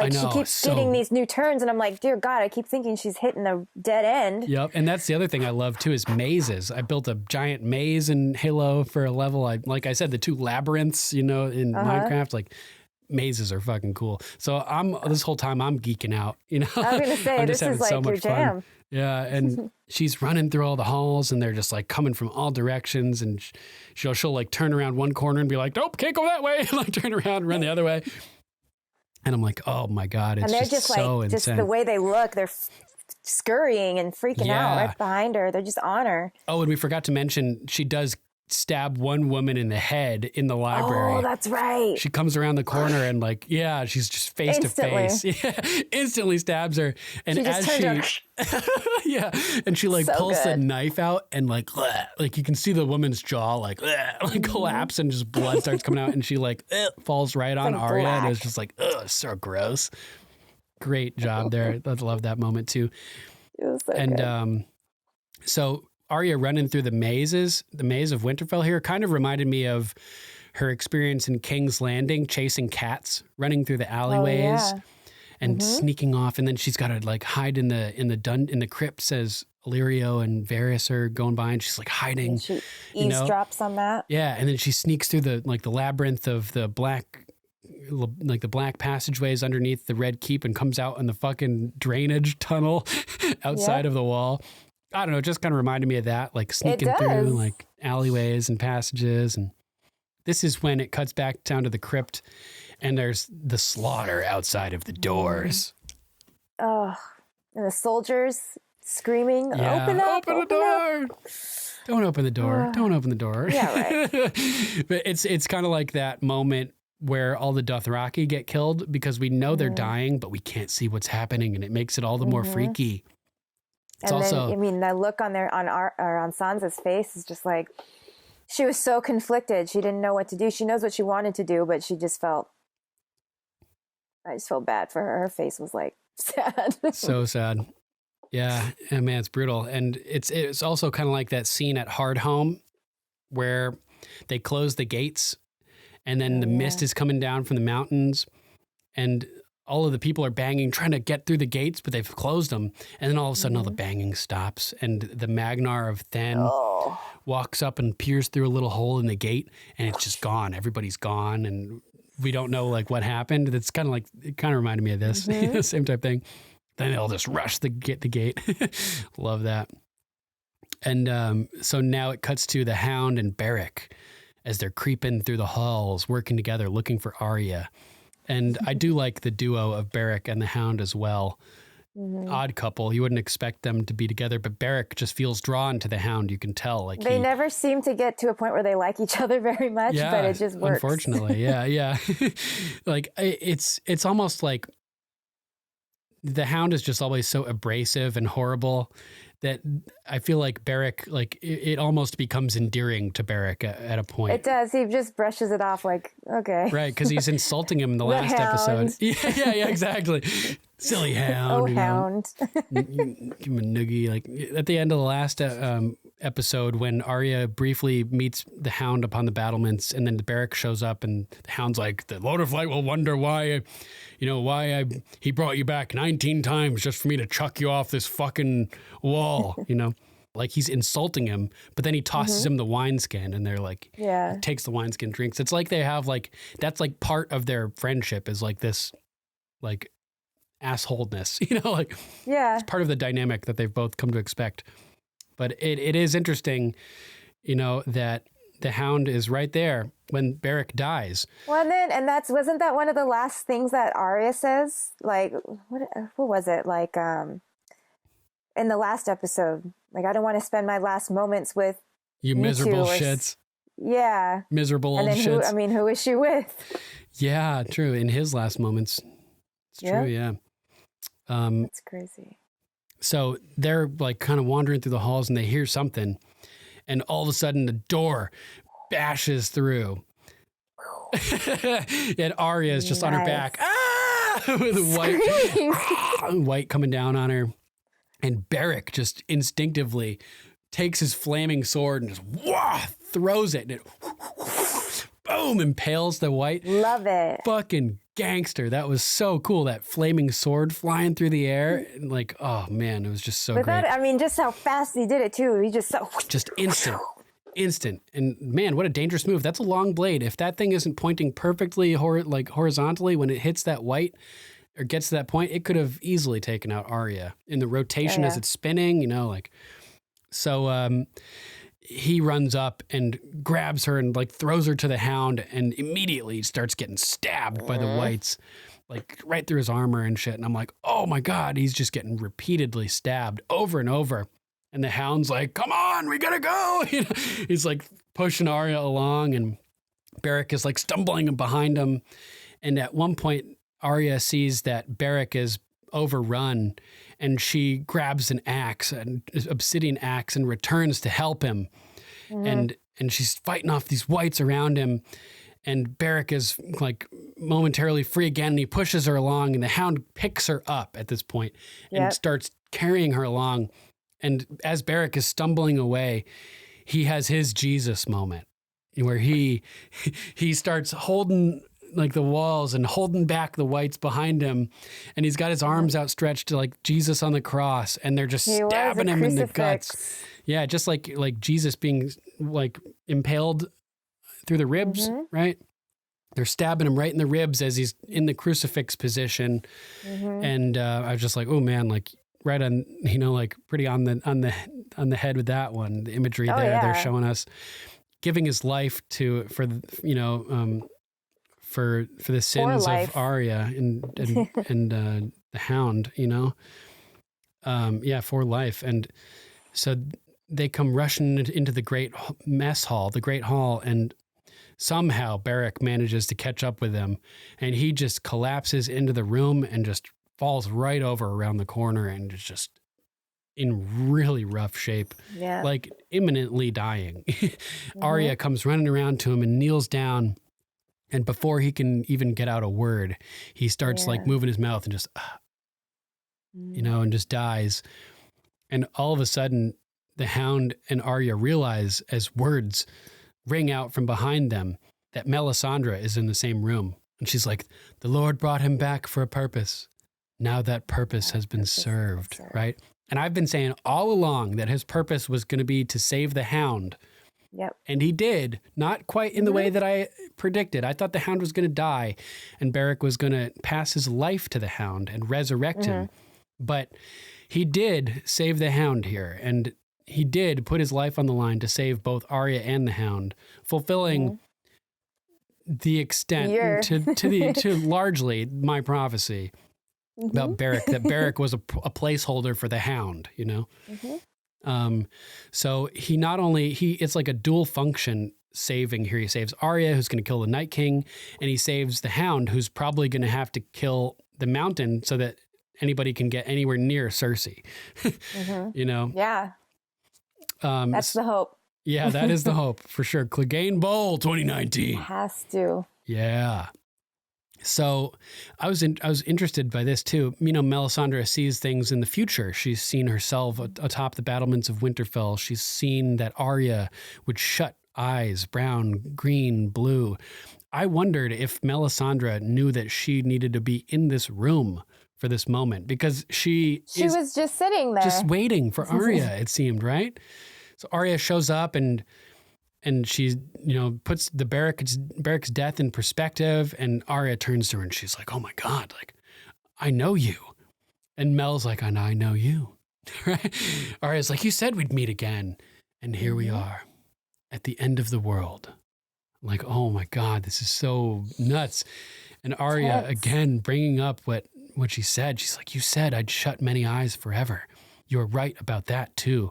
she keeps getting these new turns, and I'm like, dear God, I keep thinking she's hitting the dead end. Yep, and that's the other thing I love too is mazes. I built a giant maze in Halo for a level. Like I said, the 2 labyrinths, in Minecraft, like. Mazes are fucking cool. So this whole time I'm geeking out, I was going to say, this is like your jam. Fun. Yeah. And she's running through all the halls and they're just like coming from all directions. And she'll like turn around one corner and be like, nope, can't go that way. And like turn around and run the other way. And I'm like, oh my God. It's just so intense. Just the way they look, they're scurrying and freaking out right behind her. They're just on her. Oh, and we forgot to mention, she does stab one woman in the head in the library. Oh, that's right. She comes around the corner and like, yeah, she's just face to face. Yeah, instantly stabs her. And she just as yeah, and she like pulls the knife out and like you can see the woman's jaw like collapse and just blood starts coming out and she like falls right on Arya black. And it's just like, so gross. Great job there. I love that moment too. It was so good. So Arya running through the maze of Winterfell here kind of reminded me of her experience in King's Landing, chasing cats, running through the alleyways and sneaking off. And then she's got to like hide in the crypt as Illyrio and Varys are going by and she's like hiding. And she eavesdrops on that. Yeah. And then she sneaks through the labyrinth of the black passageways underneath the Red Keep and comes out in the fucking drainage tunnel outside of the wall. I don't know, it just kind of reminded me of that, like sneaking through like alleyways and passages. And this is when it cuts back down to the crypt and there's the slaughter outside of the doors. Oh, and the soldiers screaming, open the door. Don't open the door. Don't open the door. Yeah, right. But it's kind of like that moment where all the Dothraki get killed because we know they're dying, but we can't see what's happening. And it makes it all the more freaky. It's and also, then, I mean, the look on Sansa's face is just like, she was so conflicted. She didn't know what to do. She knows what she wanted to do, but I just felt bad for her. Her face was like sad. So sad. Yeah. And man, it's brutal. And it's also kind of like that scene at Hardhome where they close the gates and then the mist is coming down from the mountains and all of the people are banging, trying to get through the gates, but they've closed them. And then all of a sudden, all the banging stops. And the Magnar of Then walks up and peers through a little hole in the gate. And it's just gone. Everybody's gone. And we don't know, like, what happened. It's kind of like, it kind of reminded me of this. Same type thing. Then they'll just rush the gate. Love that. And so now it cuts to the Hound and Beric as they're creeping through the halls, working together, looking for Arya. And I do like the duo of Beric and the Hound as well. Odd couple. You wouldn't expect them to be together, but Beric just feels drawn to the Hound. You can tell. Like they never seem to get to a point where they like each other very much, but it just works. Unfortunately, yeah. Like it's almost like the Hound is just always so abrasive and horrible that I feel like Beric, like it almost becomes endearing to Beric at a point. It does. He just brushes it off like, okay. Right, because he's insulting him in the last episode. Yeah, exactly. Silly Hound. Hound. Give him a noogie. Like at the end of the last episode when Arya briefly meets the Hound upon the battlements and then the Beric shows up and the Hound's like, the Lord of Light will wonder why he brought you back 19 times just for me to chuck you off this fucking wall, like he's insulting him, but then he tosses him the wineskin and they're like, takes the wineskin, drinks. It's like they have like, that's like part of their friendship is like this, like assholeness, it's part of the dynamic that they've both come to expect. But it is interesting, that the Hound is right there when Beric dies. Well, wasn't that one of the last things that Arya says? Like, what was it? Like, in the last episode, like, I don't want to spend my last moments with you miserable shits. Yeah. Miserable old shits. Who is she with? Yeah, true. In his last moments. It's true, yeah. That's crazy. So they're like kind of wandering through the halls and they hear something. And all of a sudden the door bashes through. And Arya is just on her back. With white coming down on her. And Beric just instinctively takes his flaming sword and just throws it. And it boom, impales the white. Love it. Fucking gangster. That was so cool. That flaming sword flying through the air. And like, oh man, it was just so great. Just how fast he did it too. He just instant. And man, what a dangerous move. That's a long blade. If that thing isn't pointing perfectly horizontally when it hits that white or gets to that point, it could have easily taken out Arya in the rotation as it's spinning, So he runs up and grabs her and like throws her to the Hound and immediately starts getting stabbed by the whites, like right through his armor and shit. And I'm like, oh my God, he's just getting repeatedly stabbed over and over. And the Hound's like, come on, we gotta go. He's like pushing Arya along, and Beric is like stumbling behind him. And at one point, Arya sees that Beric is overrun, and she grabs an axe, an obsidian axe, and returns to help him. And she's fighting off these wights around him. And Beric is like momentarily free again, and he pushes her along, and the hound picks her up at this point and starts carrying her along. And as Beric is stumbling away, he has his Jesus moment where he starts holding like the walls and holding back the wights behind him. And he's got his arms outstretched to like Jesus on the cross, and they're just stabbing him in the guts. Yeah, just like Jesus being like impaled through the ribs, right? They're stabbing him right in the ribs as he's in the crucifix position. And I was just like, oh man, like right on, like pretty on the head with that one. The imagery they're showing us, giving his life for the sins of Arya and the Hound, for life. And so they come rushing into the great mess hall, and somehow Beric manages to catch up with them, and he just collapses into the room and just falls right over around the corner and is just in really rough shape, like imminently dying. Arya comes running around to him and kneels down, and before he can even get out a word, he starts like moving his mouth and just, and just dies. And all of a sudden, the Hound and Arya realize, as words ring out from behind them, that Melisandre is in the same room. And she's like, the Lord brought him back for a purpose. Now that purpose has been served, right? And I've been saying all along that his purpose was going to be to save the Hound. Yep. And he did, not quite in the way that I predicted. I thought the Hound was going to die and Beric was going to pass his life to the Hound and resurrect him. But he did save the Hound here, and he did put his life on the line to save both Arya and the Hound, fulfilling the extent to largely my prophecy about Beric, that Beric was a placeholder for the Hound, So he not only, it's like a dual function saving here. He saves Arya, who's going to kill the Night King, and he saves the Hound, who's probably going to have to kill the Mountain so that anybody can get anywhere near Cersei. Yeah. That's the hope. Yeah, that is the hope for sure. Clegane Bowl 2019. Has to. Yeah. So I was interested by this too. Melisandre sees things in the future. She's seen herself atop the battlements of Winterfell. She's seen that Arya would shut eyes, brown, green, blue. I wondered if Melisandre knew that she needed to be in this room for this moment, because she was just sitting there, just waiting for Arya, it seemed, right? So Arya shows up and she, puts the Beric's death in perspective, and Arya turns to her and she's like, oh my God, like, I know you. And Mel's like, I know you. Right? Arya's like, you said we'd meet again. And here we are at the end of the world. I'm like, oh my God, this is so nuts. And Arya, again, bringing up what she said. She's like, you said I'd shut many eyes forever. You're right about that too.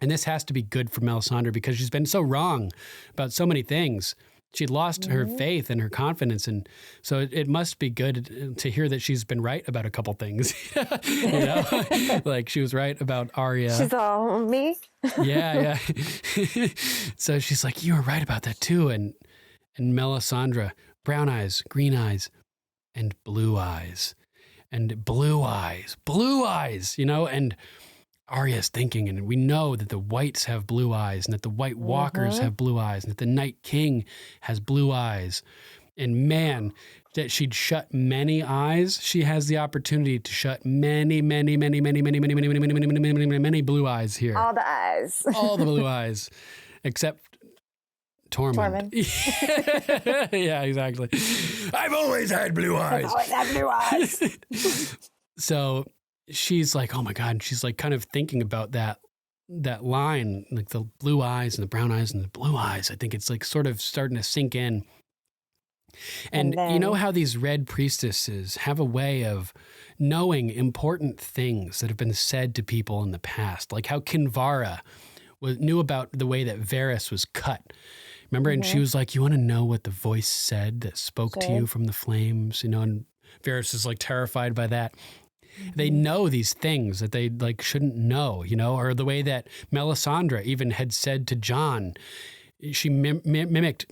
And this has to be good for Melisandre, because she's been so wrong about so many things. She'd lost her faith and her confidence. And so it must be good to hear that she's been right about a couple things. Like she was right about Arya. She's all me. Yeah. So she's like, you were right about that too. And Melisandre, brown eyes, green eyes, and blue eyes. And blue eyes, and Arya's thinking, and we know that the Whites have blue eyes, and that the White Walkers have blue eyes, and that the Night King has blue eyes. And man, that she'd shut many eyes. She has the opportunity to shut many blue eyes here. All the eyes. All the blue eyes, except Tormund. Yeah, exactly. I've always had blue eyes. I've always had blue eyes. So she's like, oh my God. And she's like kind of thinking about that line, like the blue eyes and the brown eyes and the blue eyes. I think it's like sort of starting to sink in. And then, you know how these red priestesses have a way of knowing important things that have been said to people in the past, like how Kinvara knew about the way that Varys was cut. Remember? And she was like, you want to know what the voice said that spoke to you from the flames? You know, and Varys is like terrified by that. They know these things that they like shouldn't know, you know, or the way that Melisandre even had said to Jon, she mimicked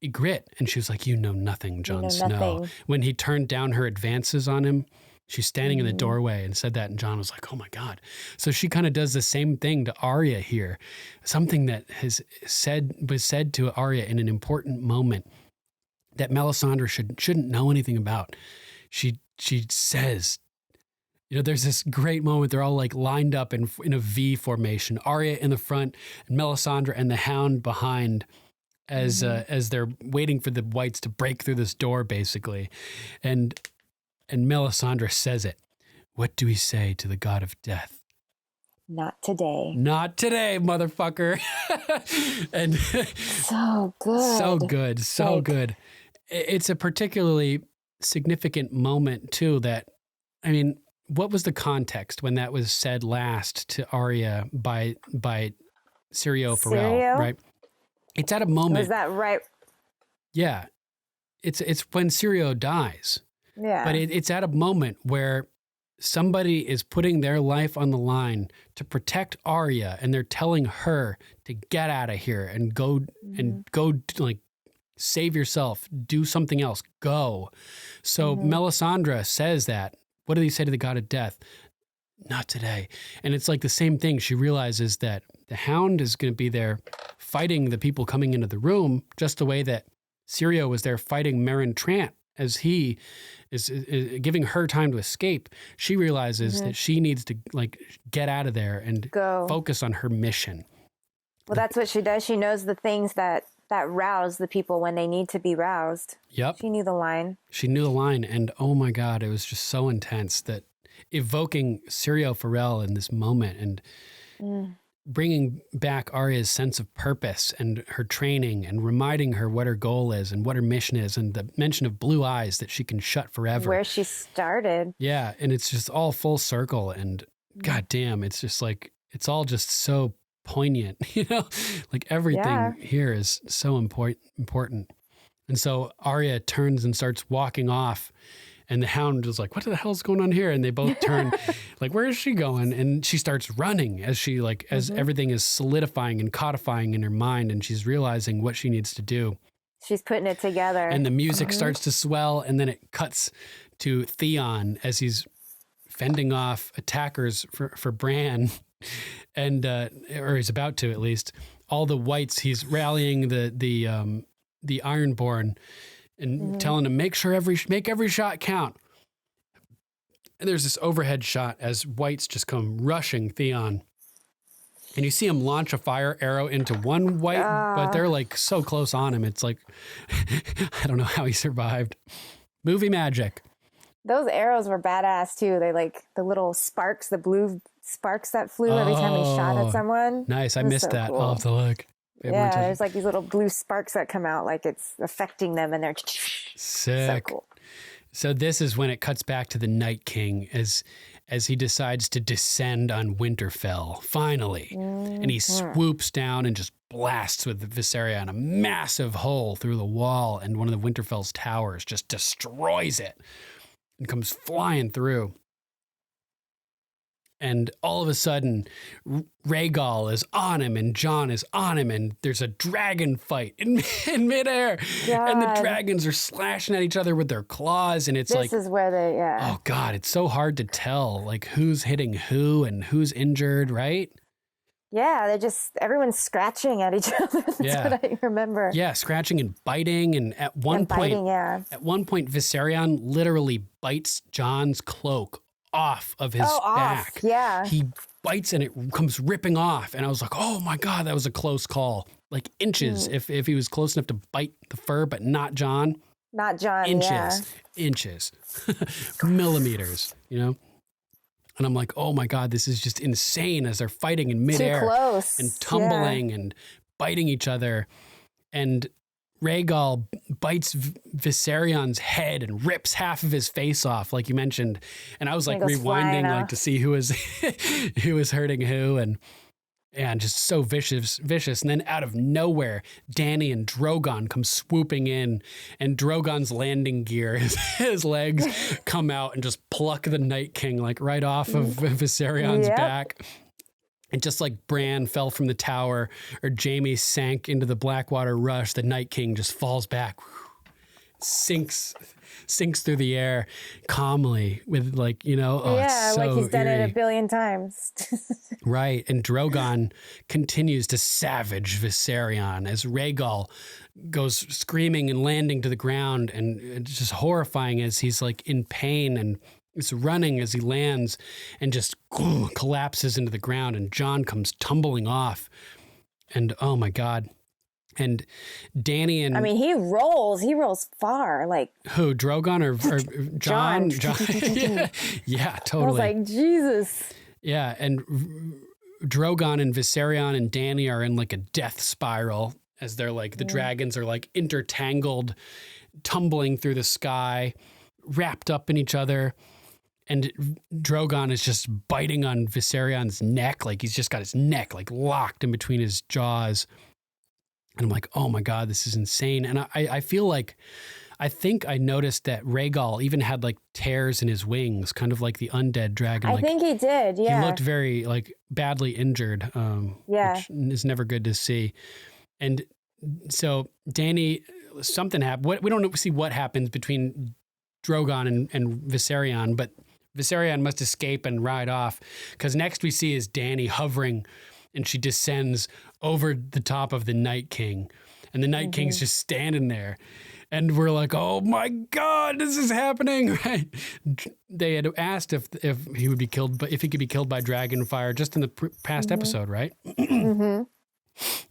Ygritte, and she was like, you know nothing, Jon Snow. When he turned down her advances on him, she's standing in the doorway and said that, and Jon was like, oh my God. So she kind of does the same thing to Arya here. Something that was said to Arya in an important moment that Melisandre shouldn't know anything about. She says, you know, there's this great moment. They're all like lined up in a V formation. Arya in the front, and Melisandre and the Hound behind, as they're waiting for the whites to break through this door, basically. And Melisandre says it. What do we say to the god of death? Not today. Not today, motherfucker. And so good. So good. So good. It's a particularly significant moment too that, I mean, what was the context when that was said last to Arya by Syrio Forel, right? It's at a moment. Was that right? Yeah. It's when Syrio dies. Yeah. But it's at a moment where somebody is putting their life on the line to protect Arya, and they're telling her to get out of here and go like save yourself, do something else, go. So Melisandre says that. What did he say to the god of death? Not today. And it's like the same thing. She realizes that the Hound is going to be there fighting the people coming into the room, just the way that Syrio was there fighting Meryn Trant as he is giving her time to escape. She realizes that she needs to like get out of there and focus on her mission. Well, that's what she does. She knows the things that rouse the people when they need to be roused. Yep. She knew the line. She knew the line. And oh my God, it was just so intense that evoking Syrio Forel in this moment and bringing back Arya's sense of purpose and her training and reminding her what her goal is and what her mission is, and the mention of blue eyes that she can shut forever. Where she started. Yeah. And it's just all full circle. And God damn, it's just like, it's all just so poignant, you know, like everything here is so important. And so Arya turns and starts walking off, and the Hound is like, what the hell's going on here? And they both turn like, where is she going? And she starts running as she like, as everything is solidifying and codifying in her mind, and she's realizing what she needs to do. She's putting it together. And the music starts to swell, and then it cuts to Theon as he's fending off attackers for Bran. And or he's about to, at least. All the whites, he's rallying the Ironborn and telling them, make every shot count. And there's this overhead shot as whites just come rushing Theon, and you see him launch a fire arrow into one white, but they're like so close on him. It's like I don't know how he survived. Movie magic. Those arrows were badass too. They like the little sparks, the blue sparks that flew every time he shot at someone. Nice. I missed that. Cool. I'll have to look. Yeah, there's like these little blue sparks that come out like it's affecting them, and they're sick. So cool. So this is when it cuts back to the Night King as he decides to descend on Winterfell, finally. And he swoops down and just blasts with Viserion a massive hole through the wall, and one of the Winterfell's towers just destroys it and comes flying through. And all of a sudden, Rhaegal is on him, and Jon is on him, and there's a dragon fight in midair. God. And the dragons are slashing at each other with their claws, and it's this is where they, oh God, it's so hard to tell, like who's hitting who and who's injured, right? Yeah, everyone's scratching at each other. That's what I remember. Yeah, scratching and biting, and at one point, Viserion literally bites Jon's cloak off of his back. Yeah. He bites and it comes ripping off. And I was like, oh my God, that was a close call. Like inches if he was close enough to bite the fur, but not Jon. Not Jon, Inches. Millimeters, you know? And I'm like, oh my God, this is just insane as they're fighting in midair. Too close. And tumbling and biting each other. And Rhaegal bites Viserion's head and rips half of his face off, like you mentioned. And I was like rewinding, like to see who was hurting who. And And just so vicious. And then out of nowhere, Dany and Drogon come swooping in, and Drogon's landing gear, his legs come out and just pluck the Night King like right off of Viserion's back. And just like Bran fell from the tower, or Jaime sank into the Blackwater Rush, the Night King just falls back, sinks through the air calmly with like, it's so like he's done eerie. it a billion times. Right. And Drogon continues to savage Viserion as Rhaegal goes screaming and landing to the ground, and it's just horrifying as he's like in pain and is running as he lands and just collapses into the ground, and Jon comes tumbling off, and oh my God. And Dany and... I mean, he rolls far, like... Who, Drogon or Jon? Yeah, totally. I was like, Jesus. Yeah, and Drogon and Viserion and Dany are in like a death spiral as they're like, the dragons are like intertangled, tumbling through the sky, wrapped up in each other. And Drogon is just biting on Viserion's neck, like he's just got his neck like locked in between his jaws. And I'm like, oh my God, this is insane. And I feel like, I think I noticed that Rhaegal even had like tears in his wings, kind of like the undead dragon. I think he did, yeah. He looked very like badly injured, which is never good to see. And so Dany, something happened. We don't see what happens between Drogon and Viserion, but Viserion must escape and ride off, because next we see is Dany hovering, and she descends over the top of the Night King, and the Night King's just standing there, and we're like, oh my God, this is happening, right? They had asked if he would be killed, but if he could be killed by dragonfire just in the past episode, right? 1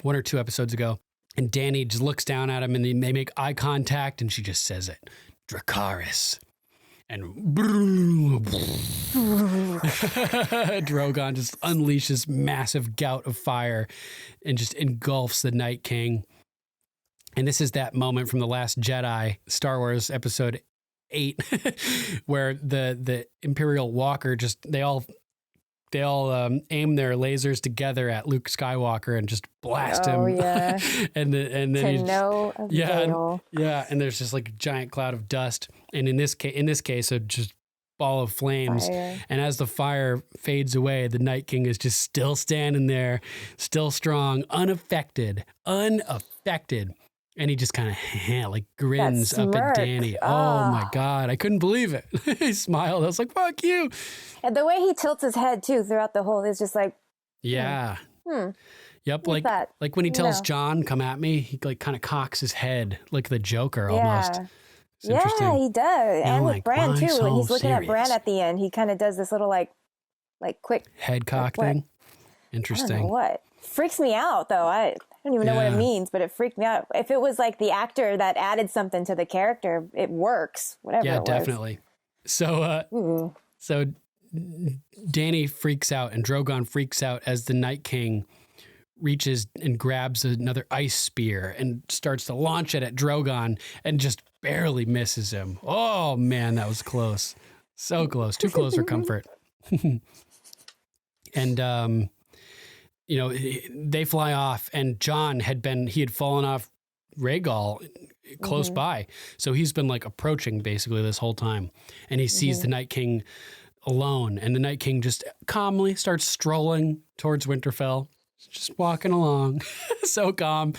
or 2 episodes ago. And Dany just looks down at him, and they make eye contact, and she just says it, Dracarys. And Drogon just unleashes massive gout of fire and just engulfs the Night King. And this is that moment from The Last Jedi, Star Wars Episode 8, where the Imperial Walker they all aim their lasers together at Luke Skywalker and just blast him. Oh yeah. and then to no avail. Yeah, and there's just like a giant cloud of dust, and in this case, a just ball of flames. Fire. And as the fire fades away, the Night King is just still standing there, still strong, unaffected. And he just kind of like grins up at Dany. Oh my God, I couldn't believe it. He smiled. I was like, fuck you. And the way he tilts his head too throughout the whole is just like, yeah. Yep, like when he tells Jon, come at me, he like kind of cocks his head like the Joker almost. It's yeah, he does. And with like, Bran too, so when he's looking serious? at Bran at the end, he kind of does this little like quick head cock thing. Interesting. I don't know what. Freaks me out though. I don't even know what it means, but it freaked me out. If it was like the actor that added something to the character, it works. Whatever. Yeah, it was. definitely. So so Dany freaks out and Drogon freaks out as the Night King reaches and grabs another ice spear and starts to launch it at Drogon and just barely misses him. Oh man, that was close. So close. Too close for comfort. And they fly off, and Jon had fallen off Rhaegal close by. So he's been like approaching basically this whole time, and he sees the Night King alone, and the Night King just calmly starts strolling towards Winterfell, just walking along. So calm,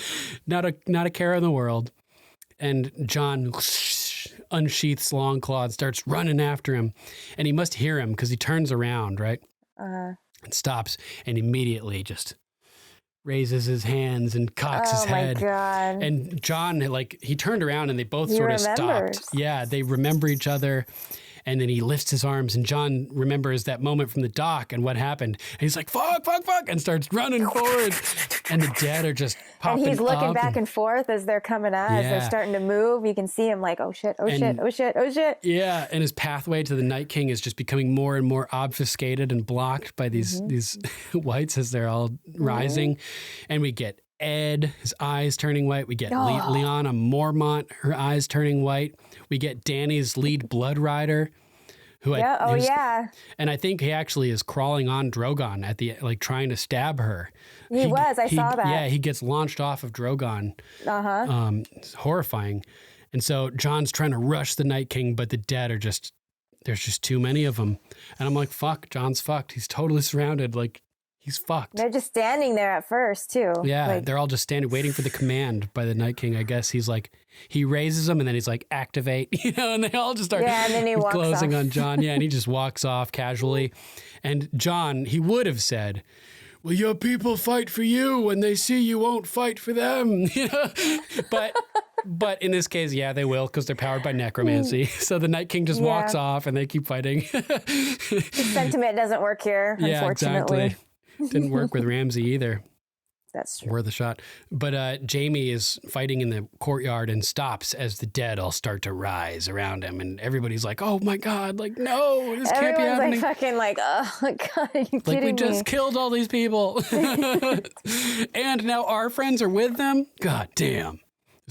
not a care in the world. And Jon unsheaths Longclaw and starts running after him, and he must hear him because he turns around, right? And stops and immediately just raises his hands and cocks his head. Oh my God. And Jon, he turned around and they both sort of stopped. Yeah, they remember each other. And then he lifts his arms, and Jon remembers that moment from the dock and what happened. And he's like, fuck, and starts running forward. And the dead are just popping up. And he's looking back and forth as they're coming up, as they're starting to move. You can see him like, oh shit. Yeah, and his pathway to the Night King is just becoming more and more obfuscated and blocked by these whites as they're all rising. And we get Ed, his eyes turning white. We get Lyanna Mormont, her eyes turning white. We get Dany's lead blood rider, And I think he actually is crawling on Drogon at the, like, trying to stab her. I saw that. Yeah, he gets launched off of Drogon. It's horrifying. And so Jon's trying to rush the Night King, but the dead are just, there's just too many of them. And I'm like, fuck, Jon's fucked. He's totally surrounded. Like, he's fucked. They're just standing there at first, too. Yeah, like, they're all just standing, waiting for the command by the Night King. I guess he's like, he raises them and then he's like, activate, and they all just start and then he walks closing off. on Jon. Yeah, and he just walks off casually. And Jon, he would have said, well, your people fight for you when they see you won't fight for them. But in this case, yeah, they will, because they're powered by necromancy. So the Night King just walks off and they keep fighting. The sentiment doesn't work here, unfortunately. Yeah, exactly. Didn't work with Ramsay either. That's true. Worth a shot. But Jaime is fighting in the courtyard and stops as the dead all start to rise around him. And everybody's like, oh my God, like, no, this can't be happening. Everyone's like fucking like, oh my God, are you kidding me? Like, we just killed all these people. And now our friends are with them? God damn.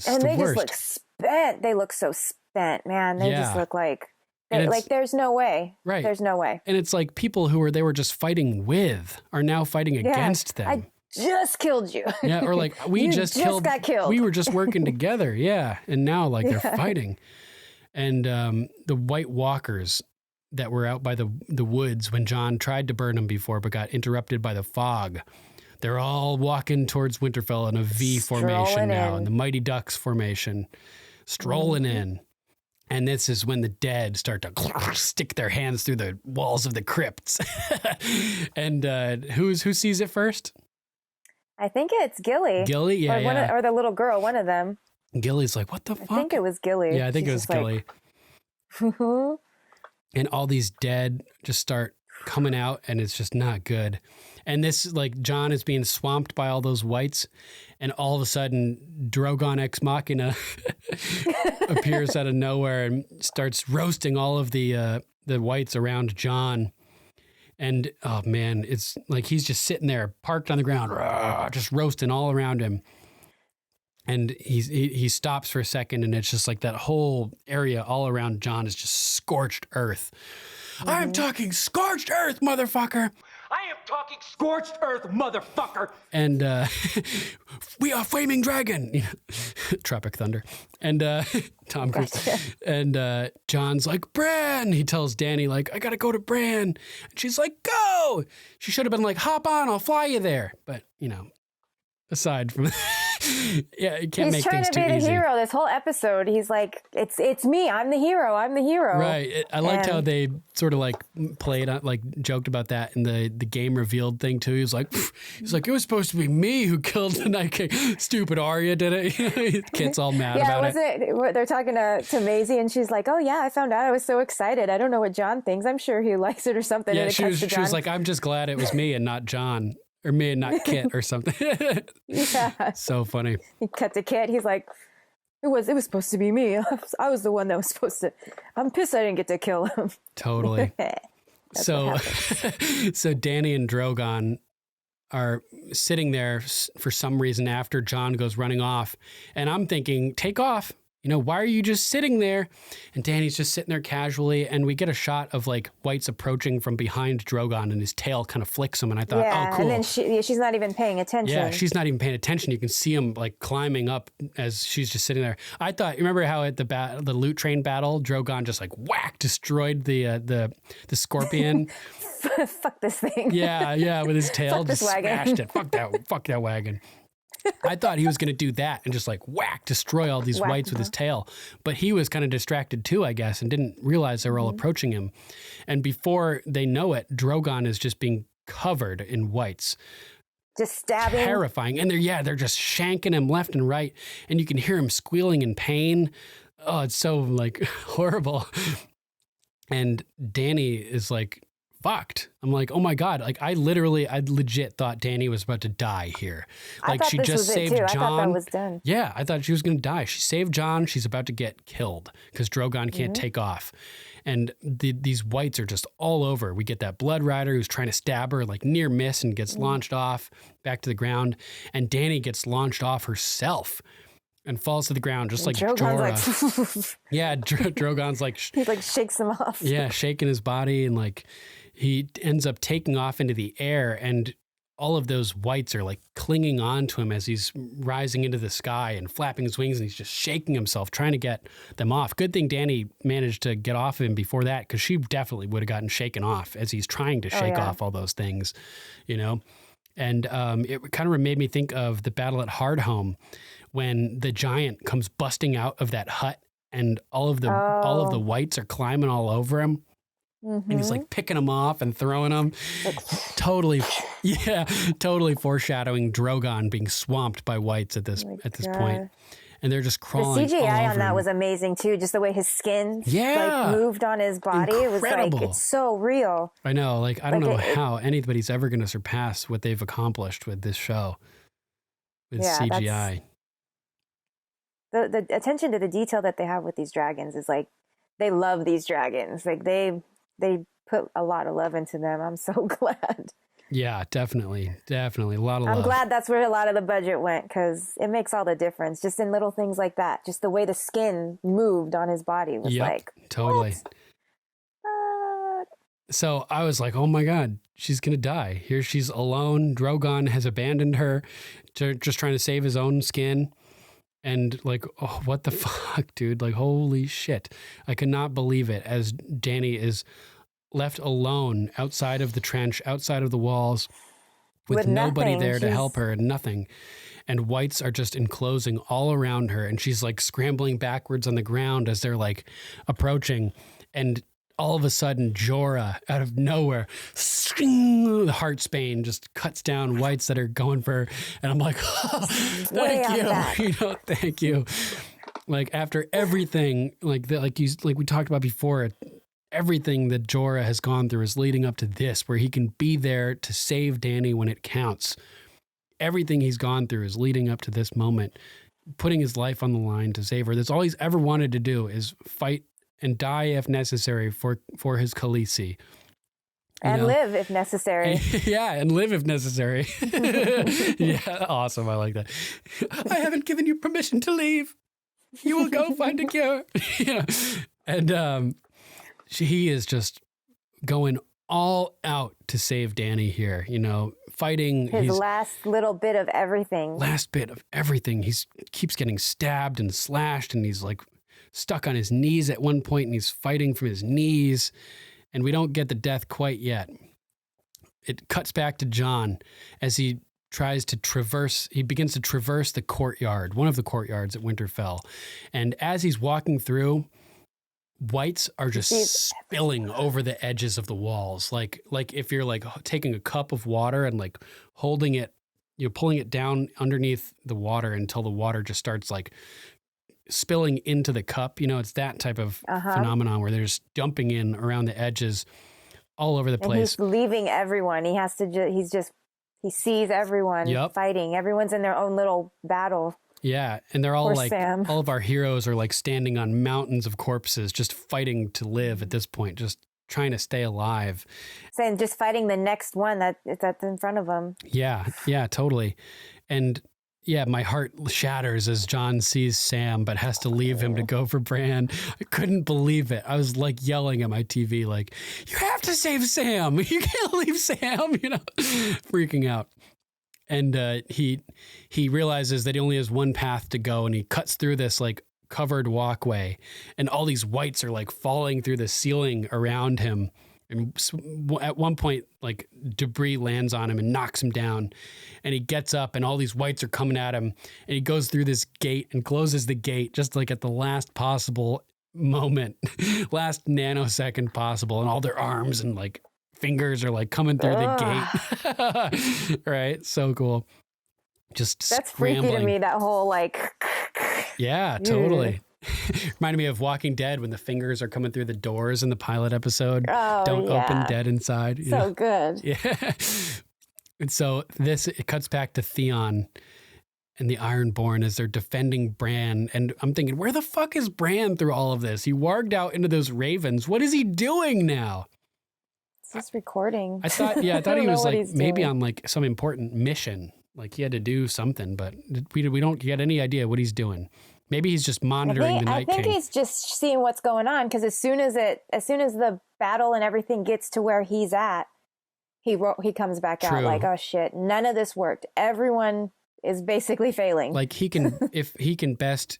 And they just look spent. They look so spent, man. They just look like there's no way. Right. There's no way. And it's like people who they were just fighting with are now fighting against them. I just killed you. Yeah, or like we just got killed. We were just working together. Yeah. And now like they're fighting. And the White Walkers that were out by the woods when Jon tried to burn them before but got interrupted by the fog. They're all walking towards Winterfell in a V formation now, in the Mighty Ducks formation, strolling in. And this is when the dead start to stick their hands through the walls of the crypts. And who sees it first? I think it's Gilly. Gilly, yeah, or the little girl, one of them. Gilly's like, what the fuck? I think it was Gilly. Yeah, I think it was Gilly. And all these dead just start coming out, and it's just not good. And this, like, Jon is being swamped by all those whites, and all of a sudden, Drogon Ex Machina appears out of nowhere and starts roasting all of the whites around Jon. And, oh, man, it's like he's just sitting there, parked on the ground, just roasting all around him. And he stops for a second, and it's just like that whole area all around Jon is just scorched earth. Mm-hmm. I'm talking scorched earth, motherfucker. I am talking scorched earth, motherfucker. And we are flaming dragon. Tropic Thunder. And Tom Cruise. Gotcha. And Jon's like, Bran. He tells Dany, like, I got to go to Bran. And she's like, go. She should have been like, hop on, I'll fly you there. But, aside from yeah, it can't make things too easy. He's trying to be the hero this whole episode. He's like, it's me. I'm the hero. I'm the hero. Right. I liked how they sort of like played on, like joked about that in the game revealed thing too. He's like, it was supposed to be me who killed the Night King. Stupid Arya did it. Kid's all mad about it. They're talking to Maisie and she's like, oh yeah, I found out. I was so excited. I don't know what Jon thinks. I'm sure he likes it or something. Yeah, she was like, I'm just glad it was me and not Jon. Or me and not Kit or something. Yeah. So funny. He cut to Kit. He's like, it was supposed to be me. I was the one that was supposed to. I'm pissed I didn't get to kill him. Totally. So Dany and Drogon are sitting there for some reason after Jon goes running off. And I'm thinking, take off. Why are you just sitting there? And Dany's just sitting there casually, and we get a shot of like whites approaching from behind Drogon, and his tail kind of flicks him. And I thought, oh, cool. And then she's not even paying attention. Yeah, she's not even paying attention. You can see him like climbing up as she's just sitting there. I thought, remember how at the loot train battle, Drogon just like destroyed the scorpion. Fuck this thing. Yeah, with his tail just smashed it. Fuck that wagon. I thought he was going to do that and just like destroy all these whites with his tail. But he was kind of distracted too, I guess, and didn't realize they were all approaching him. And before they know it, Drogon is just being covered in whites. Just stabbing. Terrifying. And they're just shanking him left and right. And you can hear him squealing in pain. Oh, it's so like horrible. And Dany is like, fucked. I'm like, oh my God. Like I legit thought Dany was about to die here. Like she just saved Jon. I thought that was done. Yeah, I thought she was going to die. She saved Jon. She's about to get killed because Drogon can't take off. And these whites are just all over. We get that Blood Rider who's trying to stab her, like near miss, and gets launched off back to the ground. And Dany gets launched off herself. and falls to the ground just like Drogon's Jorah. like Yeah, Drogon's like he like shakes him off. Yeah, shaking his body, and like he ends up taking off into the air, and all of those whites are like clinging on to him as he's rising into the sky and flapping his wings, and he's just shaking himself, trying to get them off. Good thing Dany managed to get off of him before that, because she definitely would have gotten shaken off as he's trying to shake off all those things, you know? And it kind of made me think of the battle at Hardhome when the giant comes busting out of that hut and all of the whites are climbing all over him. Mm-hmm. And he's like picking them off and throwing them. Totally foreshadowing Drogon being swamped by whites at this point. And they're just crawling. The CGI on that him. Was amazing too. Just the way his skin like moved on his body. Incredible. It was like, it's so real. I know. Like, I don't know how anybody's ever going to surpass what they've accomplished with this show. With CGI. The attention to the detail that they have with these dragons is like, they love these dragons. Like they put a lot of love into them. I'm so glad. Yeah, definitely. A lot of love. I'm glad that's where a lot of the budget went, because it makes all the difference just in little things like that. Just the way the skin moved on his body was like, totally. So I was like, oh my God, she's going to die. Here she's alone. Drogon has abandoned her, just trying to save his own skin. And like, oh, what the fuck, dude? Like, holy shit. I could not believe it, as Dany is left alone outside of the trench, outside of the walls, with nobody there to help her, and nothing. And whites are just enclosing all around her, and she's like scrambling backwards on the ground as they're like approaching. And all of a sudden, Jorah, out of nowhere, the Heartsbane just cuts down whites that are going for her. And I'm like, oh, thank you. Thank you. Like, after everything, like we talked about before, everything that Jorah has gone through is leading up to this, where he can be there to save Dany when it counts. Everything he's gone through is leading up to this moment, putting his life on the line to save her. That's all he's ever wanted to do, is fight and die if necessary for his Khaleesi. And live if necessary. And live if necessary. Yeah, awesome. I like that. I haven't given you permission to leave. You will go find a cure. Yeah. And he is just going all out to save Dany here, fighting. His last little bit of everything. He keeps getting stabbed and slashed, and he's like stuck on his knees at one point, and he's fighting from his knees, and we don't get the death quite yet. It cuts back to Jon as he begins to traverse the courtyard, one of the courtyards at Winterfell. And as he's walking through, whites are just spilling over the edges of the walls. Like if you're like taking a cup of water and like holding it, pulling it down underneath the water until the water just starts like spilling into the cup. It's that type of phenomenon where they're just dumping in around the edges all over the place. And he's leaving everyone. He has to he sees everyone fighting. Everyone's in their own little battle. Yeah. And they're all all of our heroes are like standing on mountains of corpses, just fighting to live at this point, just trying to stay alive. And just fighting the next one that's in front of them. Yeah. Yeah, totally. And yeah, my heart shatters as Jon sees Sam, but has to leave him to go for Bran. I couldn't believe it. I was like yelling at my TV, like, you have to save Sam. You can't leave Sam, freaking out. And he realizes that he only has one path to go, and he cuts through this like covered walkway, and all these whites are like falling through the ceiling around him. And at one point, like debris lands on him and knocks him down, and he gets up and all these whites are coming at him, and he goes through this gate and closes the gate just like at the last possible moment, last nanosecond possible, and all their arms and like fingers are like coming through the gate. Right? So cool. Just that's scrambling. Freaky to me, that whole like. Yeah, totally. Reminded me of Walking Dead when the fingers are coming through the doors in the pilot episode. Oh, Don't open, dead inside. So good. Yeah. And so it cuts back to Theon and the Ironborn as they're defending Bran. And I'm thinking, where the fuck is Bran through all of this? He warged out into those ravens. What is he doing now? It's just recording. I thought he was like maybe on like some important mission. Like he had to do something, but we don't get any idea what he's doing. Maybe he's just monitoring the Night King. I think he's just seeing what's going on, because as soon as the battle and everything gets to where he's at, he comes back out like, oh shit, none of this worked. Everyone is basically failing. Like he can, if he can best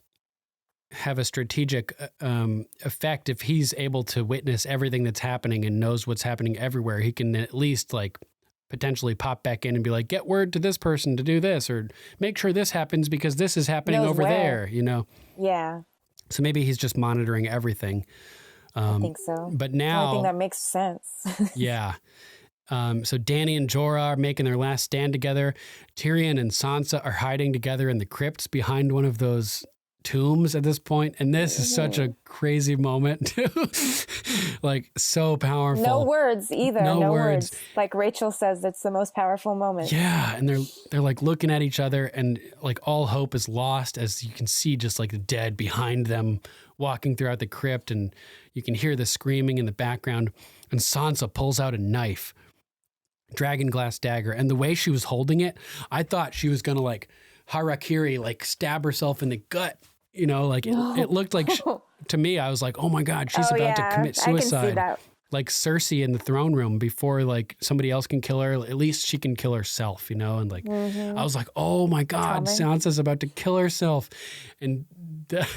have a strategic effect, if he's able to witness everything that's happening and knows what's happening everywhere, he can at least like potentially pop back in and be like, get word to this person to do this, or make sure this happens because this is happening over there, you know? Yeah. So maybe he's just monitoring everything. I think so. But now... I think that makes sense. Yeah. So Dany and Jorah are making their last stand together. Tyrion and Sansa are hiding together in the crypts behind one of those tombs at this point, and this is such a crazy moment too. Like so powerful. No words either. No words. Like Rachel says, it's the most powerful moment. Yeah, and they're like looking at each other, and like all hope is lost as you can see just like the dead behind them walking throughout the crypt, and you can hear the screaming in the background. And Sansa pulls out a knife, dragon glass dagger, and the way she was holding it, I thought she was gonna like harakiri, like stab herself in the gut. You know, like it looked like, to me, I was like, oh my God, she's about to commit suicide. I can see that. Like Cersei in the throne room before like somebody else can kill her, at least she can kill herself, you know? And like, I was like, oh my God, Sansa's about to kill herself. And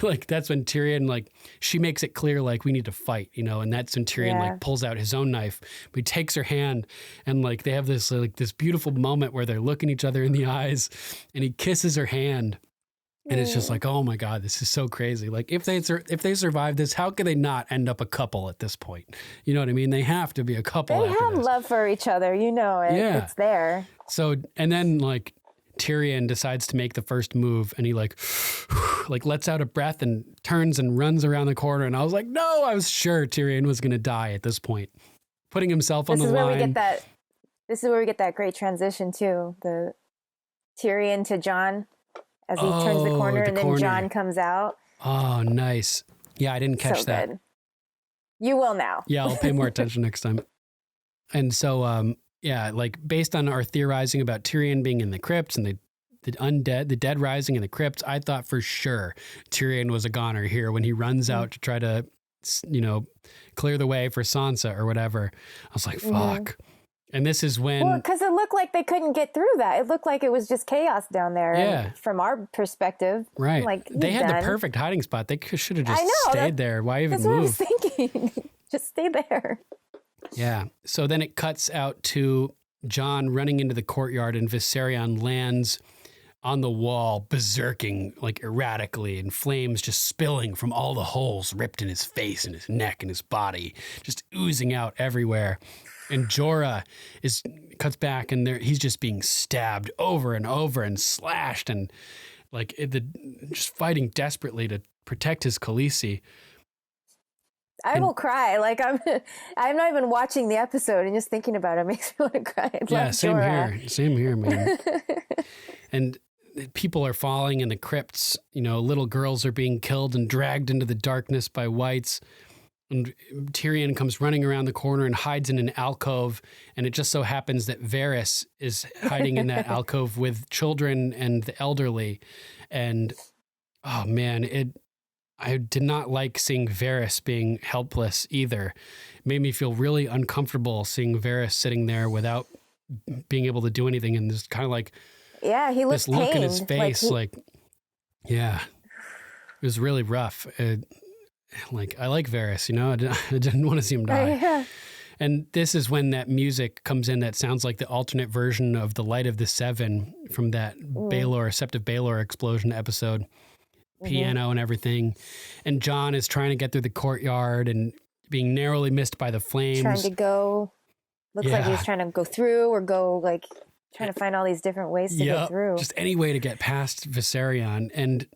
like, that's when Tyrion, like, she makes it clear, like, we need to fight, you know? And that's when Tyrion like pulls out his own knife, but he takes her hand, and like, they have this, like this beautiful moment where they're looking each other in the eyes, and he kisses her hand. And it's just like, oh my God, this is so crazy. Like if they survive this, how could they not end up a couple at this point? You know what I mean? They have to be a couple. They have love for each other. You know it. Yeah. It's there. So, and then like Tyrion decides to make the first move, and he like lets out a breath and turns and runs around the corner. And I was like, no, I was sure Tyrion was going to die at this point, putting himself on the line. This is where we get that great transition too. The Tyrion to Jon. As he turns the corner, and then Jon comes out. Oh, nice. Yeah, I didn't catch that. Good. You will now. Yeah, I'll pay more attention next time. And so, yeah, like based on our theorizing about Tyrion being in the crypts and the dead rising in the crypts, I thought for sure Tyrion was a goner here when he runs out to try to, you know, clear the way for Sansa or whatever. I was like, fuck. And this is when... Well, because it looked like they couldn't get through that. It looked like it was just chaos down there. Yeah. And from our perspective. Right. Like, they had the perfect hiding spot. They should have just stayed there. Why even move? That's what I was thinking. Just stay there. Yeah. So then it cuts out to Jon running into the courtyard, and Viserion lands on the wall, berserking like erratically, and flames just spilling from all the holes ripped in his face and his neck and his body, just oozing out everywhere. And Jorah cuts back, and he's just being stabbed over and over and slashed, and like just fighting desperately to protect his Khaleesi. I will cry. Like I'm not even watching the episode, and just thinking about it makes me want to cry. Same here. Same here, man. And people are falling in the crypts. You know, little girls are being killed and dragged into the darkness by whites. And Tyrion comes running around the corner and hides in an alcove. And it just so happens that Varys is hiding in that alcove with children and the elderly. And, oh man, I did not like seeing Varys being helpless either. It made me feel really uncomfortable seeing Varys sitting there without being able to do anything. And this kind of like, he looked this look in his face, yeah, it was really rough. Like, I like Varys, you know, I didn't want to see him die. Yeah. And this is when that music comes in that sounds like the alternate version of The Light of the Seven from that Sept of Baelor explosion episode. Piano and everything. And Jon is trying to get through the courtyard and being narrowly missed by the flames. Trying to go, looks like he's trying to go through or go like, trying to find all these different ways to get through. Just any way to get past Viserion. And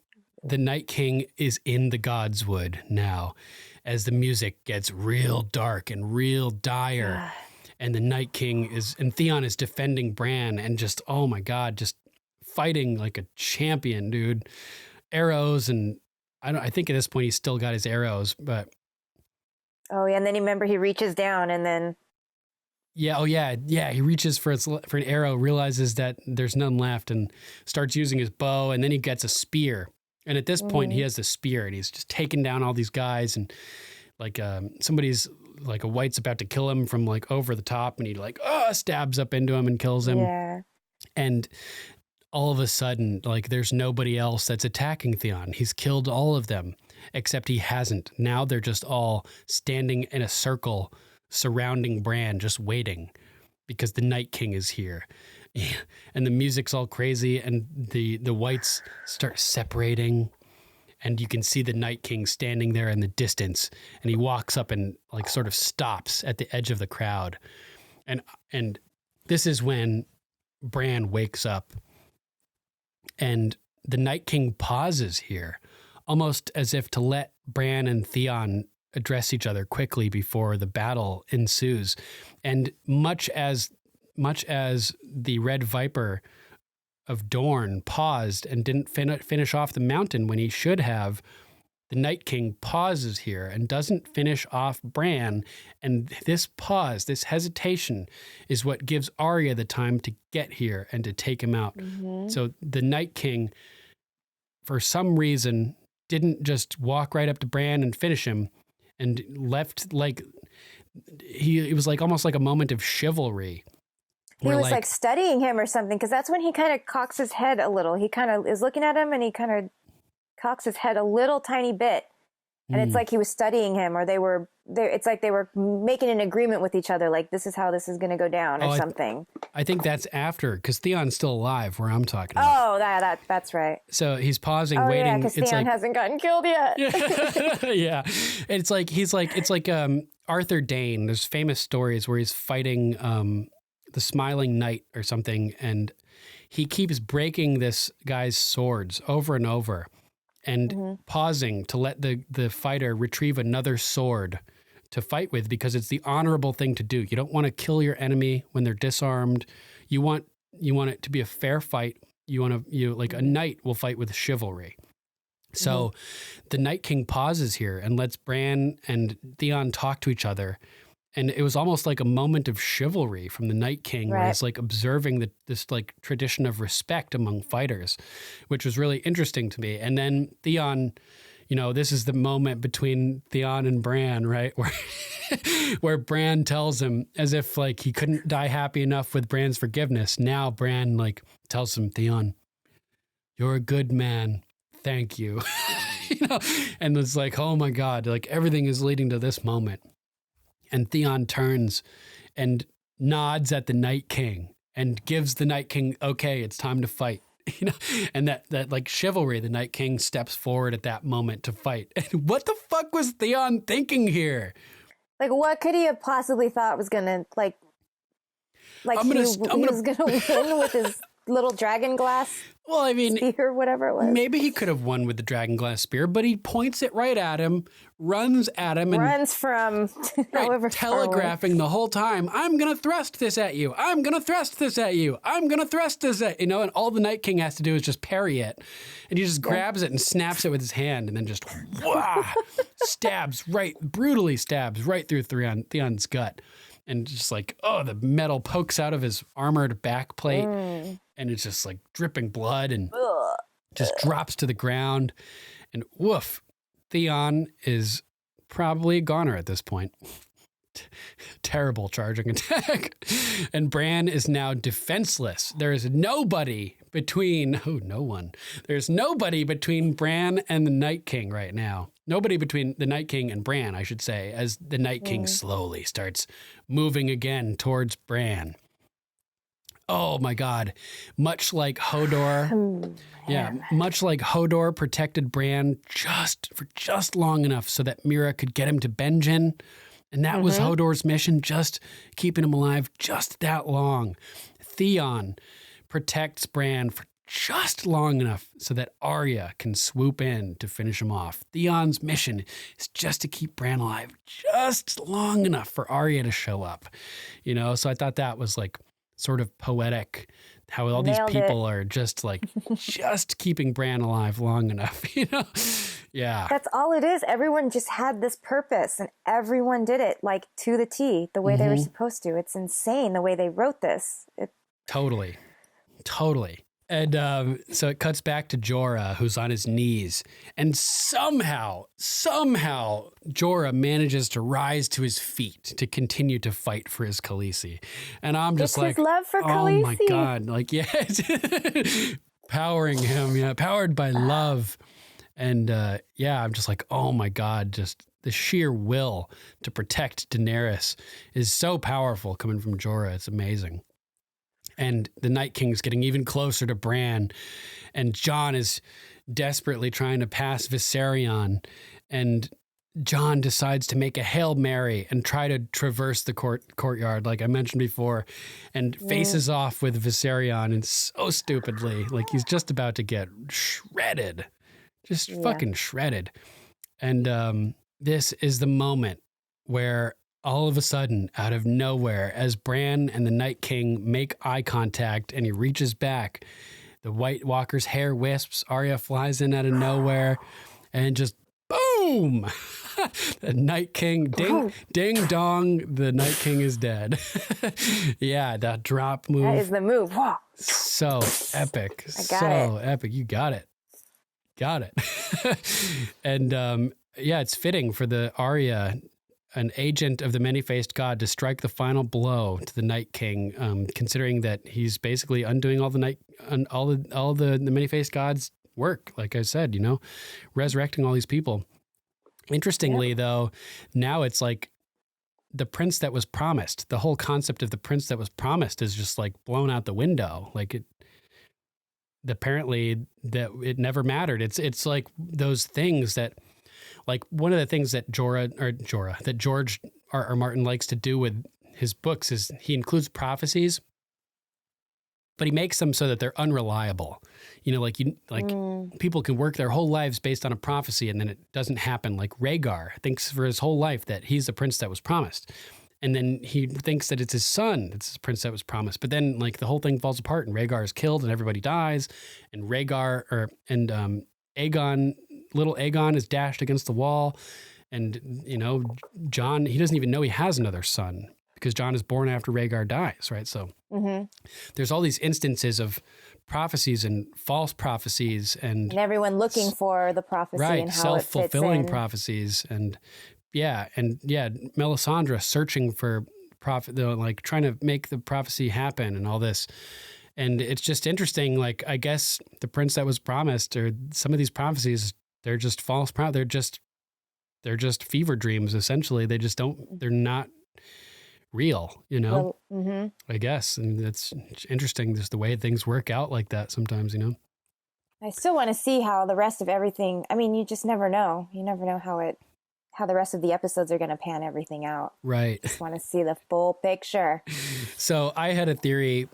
the Night King is in the Godswood now as the music gets real dark and real dire. And the Night King and Theon is defending Bran and just, oh my God, just fighting like a champion, dude. Arrows, and I think at this point he's still got his arrows, but. Oh yeah, and then remember he reaches down and then Yeah. Oh, yeah. Yeah. He reaches for an arrow, realizes that there's none left, and starts using his bow. And then he gets a spear. And at this point, he has the spear, and he's just taking down all these guys. And like somebody's like a white's about to kill him from like over the top, and he like stabs up into him and kills him. Yeah. And all of a sudden, like there's nobody else that's attacking Theon. He's killed all of them, except he hasn't. Now they're just all standing in a circle surrounding Bran, just waiting because the Night King is here. And the music's all crazy, and the whites start separating, and you can see the Night King standing there in the distance, and he walks up and like sort of stops at the edge of the crowd. And this is when Bran wakes up, and the Night King pauses here, almost as if to let Bran and Theon address each other quickly before the battle ensues. And much as the Red Viper of Dorne paused and didn't finish off the mountain when he should have, the Night King pauses here and doesn't finish off Bran. And this pause, this hesitation, is what gives Arya the time to get here and to take him out. Mm-hmm. So the Night King, for some reason, didn't just walk right up to Bran and finish him, and left like it was like almost like a moment of chivalry. He was like studying him or something, because that's when he kind of cocks his head a little. He kind of is looking at him, and he kind of cocks his head a little tiny bit. And it's like he was studying him, or it's like they were making an agreement with each other, like this is how this is going to go down or something. I think that's after, because Theon's still alive where I'm talking about. Oh, that's right. So he's pausing, waiting. Yeah, because Theon hasn't gotten killed yet. Yeah. It's like Arthur Dane. There's famous stories where he's fighting the Smiling Knight or something, and he keeps breaking this guy's swords over and over, and pausing to let the fighter retrieve another sword to fight with, because it's the honorable thing to do. You don't want to kill your enemy when they're disarmed. You want it to be a fair fight. Like a knight will fight with chivalry. So the Night King pauses here and lets Bran and Theon talk to each other. And it was almost like a moment of chivalry from the Night King, where he's like observing this like tradition of respect among fighters, which was really interesting to me. And then Theon, this is the moment between Theon and Bran, right? Where Bran tells him, as if like he couldn't die happy enough with Bran's forgiveness. Now Bran like tells him, Theon, you're a good man. Thank you. And it's like, oh my God, like everything is leading to this moment. And Theon turns and nods at the Night King and gives the Night King, okay, it's time to fight. And that like chivalry, the Night King steps forward at that moment to fight. And what the fuck was Theon thinking here? Like, what could he have possibly thought was gonna he was gonna win with his little dragon glass spear, whatever it was. Maybe he could have won with the dragon glass spear, but he points it right at him, runs at him, and runs from however telegraphing the whole time, I'm going to thrust this at you. I'm going to thrust this at you. I'm going to thrust this at you. And all the Night King has to do is just parry it. And he just grabs it and snaps it with his hand, and then just brutally stabs right through Theon's gut. And just like, the metal pokes out of his armored backplate, and it's just like dripping blood, and just drops to the ground. And woof, Theon is probably a goner at this point. Terrible charging attack. And Bran is now defenseless. There is nobody between, There's nobody between Bran and the Night King right now. Nobody between the Night King and Bran, I should say, as the Night King slowly starts moving again towards Bran. Oh my God. Much like Hodor. Much like Hodor protected Bran for just long enough so that Mira could get him to Benjen. And that was Hodor's mission, just keeping him alive just that long. Theon protects Bran for just long enough so that Arya can swoop in to finish him off. Theon's mission is just to keep Bran alive just long enough for Arya to show up. So I thought that was like sort of poetic, how all these people are just like just keeping Bran alive long enough. Yeah. That's all it is. Everyone just had this purpose and everyone did it like to the T, the way they were supposed to. It's insane the way they wrote this. Totally. And so it cuts back to Jorah, who's on his knees. And somehow, Jorah manages to rise to his feet to continue to fight for his Khaleesi. And I'm just his love for Khaleesi. Oh my God. Like, yeah. Powering him. Powered by love. And I'm just like, oh my God, just the sheer will to protect Daenerys is so powerful coming from Jorah. It's amazing. And the Night King's getting even closer to Bran, and Jon is desperately trying to pass Viserion, and Jon decides to make a Hail Mary and try to traverse the courtyard, like I mentioned before, and faces off with Viserion, and so stupidly, like he's just about to get shredded. Just fucking shredded. And this is the moment where all of a sudden, out of nowhere, as Bran and the Night King make eye contact and he reaches back, the White Walker's hair wisps, Arya flies in out of nowhere, and just boom! The Night King, ding dong, the Night King is dead. Yeah, that drop move. That is the move. Whoa. So epic. Epic. You got it. And it's fitting for the Arya, an agent of the many-faced god, to strike the final blow to the Night King, considering that he's basically undoing all the many-faced god's work. Like I said, resurrecting all these people. Interestingly, though, now it's like the prince that was promised. The whole concept of the prince that was promised is just like blown out the window. Like apparently that it never mattered. It's like those things that, like one of the things that George R. Martin likes to do with his books is he includes prophecies, but he makes them so that they're unreliable. People can work their whole lives based on a prophecy and then it doesn't happen. Like Rhaegar thinks for his whole life that he's the prince that was promised. And then he thinks that it's his son, it's the prince that was promised. But then like the whole thing falls apart and Rhaegar is killed and everybody dies. And Aegon, little Aegon is dashed against the wall. And, Jon, he doesn't even know he has another son because Jon is born after Rhaegar dies, right? So there's all these instances of prophecies and false prophecies and everyone looking for the prophecy and how self-fulfilling it fits in. prophecies and Melisandre searching for prophet, like trying to make the prophecy happen and all this. And it's just interesting. Like, I guess the prince that was promised, or some of these prophecies, they're just false. They're just fever dreams. Essentially, they're not real, Well, I guess. And it's interesting just the way things work out like that sometimes, I still want to see how the rest of everything, I mean, you just never know. You never know how the rest of the episodes are going to pan everything out. Right. Just want to see the full picture. So I had a theory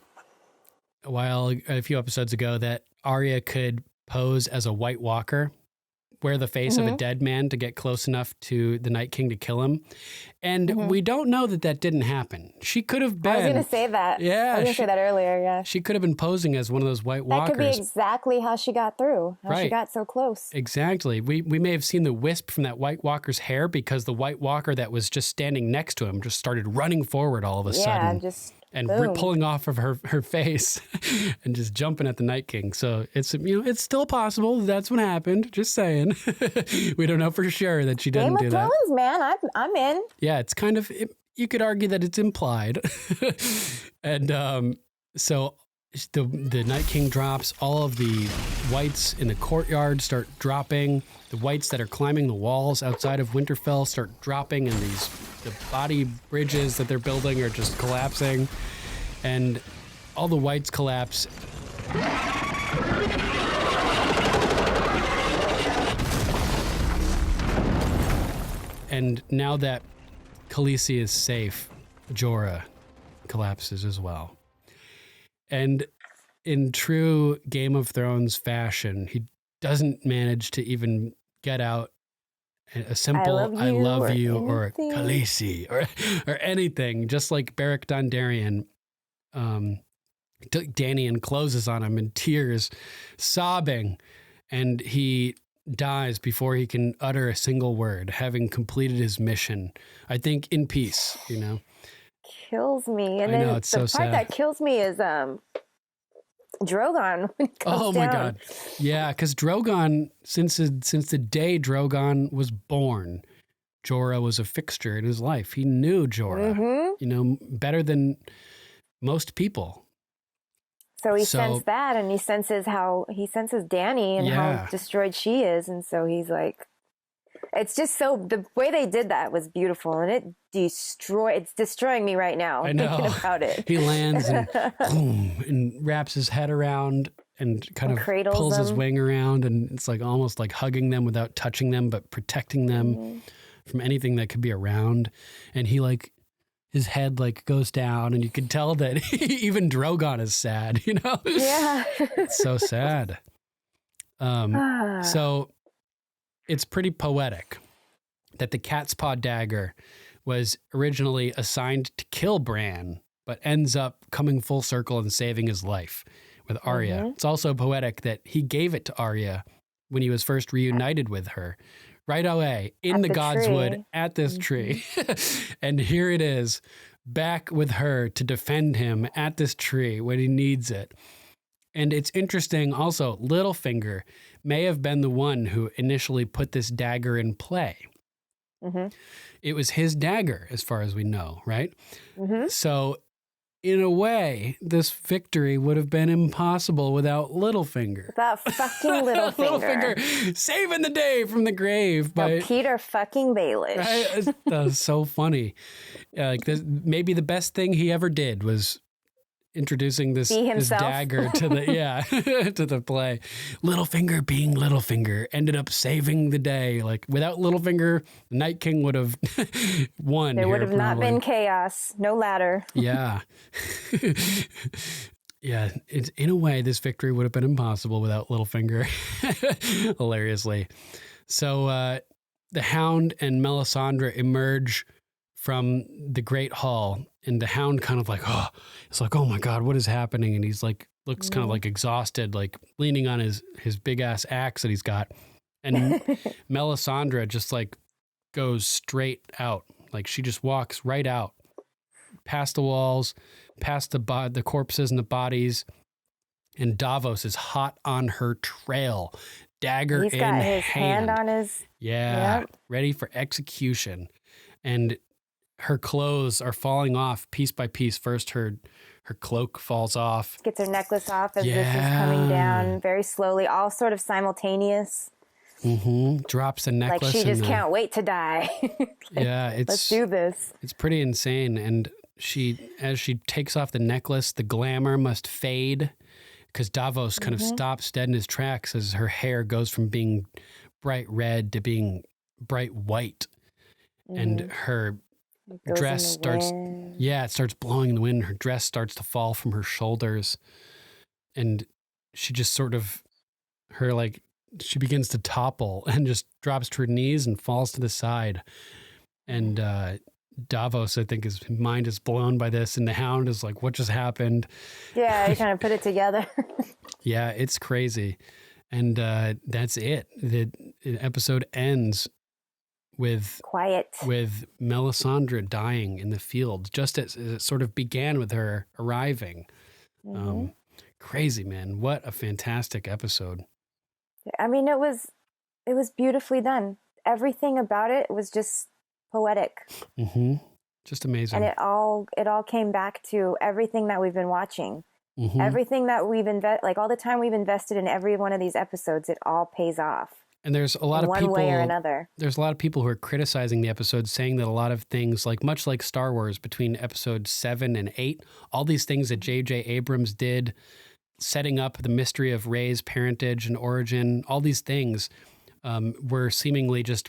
a few episodes ago that Arya could pose as a White Walker, wear the face of a dead man to get close enough to the Night King to kill him. And we don't know that didn't happen. She could have been. I was going to say that. Yeah. I was going to say that earlier, yeah. She could have been posing as one of those White Walkers. That could be exactly how she got through, how she got so close. Exactly. We may have seen the wisp from that White Walker's hair because the White Walker that was just standing next to him just started running forward all of a sudden. And pulling off of her face and just jumping at the Night King. So it's still possible that's what happened. Just saying. We don't know for sure that she didn't do that. Game of Thrones, man. I'm in. Yeah, it's kind of, you could argue that it's implied. And so the Night King drops. All of the whites in the courtyard start dropping. The whites that are climbing the walls outside of Winterfell start dropping, and the body bridges that they're building are just collapsing, and all the whites collapse. And now that Khaleesi is safe, Jorah collapses as well. And in true Game of Thrones fashion, he doesn't manage to even get out a simple I love you or Khaleesi or anything, just like Beric Dondarrion. Dany closes on him in tears, sobbing, and he dies before he can utter a single word, having completed his mission. I think in peace, you know. Kills me. And I then know, it's the so part sad. that kills me is Drogon when he comes Oh my down. God. Yeah, because Drogon, since the day Drogon was born, Jorah was a fixture in his life. He knew Jorah, you know, better than most people. So he sensed that, and he senses Dany and how destroyed she is. And so he's like, it's just so, the way they did that was beautiful, and it's destroying me right now. I know. Thinking about it. He lands and boom, and wraps his head around and kind of pulls his wing around, and it's like almost like hugging them without touching them, but protecting them from anything that could be around. And he like, his head like goes down, and you can tell that even Drogon is sad, you know? Yeah. It's so sad. So it's pretty poetic that the cat's paw dagger was originally assigned to kill Bran, but ends up coming full circle and saving his life with Arya. It's also poetic that he gave it to Arya when he was first reunited with her. Right away, in the Godswood, at this tree. And here it is, back with her to defend him at this tree when he needs it. And it's interesting also, Littlefinger may have been the one who initially put this dagger in play. It was his dagger, as far as we know, right? So in a way, this victory would have been impossible without Littlefinger. Without fucking Littlefinger. Littlefinger saving the day from the grave by Peter fucking Baelish. Right? That's so funny. Like maybe the best thing he ever did was introducing this dagger to the to the play. Littlefinger being Littlefinger ended up saving the day. Like without Littlefinger, the Night King would have won. There would have not been chaos. No ladder. Yeah. Yeah. It's in a way, this victory would have been impossible without Littlefinger. Hilariously. So the Hound and Melisandre emerge from the Great Hall, and the Hound kind of like, it's like, oh my God, what is happening? And he's like, looks kind of like exhausted, like leaning on his big ass axe that he's got. And Melisandre just like goes straight out. Like she just walks right out past the walls, past the corpses and the bodies. And Davos is hot on her trail, dagger he's in got his hand on his, ready for execution. And her clothes are falling off piece by piece. First, her cloak falls off. Gets her necklace off as this is coming down very slowly, all sort of simultaneous. Drops the necklace. Like she just can't wait to die. Let's do this. It's pretty insane. And as she takes off the necklace, the glamour must fade because Davos kind of stops dead in his tracks as her hair goes from being bright red to being bright white. And her dress starts blowing in the wind. Her dress starts to fall from her shoulders, and she just sort of she begins to topple and just drops to her knees and falls to the side. And Davos, I think, his mind is blown by this, and the Hound is like, what just happened? Yeah, he kind of put it together. Yeah, it's crazy. And that's it. The episode ends with Melisandre dying in the field, just as it sort of began with her arriving. Crazy, man. What a fantastic episode. I mean, it was beautifully done. Everything about it was just poetic. Just amazing. And it all came back to everything that we've been watching. Everything that we've all the time we've invested in every one of these episodes, it all pays off. And there's a lot of people, one way or another. There's a lot of people who are criticizing the episode, saying that a lot of things, like much like Star Wars between episode 7 and 8, all these things that J.J. Abrams did, setting up the mystery of Rey's parentage and origin, all these things were seemingly just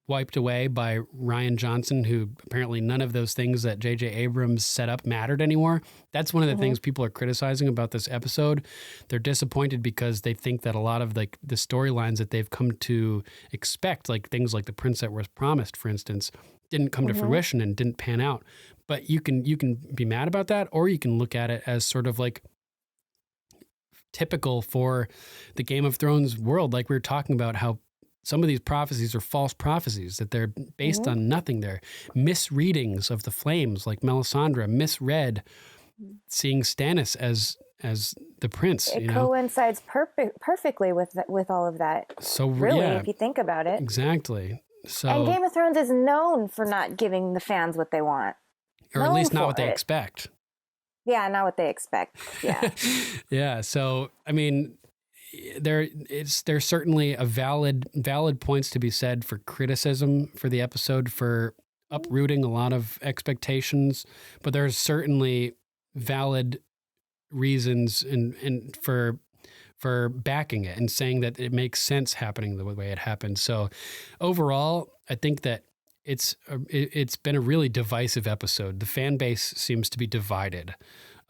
wiped away by Rian Johnson, who apparently none of those things that J.J. Abrams set up mattered anymore. That's one of the things people are criticizing about this episode. They're disappointed because they think that a lot of like the storylines that they've come to expect, like things like The Prince That Was Promised, for instance, didn't come to fruition and didn't pan out. But you can be mad about that, or you can look at it as sort of like typical for the Game of Thrones world. Like we were talking about how some of these prophecies are false prophecies, that they're based on nothing. They're misreadings of the flames, like Melisandre misread seeing Stannis as the prince. It coincides perfectly with all of that. So really, if you think about it. Exactly. So, and Game of Thrones is known for not giving the fans what they want. Or at least not what they expect. Yeah, not what they expect. Yeah. Yeah. So, I mean, there's certainly a valid points to be said for criticism for the episode, for uprooting a lot of expectations, but there's certainly valid reasons and for backing it and saying that it makes sense happening the way it happened. So overall, I think that it's been a really divisive episode. The fan base seems to be divided.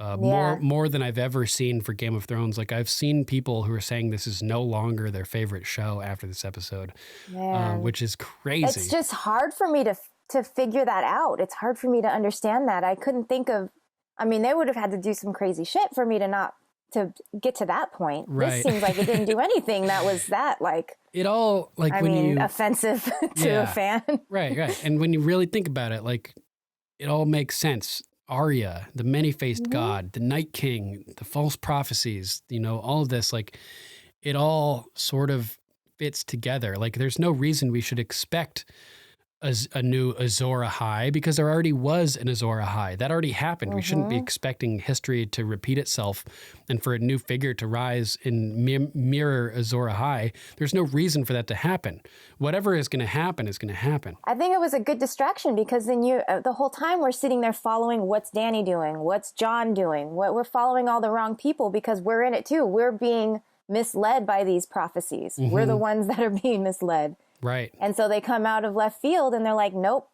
More than I've ever seen for Game of Thrones. Like, I've seen people who are saying this is no longer their favorite show after this episode, which is crazy. It's just hard for me to figure that out. It's hard for me to understand that. I couldn't think of, I mean, they would have had to do some crazy shit for me to get to that point. Right. This seems like it didn't do anything that was that, like, it all, like, offensive to a fan. Right. And when you really think about it, like, it all makes sense. Arya, the many-faced god, the Night King, the false prophecies, all of this, like, it all sort of fits together. Like, there's no reason we should expect a new Azor Ahai, because there already was an Azor Ahai. That already happened. We shouldn't be expecting history to repeat itself and for a new figure to rise and mirror Azor Ahai. There's no reason for that to happen. Whatever is going to happen is going to happen. I think it was a good distraction, because then the whole time we're sitting there following what's Dany doing, what's Jon doing, we're following all the wrong people because we're in it too. We're being misled by these prophecies. We're the ones that are being misled. Right. And so they come out of left field and they're like, nope.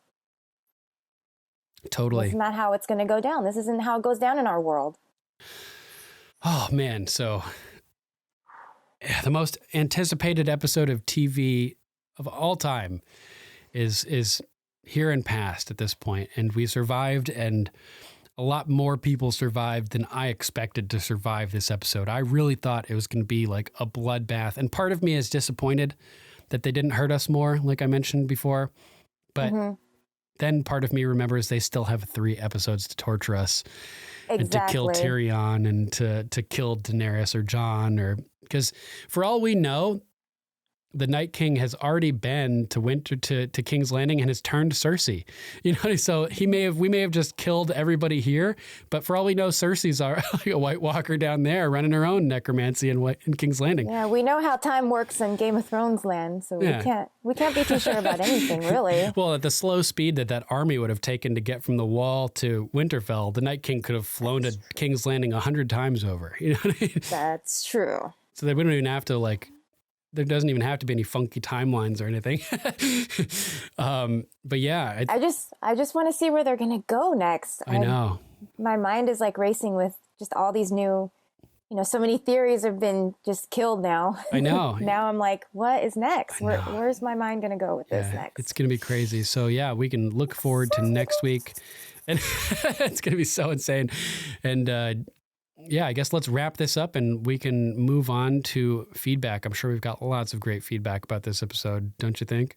Totally. This is not how it's going to go down. This isn't how it goes down in our world. Oh, man. So the most anticipated episode of TV of all time is here and past at this point. And we survived, and a lot more people survived than I expected to survive this episode. I really thought it was going to be like a bloodbath. And part of me is disappointed that they didn't hurt us more, like I mentioned before. But then part of me remembers they still have 3 episodes to torture us. Exactly. And to kill Tyrion and to kill Daenerys or Jon, or because for all we know, the Night King has already been to King's Landing and has turned Cersei. So we may have just killed everybody here, but for all we know, Cersei's like a White Walker down there running her own necromancy in King's Landing. Yeah, we know how time works in Game of Thrones land, so we can't be too sure about anything, really. Well, at the slow speed that army would have taken to get from the Wall to Winterfell, the Night King could have flown to King's Landing 100 times over. You know what I mean? That's true. So they wouldn't even have to, like, there doesn't even have to be any funky timelines or anything. But yeah. I just want to see where they're going to go next. I know. My mind is like racing with just all these new, so many theories have been just killed now. I know. Now I'm like, what is next? Where's my mind going to go with this next? It's going to be crazy. So yeah, we can look forward to next week. And it's going to be so insane. And, I guess let's wrap this up and we can move on to feedback. I'm sure we've got lots of great feedback about this episode, don't you think?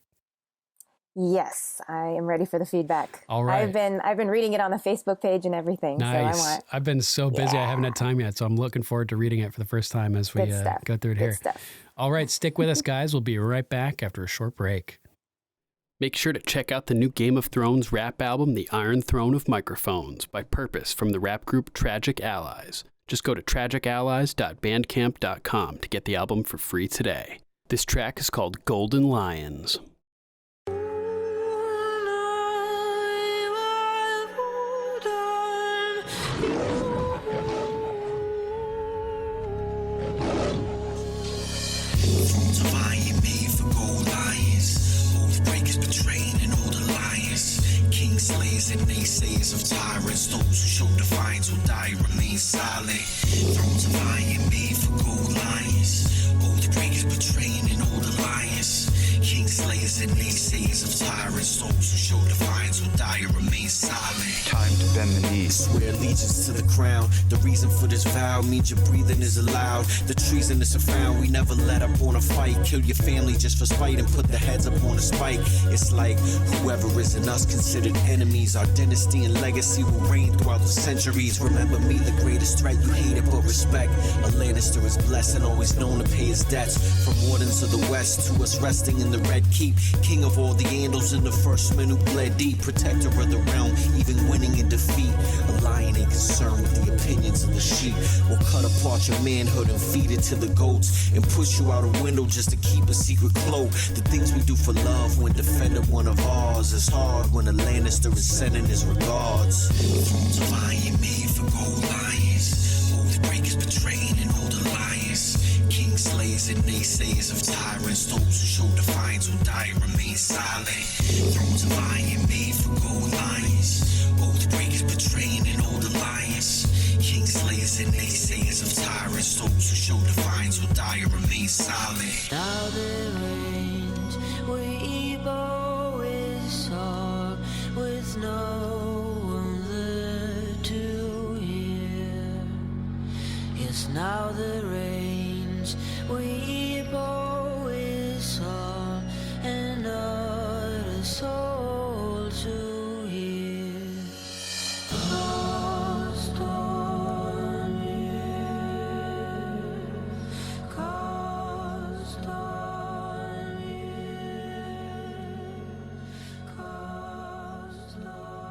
Yes, I am ready for the feedback. All right. I've been reading it on the Facebook page and everything. Nice. I've been so busy, I haven't had time yet, so I'm looking forward to reading it for the first time as we go through it here. Good stuff. All right, stick with us, guys. We'll be right back after a short break. Make sure to check out the new Game of Thrones rap album, The Iron Throne of Microphones, by Purpose from the rap group Tragic Allies. Just go to tragicallies.bandcamp.com to get the album for free today. This track is called Golden Lions. Slays and naysayers of tyrants, those who show defiance will die, remain silent. Thrones of iron made for gold lions, oath breakers betraying an old alliance. King slayers and naysayers of tyrants, those who show defiance will die and remain silent. Time to bend the knees. Swear allegiance to the crown. The reason for this vow means your breathing is allowed. The treasonous are found. We never let up on a fight. Kill your family just for spite and put the heads up on a spike. It's like whoever is in us considered enemies. Our dynasty and legacy will reign throughout the centuries. Remember me, the greatest threat. You hate it but respect. A Lannister is blessed and always known to pay his debts. From Wardens of the West to us resting in the Red Keep. King of all the Andals and the first men who bled deep. Protector of the realm, even winning in defeat. A lion ain't concerned with the opinions of the sheep. We'll cut apart your manhood and feed it to the goats. And push you out a window just to keep a secret cloak. The things we do for love when defending one of ours is hard when a Lannister is sending his regards. Thrones of iron made for gold lions. Oath breakers betraying and old alliance. King slayers and naysayers of tyrants. Those who show defiance will die and remain silent. Thrones of iron made for gold lions. Oath breakers betraying an old alliance. King slayers and naysayers of tyrants. Those who show defiance will die and remain silent. Now the range we always saw with no one there to hear. Yes, now the range we always saw and not a soul to hear. Cast on you, cast on you, cast on you, cast on you.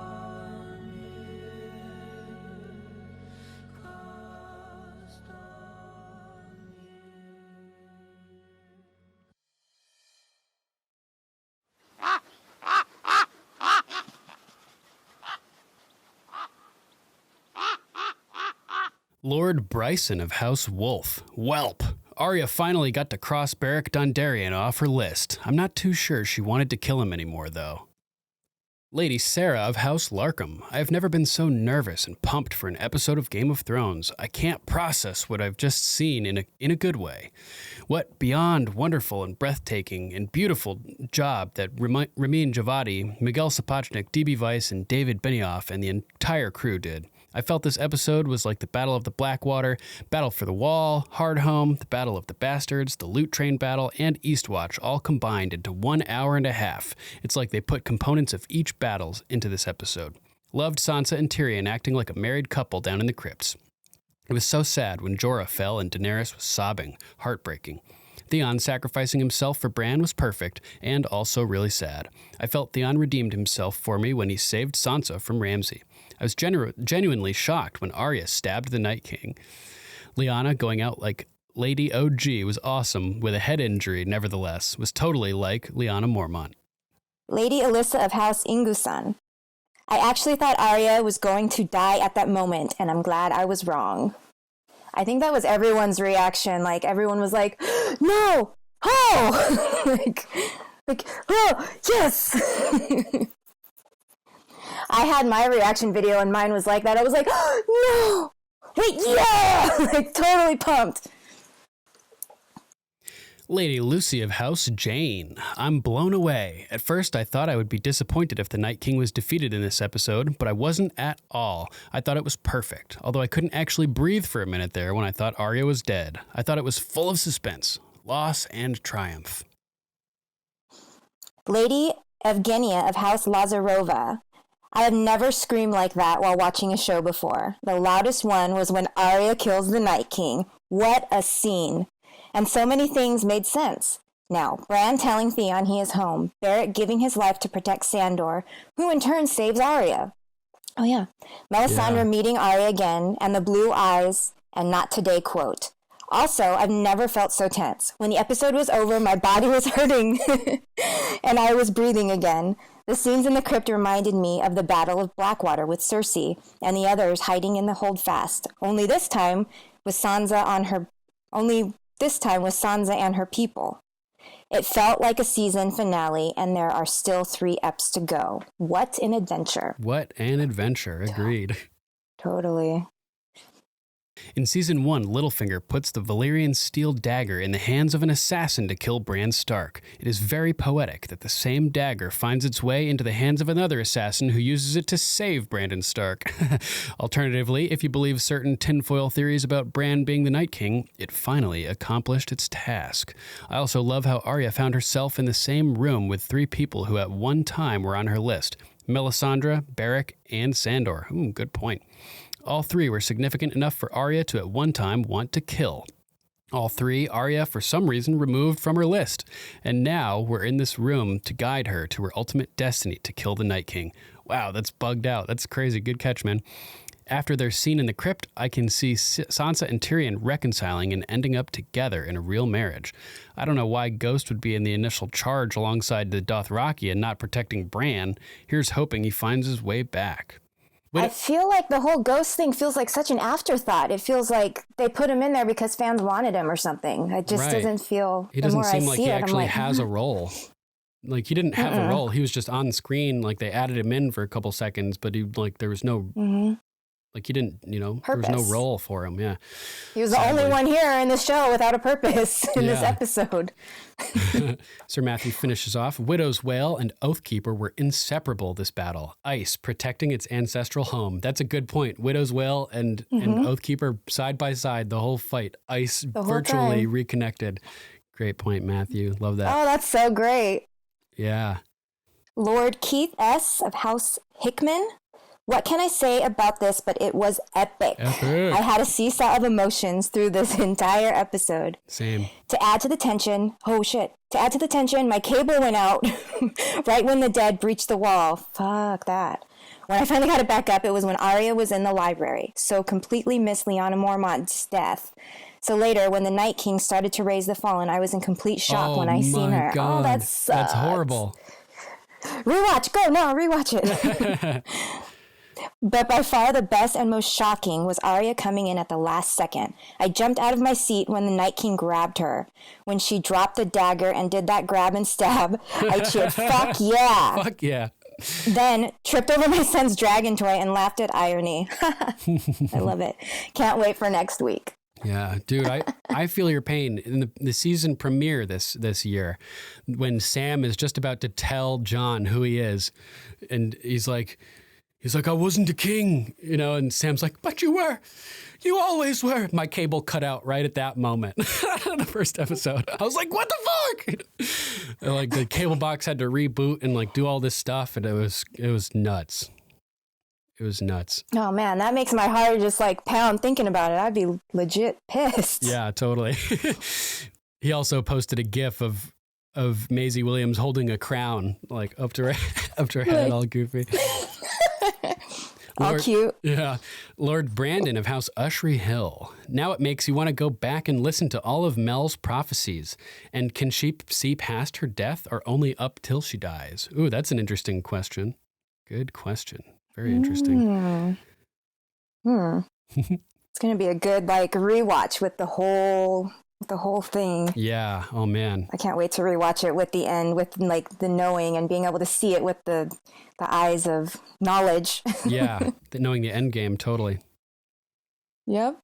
Lord Bryson of House Wolf. Whelp. Arya finally got to cross Beric Dondarrion off her list. I'm not too sure she wanted to kill him anymore, though. Lady Sarah of House Larkham. I have never been so nervous and pumped for an episode of Game of Thrones. I can't process what I've just seen in a good way. What beyond wonderful and breathtaking and beautiful job that Ramin Djawadi, Miguel Sapochnik, D.B. Weiss, and David Benioff and the entire crew did. I felt this episode was like the Battle of the Blackwater, Battle for the Wall, Hardhome, the Battle of the Bastards, the Loot Train Battle, and Eastwatch all combined into 1 hour and a half. It's like they put components of each battle into this episode. Loved Sansa and Tyrion acting like a married couple down in the crypts. It was so sad when Jorah fell and Daenerys was sobbing, heartbreaking. Theon sacrificing himself for Bran was perfect, and also really sad. I felt Theon redeemed himself for me when he saved Sansa from Ramsay. I was genuinely shocked when Arya stabbed the Night King. Lyanna going out like Lady OG was awesome, with a head injury nevertheless, was totally like Lyanna Mormont. Lady Alyssa of House Ingusan. I actually thought Arya was going to die at that moment, and I'm glad I was wrong. I think that was everyone's reaction. Like, everyone was like, no! Oh! like, oh, yes! I had my reaction video, and mine was like that. I was like, oh, no! Wait, yeah! Like, totally pumped. Lady Lucy of House Jane. I'm blown away. At first, I thought I would be disappointed if the Night King was defeated in this episode, but I wasn't at all. I thought it was perfect, although I couldn't actually breathe for a minute there when I thought Arya was dead. I thought it was full of suspense, loss, and triumph. Lady Evgenia of House Lazarova. I have never screamed like that while watching a show before. The loudest one was when Arya kills the Night King. What a scene. And so many things made sense. Now, Bran telling Theon he is home, Beric giving his life to protect Sandor, who in turn saves Arya. Oh yeah. Melisandre meeting Arya again, and the blue eyes, and not today quote. Also, I've never felt so tense. When the episode was over, my body was hurting, and I was breathing again. The scenes in the crypt reminded me of the Battle of Blackwater with Cersei and the others hiding in the holdfast. Only this time with Sansa and her people. It felt like a season finale, and there are still 3 eps to go. What an adventure. What an adventure. Agreed. Totally. In Season 1, Littlefinger puts the Valyrian steel dagger in the hands of an assassin to kill Bran Stark. It is very poetic that the same dagger finds its way into the hands of another assassin who uses it to save Brandon Stark. Alternatively, if you believe certain tinfoil theories about Bran being the Night King, it finally accomplished its task. I also love how Arya found herself in the same room with 3 people who at one time were on her list: Melisandre, Beric, and Sandor. Good point. All 3 were significant enough for Arya to at one time want to kill. All 3 Arya, for some reason, removed from her list. And now we're in this room to guide her to her ultimate destiny to kill the Night King. Wow, that's bugged out. That's crazy. Good catch, man. After their scene in the crypt, I can see Sansa and Tyrion reconciling and ending up together in a real marriage. I don't know why Ghost would be in the initial charge alongside the Dothraki and not protecting Bran. Here's hoping he finds his way back. I feel like the whole Ghost thing feels like such an afterthought. It feels like they put him in there because fans wanted him or something. It just doesn't feel. He doesn't seem like he actually has a role. Like, he didn't have a role. He was just on screen. Like, they added him in for a couple seconds, but there was no. Like, he didn't, purpose. There was no role for him, yeah. He was the only one here in the show without a purpose in this episode. Sir Matthew finishes off. Widow's Wail and Oathkeeper were inseparable this battle. Ice protecting its ancestral home. That's a good point. Widow's Wail and Oathkeeper side by side the whole fight. Ice virtually reconnected. Great point, Matthew. Love that. Oh, that's so great. Yeah. Lord Keith S. of House Hickman. What can I say about this, but it was epic. I had a seesaw of emotions through this entire episode. Same. To add to the tension, my cable went out right when the dead breached the wall. Fuck that. When I finally got it back up, it was when Arya was in the library. So completely missed Lyanna Mormont's death. So later, when the Night King started to raise the fallen, I was in complete shock when I seen her. God. Oh, that sucks. That's horrible. Rewatch. Go. No, rewatch it. But by far the best and most shocking was Arya coming in at the last second. I jumped out of my seat when the Night King grabbed her. When she dropped the dagger and did that grab and stab, I cheered, fuck yeah. Fuck yeah. Then tripped over my son's dragon toy and laughed at irony. I love it. Can't wait for next week. Yeah, dude, I feel your pain. In the season premiere this year, when Sam is just about to tell Jon who he is, and he's like, I wasn't a king, and Sam's like, but you were. You always were. My cable cut out right at that moment. The first episode. I was like, what the fuck? And, like, the cable box had to reboot and do all this stuff, and it was nuts. It was nuts. Oh man, that makes my heart just pound thinking about it. I'd be legit pissed. Yeah, totally. He also posted a GIF of Maisie Williams holding a crown, up to her head, all goofy. All cute. Yeah. Lord Brandon of House Ushry Hill. Now it makes you want to go back and listen to all of Mel's prophecies. And can she see past her death or only up till she dies? Ooh, that's an interesting question. Good question. Very interesting. It's going to be a good rewatch with the whole thing. Yeah. Oh man. I can't wait to rewatch it with the end, with the knowing and being able to see it with the eyes of knowledge. Yeah. Knowing the end game. Totally. Yep.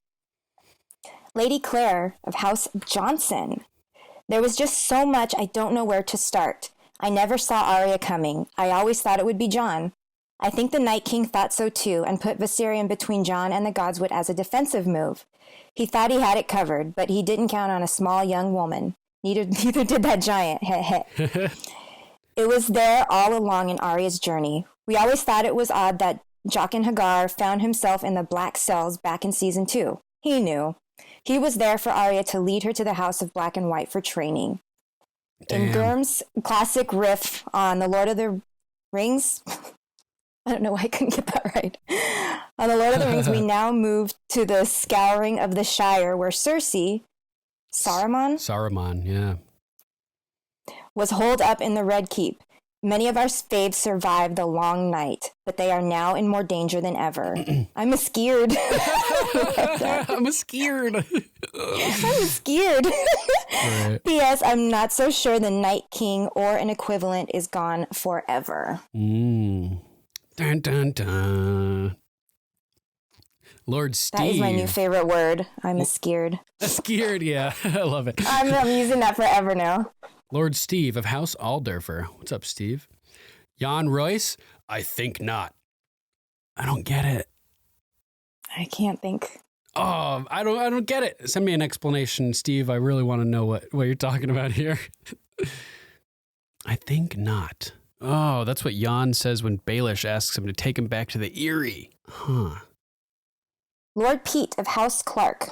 Lady Claire of House Johnson. There was just so much I don't know where to start. I never saw Arya coming. I always thought it would be Jon. I think the Night King thought so too and put Viserion between Jon and the Godswood as a defensive move. He thought he had it covered, but he didn't count on a small young woman. Neither did that giant. It was there all along in Arya's journey. We always thought it was odd that Jaqen H'ghar found himself in the Black Cells back in Season 2. He knew. He was there for Arya to lead her to the House of Black and White for training. Damn. In Gurm's classic riff on The Lord of the Rings... I don't know why I couldn't get that right. On The Lord of the Rings, we now move to the Scouring of the Shire, where Cersei, Saruman, yeah, was holed up in the Red Keep. Many of our faves survived the long night, but they are now in more danger than ever. I'm scared. I'm scared. I'm scared. Right. P.S. I'm not so sure the Night King or an equivalent is gone forever. Dun, dun, dun. Lord Steve. That is my new favorite word. I'm a skeered. A skeered, yeah. I love it. I'm using that forever now. Lord Steve of House Aldorfer. What's up, Steve? Jan Royce? I think not. I don't get it. I can't think. Oh, I don't get it. Send me an explanation, Steve. I really want to know what you're talking about here. I think not. Oh, that's what Jan says when Baelish asks him to take him back to the Eyrie. Huh. Lord Pete of House Clark.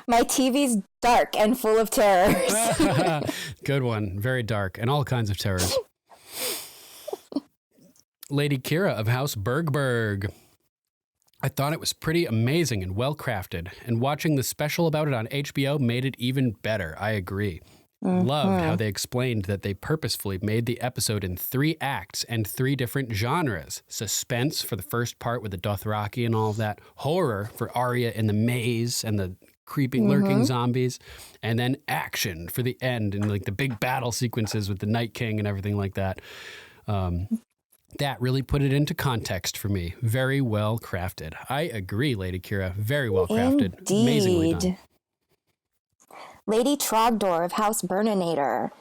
My TV's dark and full of terrors. Good one. Very dark and all kinds of terrors. Lady Kira of House Bergberg. I thought it was pretty amazing and well crafted, and watching the special about it on HBO made it even better. I agree. Loved how they explained that they purposefully made the episode in 3 acts and 3 different genres. Suspense for the first part with the Dothraki and all of that. Horror for Arya in the maze and the creeping, lurking zombies. And then action for the end and like the big battle sequences with the Night King and everything like that. That really put it into context for me. Very well crafted. I agree, Lady Kira. Very well crafted. Indeed. Amazingly done. Lady Trogdor of House Burninator.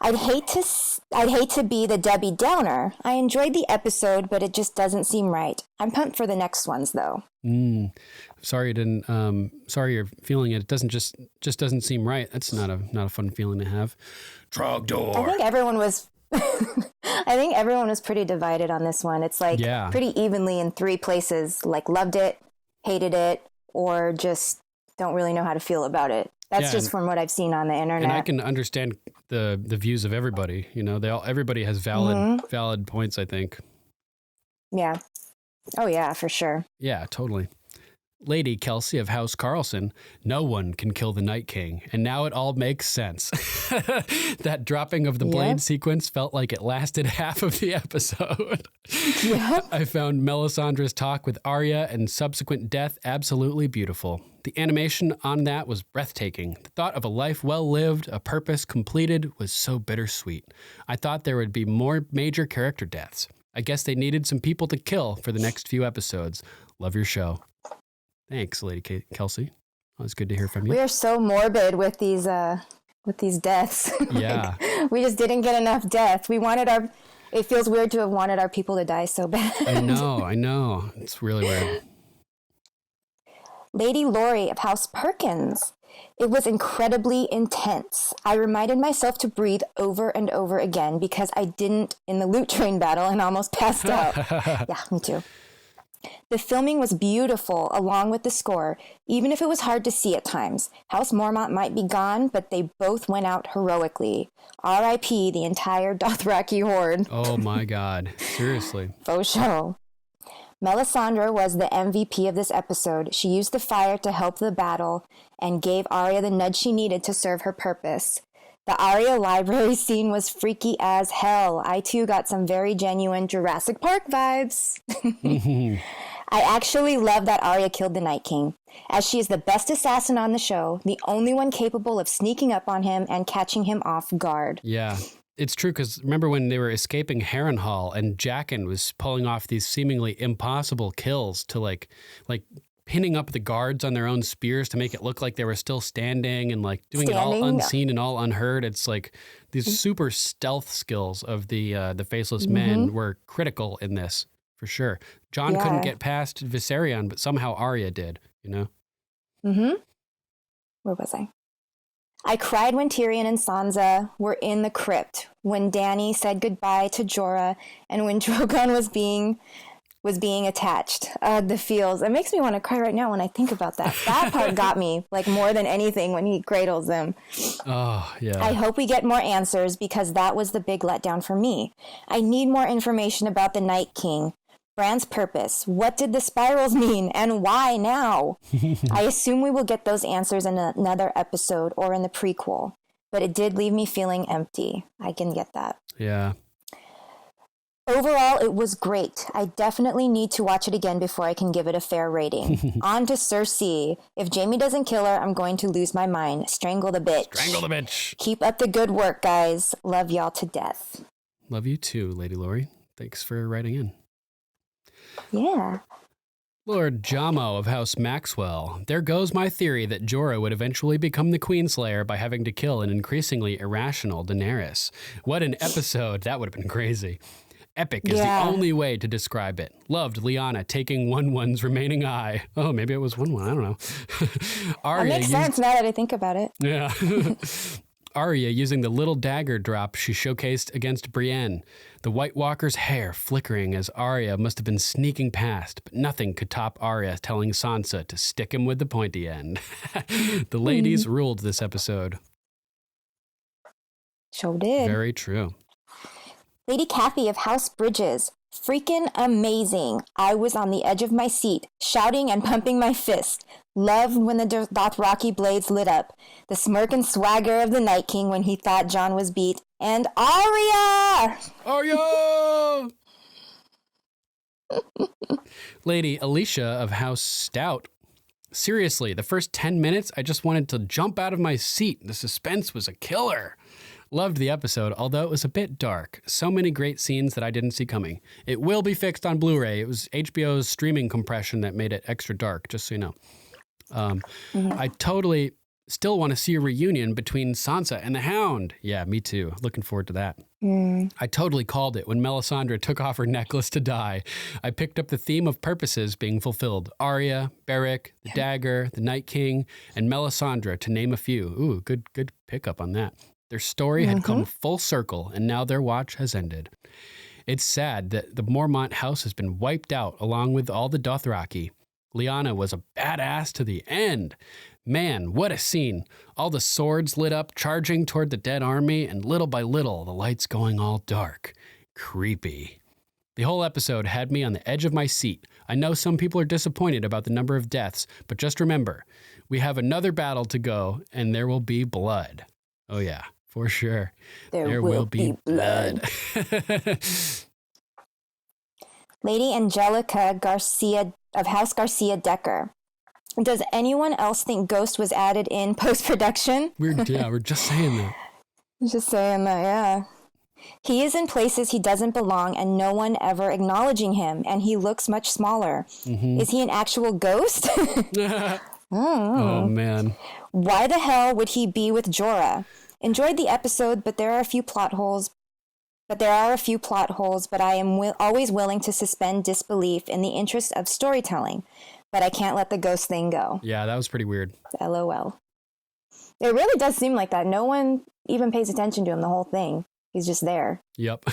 I'd hate to be the Debbie Downer. I enjoyed the episode, but it just doesn't seem right. I'm pumped for the next ones, though. Sorry you're feeling it. It doesn't just doesn't seem right. That's not a fun feeling to have. Trogdor. I think everyone was. I think everyone was pretty divided on this one. It's like pretty evenly in 3 places. Like loved it, hated it, or just don't really know how to feel about it. That's just from what I've seen on the internet. And I can understand the views of everybody. You know, everybody has valid points, I think. Yeah. Oh, yeah, for sure. Yeah, totally. Lady Kelsey of House Carlson, no one can kill the Night King, and now it all makes sense. That dropping of the blade sequence felt like it lasted half of the episode. I found Melisandre's talk with Arya and subsequent death absolutely beautiful. The animation on that was breathtaking. The thought of a life well lived, a purpose completed, was so bittersweet. I thought there would be more major character deaths. I guess they needed some people to kill for the next few episodes. Love your show. Thanks, Lady Kelsey. It's good to hear from you. We are so morbid with these deaths. Yeah. We just didn't get enough death. It feels weird to have wanted our people to die so bad. I know. It's really weird. Lady Lori of House Perkins. It was incredibly intense. I reminded myself to breathe over and over again because I didn't in the loot train battle and almost passed out. Yeah, me too. The filming was beautiful along with the score, even if it was hard to see at times. House Mormont might be gone, but they both went out heroically. R.I.P. the entire Dothraki horde. Oh my God. Seriously. Faux show. Melisandre was the MVP of this episode. She used the fire to help the battle and gave Arya the nudge she needed to serve her purpose. The Arya library scene was freaky as hell. I too got some very genuine Jurassic Park vibes. I actually love that Arya killed the Night King, as she is the best assassin on the show, the only one capable of sneaking up on him and catching him off guard. Yeah. It's true, because remember when they were escaping Harrenhal and Jaqen was pulling off these seemingly impossible kills to like pinning up the guards on their own spears to make it look like they were still standing and like doing it all unseen and all unheard. It's like these super stealth skills of the Faceless Men were critical in this, for sure. Jon couldn't get past Viserion, but somehow Arya did, you know? Where was I? I cried when Tyrion and Sansa were in the crypt, when Dany said goodbye to Jorah, and when Drogon was being attached. The feels. It makes me want to cry right now when I think about that. That part got me, like, more than anything when he cradles them. Oh, yeah. I hope we get more answers, because that was the big letdown for me. I need more information about the Night King. Bran's purpose. What did the spirals mean, and why now? I assume we will get those answers in another episode or in the prequel, but it did leave me feeling empty. I can get that. Yeah. Overall, it was great. I definitely need to watch it again before I can give it a fair rating. On to Cersei. If Jaime doesn't kill her, I'm going to lose my mind. Strangle the bitch. Strangle the bitch. Keep up the good work, guys. Love y'all to death. Love you too, Lady Lori. Thanks for writing in. Yeah. Lord Jamo of House Maxwell. There goes my theory that Jorah would eventually become the Queenslayer by having to kill an increasingly irrational Daenerys. What an episode. That would have been crazy. Epic is the only way to describe it. Loved Lyanna taking One's remaining eye. Oh, maybe it was One. I don't know. That makes sense now that I think about it. Yeah. Arya using the little dagger drop she showcased against Brienne. The White Walker's hair flickering as Arya must have been sneaking past, but nothing could top Arya telling Sansa to stick him with the pointy end. The ladies ruled this episode. Sure did. Very true. Lady Kathy of House Bridges. Freaking amazing. I was on the edge of my seat, shouting and pumping my fist. Loved when the Dothraki blades lit up. The smirk and swagger of the Night King when he thought Jon was beat. And Arya! Arya! Lady Alicia of House Stout. Seriously, the first 10 minutes, I just wanted to jump out of my seat. The suspense was a killer. Loved the episode, although it was a bit dark. So many great scenes that I didn't see coming. It will be fixed on Blu-ray. It was HBO's streaming compression that made it extra dark, just so you know. I totally still want to see a reunion between Sansa and the Hound. Yeah, me too. Looking forward to that. I totally called it when Melisandre took off her necklace to die. I picked up the theme of purposes being fulfilled. Arya, Beric, the Dagger, the Night King, and Melisandre, to name a few. Ooh, good pickup on that. Their story had come full circle, and now their watch has ended. It's sad that the Mormont house has been wiped out along with all the Dothraki. Lyanna was a badass to the end. Man, what a scene. All the swords lit up, charging toward the dead army, and little by little, the lights going all dark. Creepy. The whole episode had me on the edge of my seat. I know some people are disappointed about the number of deaths, but just remember, we have another battle to go, and there will be blood. Oh yeah, for sure. There will be blood. Lady Angelica Garcia of House Garcia Decker. Does anyone else think Ghost was added in post-production? We're just saying that. Just saying that, yeah. He is in places he doesn't belong and no one ever acknowledging him, and he looks much smaller. Is he an actual ghost? Oh, man. Why the hell would he be with Jorah? Enjoyed the episode, but there are a few plot holes. But I am always willing to suspend disbelief in the interest of storytelling. But I can't let the ghost thing go. Yeah, that was pretty weird. LOL. It really does seem like that. No one even pays attention to him the whole thing. He's just there. Yep.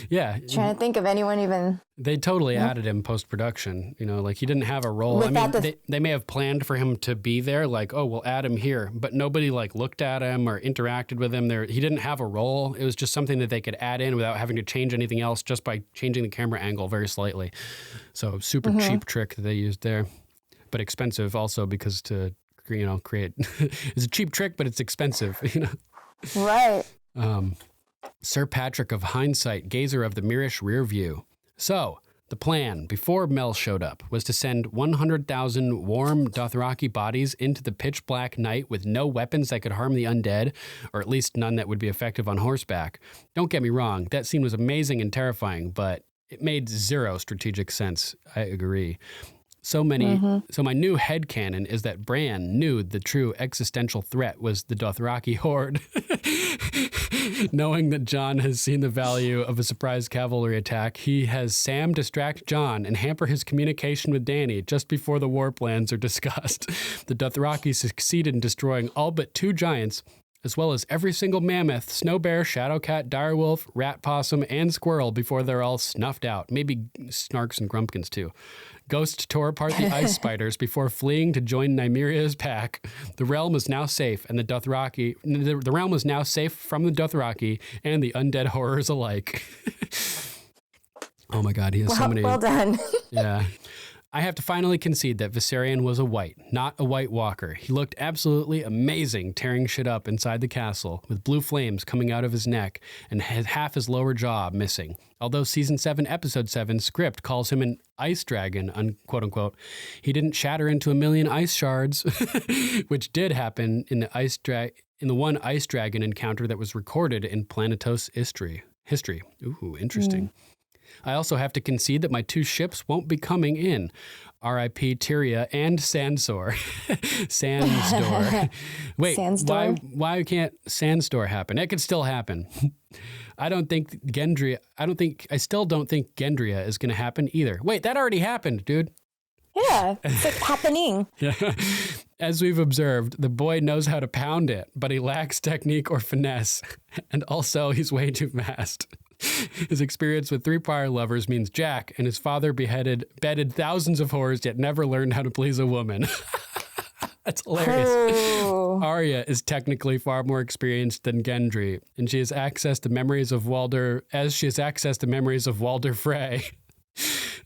Yeah. Trying to think of anyone even. They totally added him post-production. You know, like he didn't have a role. They may have planned for him to be there, like, oh, we'll add him here. But nobody like looked at him or interacted with him. He didn't have a role. It was just something that they could add in without having to change anything else, just by changing the camera angle very slightly. So super cheap trick that they used there. But expensive also because to, create. It's a cheap trick, but it's expensive, Right. Sir Patrick of Hindsight, gazer of the Mirish rear view. So, the plan, before Mel showed up, was to send 100,000 warm Dothraki bodies into the pitch black night with no weapons that could harm the undead, or at least none that would be effective on horseback. Don't get me wrong, that scene was amazing and terrifying, but it made zero strategic sense. I agree. So my new headcanon is that Bran knew the true existential threat was the Dothraki horde. Knowing that Jon has seen the value of a surprise cavalry attack, he has Sam distract Jon and hamper his communication with Dany just before the war plans are discussed. The Dothraki succeeded in destroying all but 2 giants, as well as every single mammoth, snow bear, shadowcat, direwolf, rat possum, and squirrel before they're all snuffed out. Maybe snarks and grumpkins too. Ghost tore apart the ice spiders before fleeing to join Nymeria's pack. The realm is now safe, and the realm is now safe from the Dothraki and the undead horrors alike. Oh my God, he has so many. Well done. Yeah. I have to finally concede that Viserion was a white, not a White Walker. He looked absolutely amazing tearing shit up inside the castle, with blue flames coming out of his neck and half his lower jaw missing. Although Season 7, Episode 7 script calls him an ice dragon, quote unquote, he didn't shatter into a million ice shards, which did happen in the one ice dragon encounter that was recorded in Planetos history. Ooh, interesting. I also have to concede that my 2 ships won't be coming in. R.I.P. Tyria and Sandstor. Sandstor. Wait, Sandstor? why can't Sandstor happen? It could still happen. I still don't think Gendria is going to happen either. Wait, that already happened, dude. Yeah, it's like happening. Yeah. As we've observed, the boy knows how to pound it, but he lacks technique or finesse. And also, he's way too fast. His experience with 3 prior lovers means Jack and his father bedded thousands of whores, yet never learned how to please a woman. That's hilarious. Oh. Arya is technically far more experienced than Gendry, and she has access to memories of Walder Frey.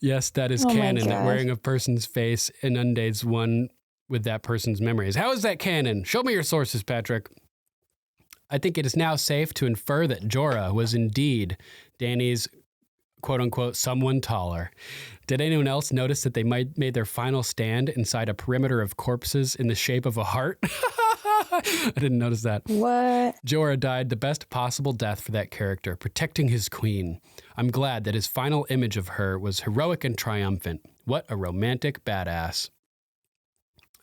Yes, that is canon, that wearing a person's face inundates one with that person's memories. How is that canon? Show me your sources, Patrick. I think it is now safe to infer that Jorah was indeed Dany's quote-unquote someone taller. Did anyone else notice that they made their final stand inside a perimeter of corpses in the shape of a heart? I didn't notice that. What? Jorah died the best possible death for that character, protecting his queen. I'm glad that his final image of her was heroic and triumphant. What a romantic badass.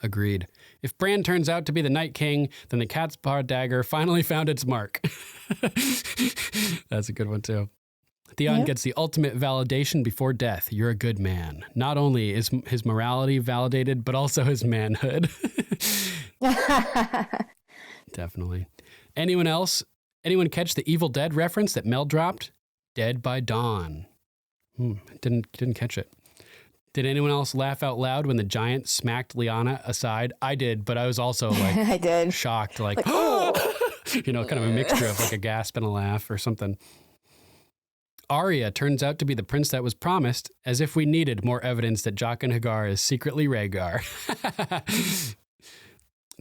Agreed. If Bran turns out to be the Night King, then the cat's paw dagger finally found its mark. That's a good one, too. Theon gets the ultimate validation before death. You're a good man. Not only is his morality validated, but also his manhood. Definitely. Anyone else? Anyone catch the Evil Dead reference that Mel dropped? Dead by Dawn. Didn't catch it. Did anyone else laugh out loud when the giant smacked Lyanna aside? I did, but I was also like I did. shocked, like kind of a mixture of like a gasp and a laugh or something. Arya turns out to be the prince that was promised, as if we needed more evidence that Jaqen H'ghar is secretly Rhaegar.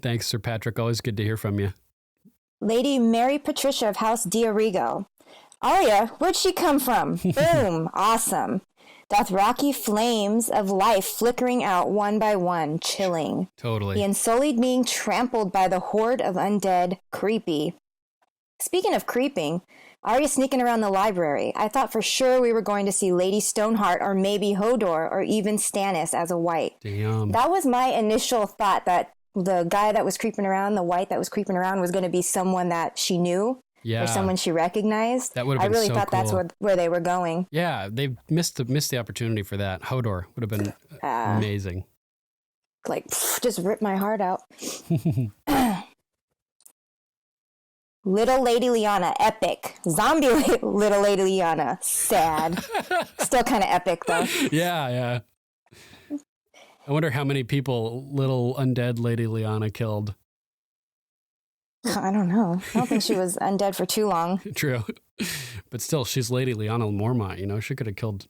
Thanks, Sir Patrick. Always good to hear from you. Lady Mary Patricia of House Diarigo. Arya, where'd she come from? Boom. Awesome. Dothraki flames of life flickering out one by one, chilling. Totally. The Unsullied being trampled by the horde of undead. Creepy. Speaking of creeping, Arya sneaking around the library. I thought for sure we were going to see Lady Stoneheart or maybe Hodor or even Stannis as a white. Damn. That was my initial thought, that the guy that was creeping around, the white that was creeping around, was going to be someone that she knew. Yeah. Or someone she recognized. That would have been I really so thought cool. that's where they were going. Yeah, they missed the opportunity for that. Hodor would have been amazing. Like, just rip my heart out. Little Lady Lyanna, epic. Zombie Little Lady Lyanna, sad. Still kind of epic, though. Yeah. I wonder how many people little undead Lady Lyanna killed. I don't know. I don't think she was undead for too long. True. But still, she's Lady Lyanna Mormont, you know? She could have killed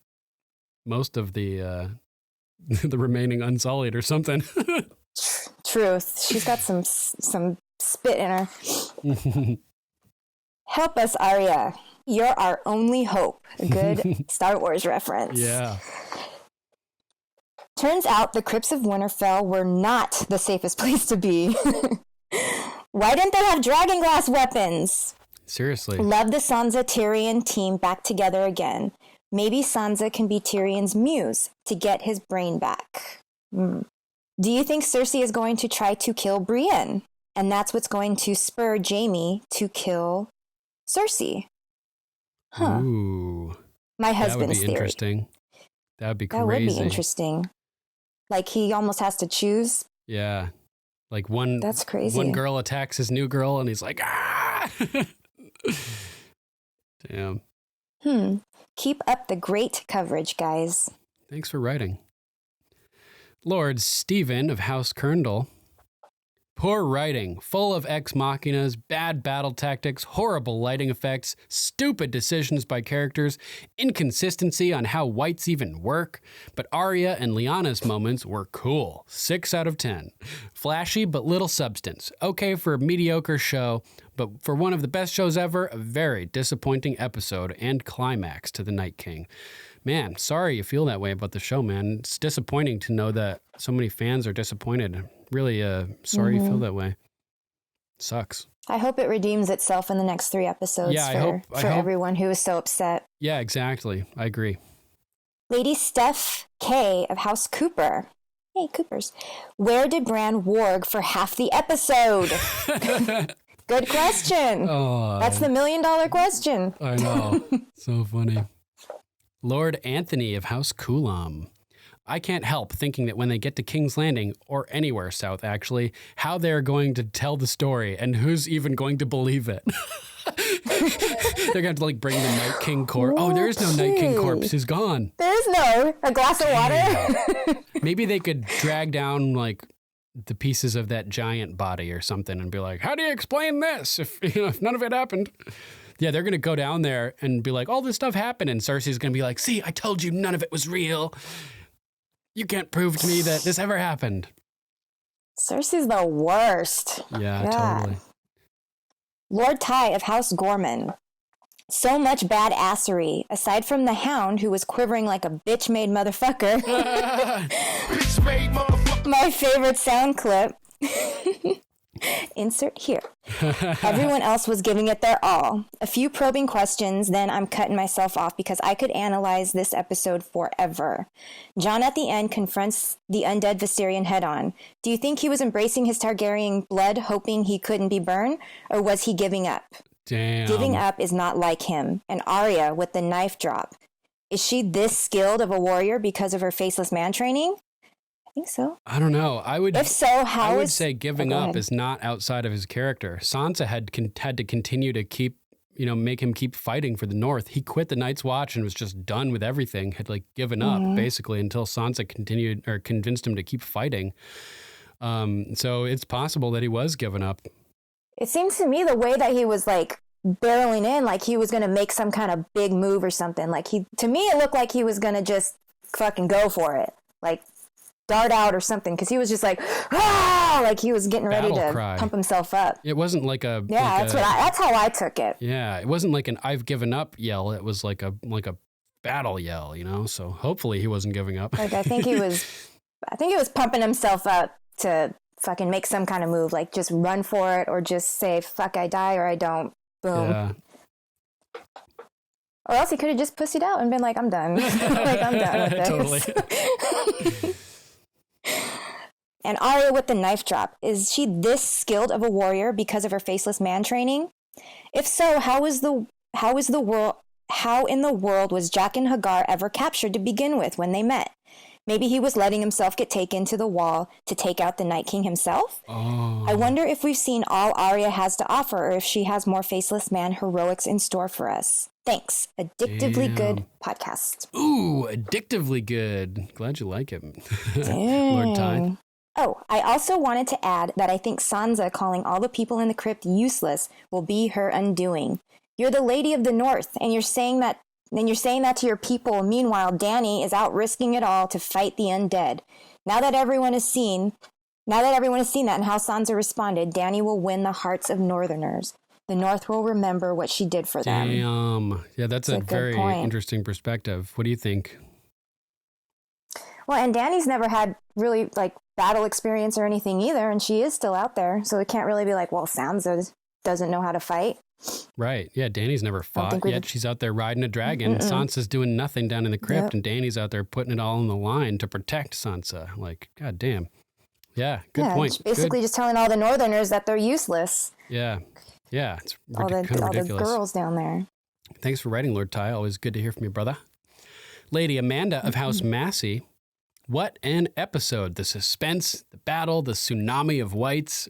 most of the the remaining Unsullied or something. Truth. She's got some spit in her. Help us, Arya. You're our only hope. A good Star Wars reference. Yeah. Turns out the crypts of Winterfell were not the safest place to be. Why didn't they have dragonglass weapons? Seriously. Love the Sansa-Tyrion team back together again. Maybe Sansa can be Tyrion's muse to get his brain back. Do you think Cersei is going to try to kill Brienne? And that's what's going to spur Jaime to kill Cersei? Huh. Ooh. My husband's that would be theory. Interesting. That would be crazy. That would be interesting. Like, he almost has to choose. Yeah. Like That's crazy. One girl attacks his new girl and he's like, ah! Damn. Keep up the great coverage, guys. Thanks for writing. Lord Stephen of House Kerndal. Poor writing, full of ex machinas, bad battle tactics, horrible lighting effects, stupid decisions by characters, inconsistency on how whites even work. But Arya and Lyanna's moments were cool. 6 out of 10. Flashy, but little substance. Okay for a mediocre show, but for one of the best shows ever, a very disappointing episode and climax to The Night King. Man, sorry you feel that way about the show, man. It's disappointing to know that so many fans are disappointed. Really sorry you feel that way. Sucks. I hope it redeems itself in the next 3 episodes for everyone who is so upset. Yeah, exactly. I agree. Lady Steph K of House Cooper. Hey, Coopers. Where did Bran warg for half the episode? Good question. Oh, that's the $1 million question. I know. So funny. Lord Anthony of House Coolam. I can't help thinking that when they get to King's Landing, or anywhere south actually, how they're going to tell the story and who's even going to believe it. They're going to like bring the Night King corpse. Oh, there is no Night King corpse. He's gone. There's no. A glass of water? Maybe they could drag down like the pieces of that giant body or something and be like, how do you explain this if none of it happened? Yeah, they're going to go down there and be like, all this stuff happened. And Cersei's going to be like, see, I told you none of it was real. You can't prove to me that this ever happened. Cersei's the worst. Yeah, totally. Lord Ty of House Gorman. So much badassery. Aside from the Hound, who was quivering like a bitch-made motherfucker. Bitch-made motherfucker. My favorite sound clip. Insert here. Everyone else was giving it their all. A few probing questions, then I'm cutting myself off because I could analyze this episode forever. Jon at the end confronts the undead Viserion head-on. Do you think he was embracing his Targaryen blood, hoping he couldn't be burned, or was he giving up? Damn. Giving up is not like him. And Arya with the knife drop. Is she this skilled of a warrior because of her faceless man training? I think so. I don't know. If so, I would say giving up is not outside of his character. Sansa had to continue to keep, make him keep fighting for the North. He quit the Night's Watch and was just done with everything. Had like given up basically until Sansa convinced him to keep fighting. So it's possible that he was giving up. It seems to me the way that he was like barreling in, like he was going to make some kind of big move or something. Like to me, it looked like he was going to just fucking go for it. Like dart out or something, because he was just like, ah, like he was getting ready to pump himself up. It wasn't like a that's how I took it. Yeah, it wasn't like an "I've given up" yell. It was like a battle yell, So hopefully he wasn't giving up. Like I think he was pumping himself up to fucking make some kind of move, like just run for it or just say fuck, I die or I don't. Boom. Yeah. Or else he could have just pussied out and been like, I'm done. Like I'm done with this. Totally. And Arya with the knife drop. Is she this skilled of a warrior because of her faceless man training? If so, how in the world was Jaqen H'ghar ever captured to begin with when they met? Maybe he was letting himself get taken to the wall to take out the Night King himself? Oh. I wonder if we've seen all Arya has to offer or if she has more faceless man heroics in store for us. Thanks. Addictively good podcast. Ooh, addictively good. Glad you like it. Lord Ty. Oh, I also wanted to add that I think Sansa calling all the people in the crypt useless will be her undoing. You're the Lady of the North, and you're saying that to your people. Meanwhile, Dany is out risking it all to fight the undead. Now that everyone has seen that and how Sansa responded, Dany will win the hearts of Northerners. The North will remember what she did for them. Damn. Yeah, that's a very interesting perspective. What do you think? Well, and Dany's never had really like battle experience or anything either, and she is still out there, so it can't really be like, well, Sansa doesn't know how to fight. Right. Yeah, Dany's never fought yet. She's out there riding a dragon. Sansa's doing nothing down in the crypt, and Dany's out there putting it all on the line to protect Sansa. Like, god damn. Yeah, good point. Basically just telling all the Northerners that they're useless. Yeah. Yeah, it's all the girls down there. Thanks for writing, Lord Ty. Always good to hear from you, brother. Lady Amanda of House Massey. What an episode. The suspense, the battle, the tsunami of whites.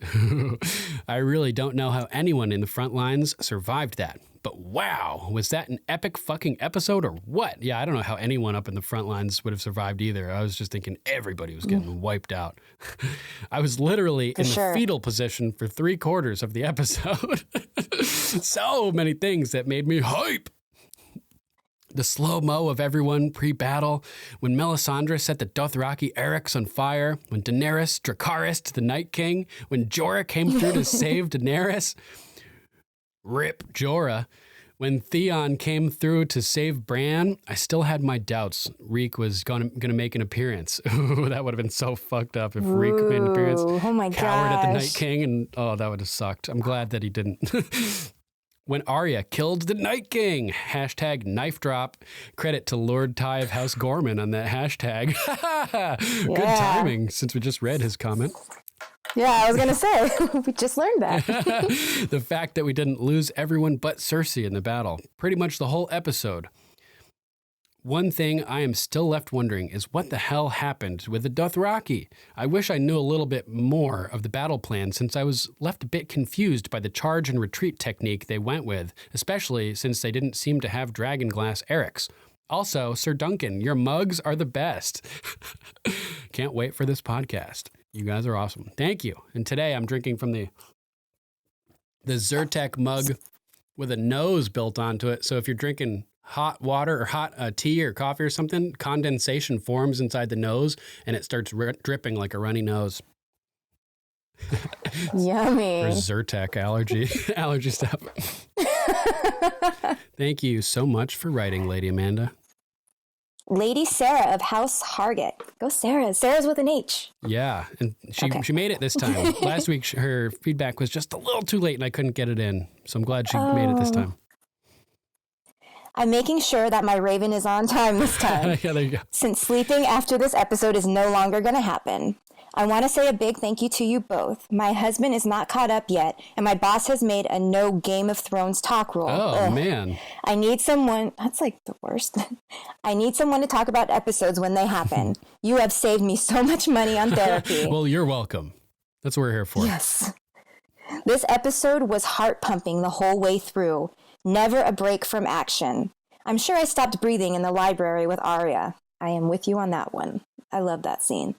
I really don't know how anyone in the front lines survived that. But wow, was that an epic fucking episode or what? Yeah, I don't know how anyone up in the front lines would have survived either. I was just thinking everybody was getting wiped out. I was literally in the fetal position for 3/4 of the episode. So many things that made me hype. The slow-mo of everyone pre-battle, when Melisandre set the Dothraki Eryx on fire, when Daenerys Dracarys the Night King, when Jorah came through to save Daenerys. Rip Jorah. When Theon came through to save Bran, I still had my doubts Reek was gonna make an appearance. Ooh, that would have been so fucked up if Reek made an appearance. Oh my Cowered gosh. at the Night King, and that would have sucked. I'm glad that he didn't. When Arya killed the Night King, hashtag knife drop. Credit to Lord Ty of House Gorman on that hashtag. Good timing, since we just read his comment. Yeah, I was going to say, we just learned that. The fact that we didn't lose everyone but Cersei in the battle. Pretty much the whole episode. One thing I am still left wondering is what the hell happened with the Dothraki? I wish I knew a little bit more of the battle plan since I was left a bit confused by the charge and retreat technique they went with, especially since they didn't seem to have dragonglass Erics. Also, Sir Duncan, your mugs are the best. Can't wait for this podcast. You guys are awesome. Thank you. And today I'm drinking from the Zyrtec mug with a nose built onto it. So if you're drinking hot water or hot tea or coffee or something, condensation forms inside the nose and it starts dripping like a runny nose. Yummy. For Zyrtec allergy stuff. Thank you so much for writing, Lady Amanda. Lady Sarah of House Hargett. Go Sarah. Sarah's with an H. Yeah, and she made it this time. Last week, her feedback was just a little too late and I couldn't get it in. So I'm glad she made it this time. I'm making sure that my Raven is on time this time. Yeah, there you go. Since sleeping after this episode is no longer going to happen. I want to say a big thank you to you both. My husband is not caught up yet, and my boss has made a no Game of Thrones talk rule. Oh, man. I need someone... That's like the worst. I need someone to talk about episodes when they happen. You have saved me so much money on therapy. Well, you're welcome. That's what we're here for. Yes. This episode was heart-pumping the whole way through. Never a break from action. I'm sure I stopped breathing in the library with Arya. I am with you on that one. I love that scene.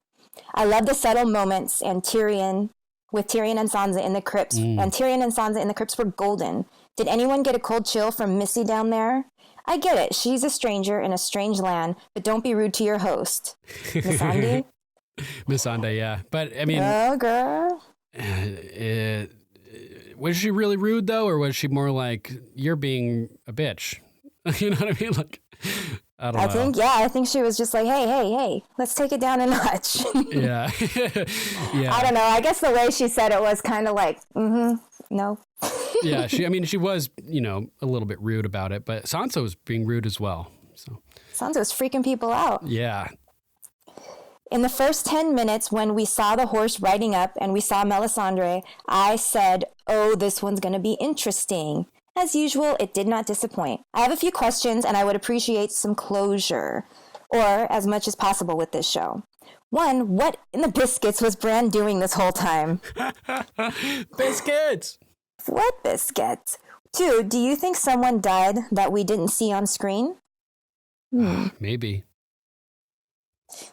I love the subtle moments and Tyrion and Sansa in the crypts. And Tyrion and Sansa in the crypts were golden. Did anyone get a cold chill from Missy down there? I get it. She's a stranger in a strange land, but don't be rude to your host. Miss Andy? Miss Anda, yeah. But, I mean... Oh, girl. Was she really rude, though? Or was she more like, you're being a bitch? You know what I mean? Like... I think she was just like, hey, let's take it down a notch. Yeah. Yeah. I don't know. I guess the way she said it was kind of like, no. Yeah, she was, a little bit rude about it, but Sansa was being rude as well. So Sansa was freaking people out. Yeah. In the first 10 minutes when we saw the horse riding up and we saw Melisandre, I said, oh, this one's going to be interesting. As usual, it did not disappoint. I have a few questions and I would appreciate some closure, or as much as possible with this show. One, what in the biscuits was Bran doing this whole time? Biscuits! What biscuits? 2, do you think someone died that we didn't see on screen? Maybe.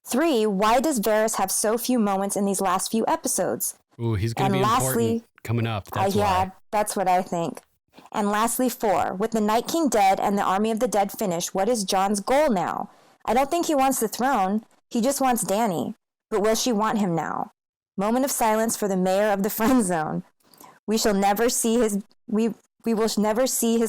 3, why does Varys have so few moments in these last few episodes? Ooh, he's going to be important coming up. That's why. That's what I think. And lastly, 4, with the Night King dead and the Army of the Dead finished, what is Jon's goal now? I don't think he wants the throne. He just wants Dany. But will she want him now? Moment of silence for the mayor of the friend zone. We will never see his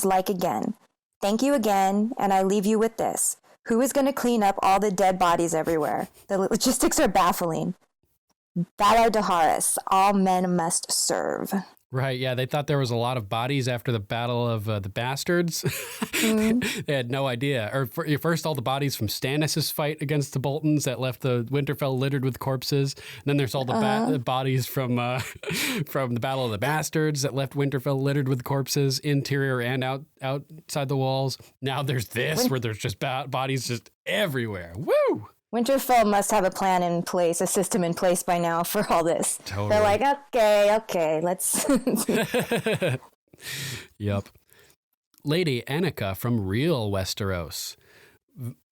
like again. Thank you again, and I leave you with this. Who is going to clean up all the dead bodies everywhere? The logistics are baffling. Valar Dohaeris, all men must serve. Right, yeah, they thought there was a lot of bodies after the Battle of the Bastards. They had no idea. Or first, all the bodies from Stannis' fight against the Boltons that left the Winterfell littered with corpses. And then there's all the bodies from the Battle of the Bastards that left Winterfell littered with corpses, interior and outside the walls. Now there's this, where there's just bodies just everywhere. Woo! Winterfell must have a plan in place, a system in place by now for all this. Totally. They're like, okay, let's... Yep. Lady Annika from real Westeros.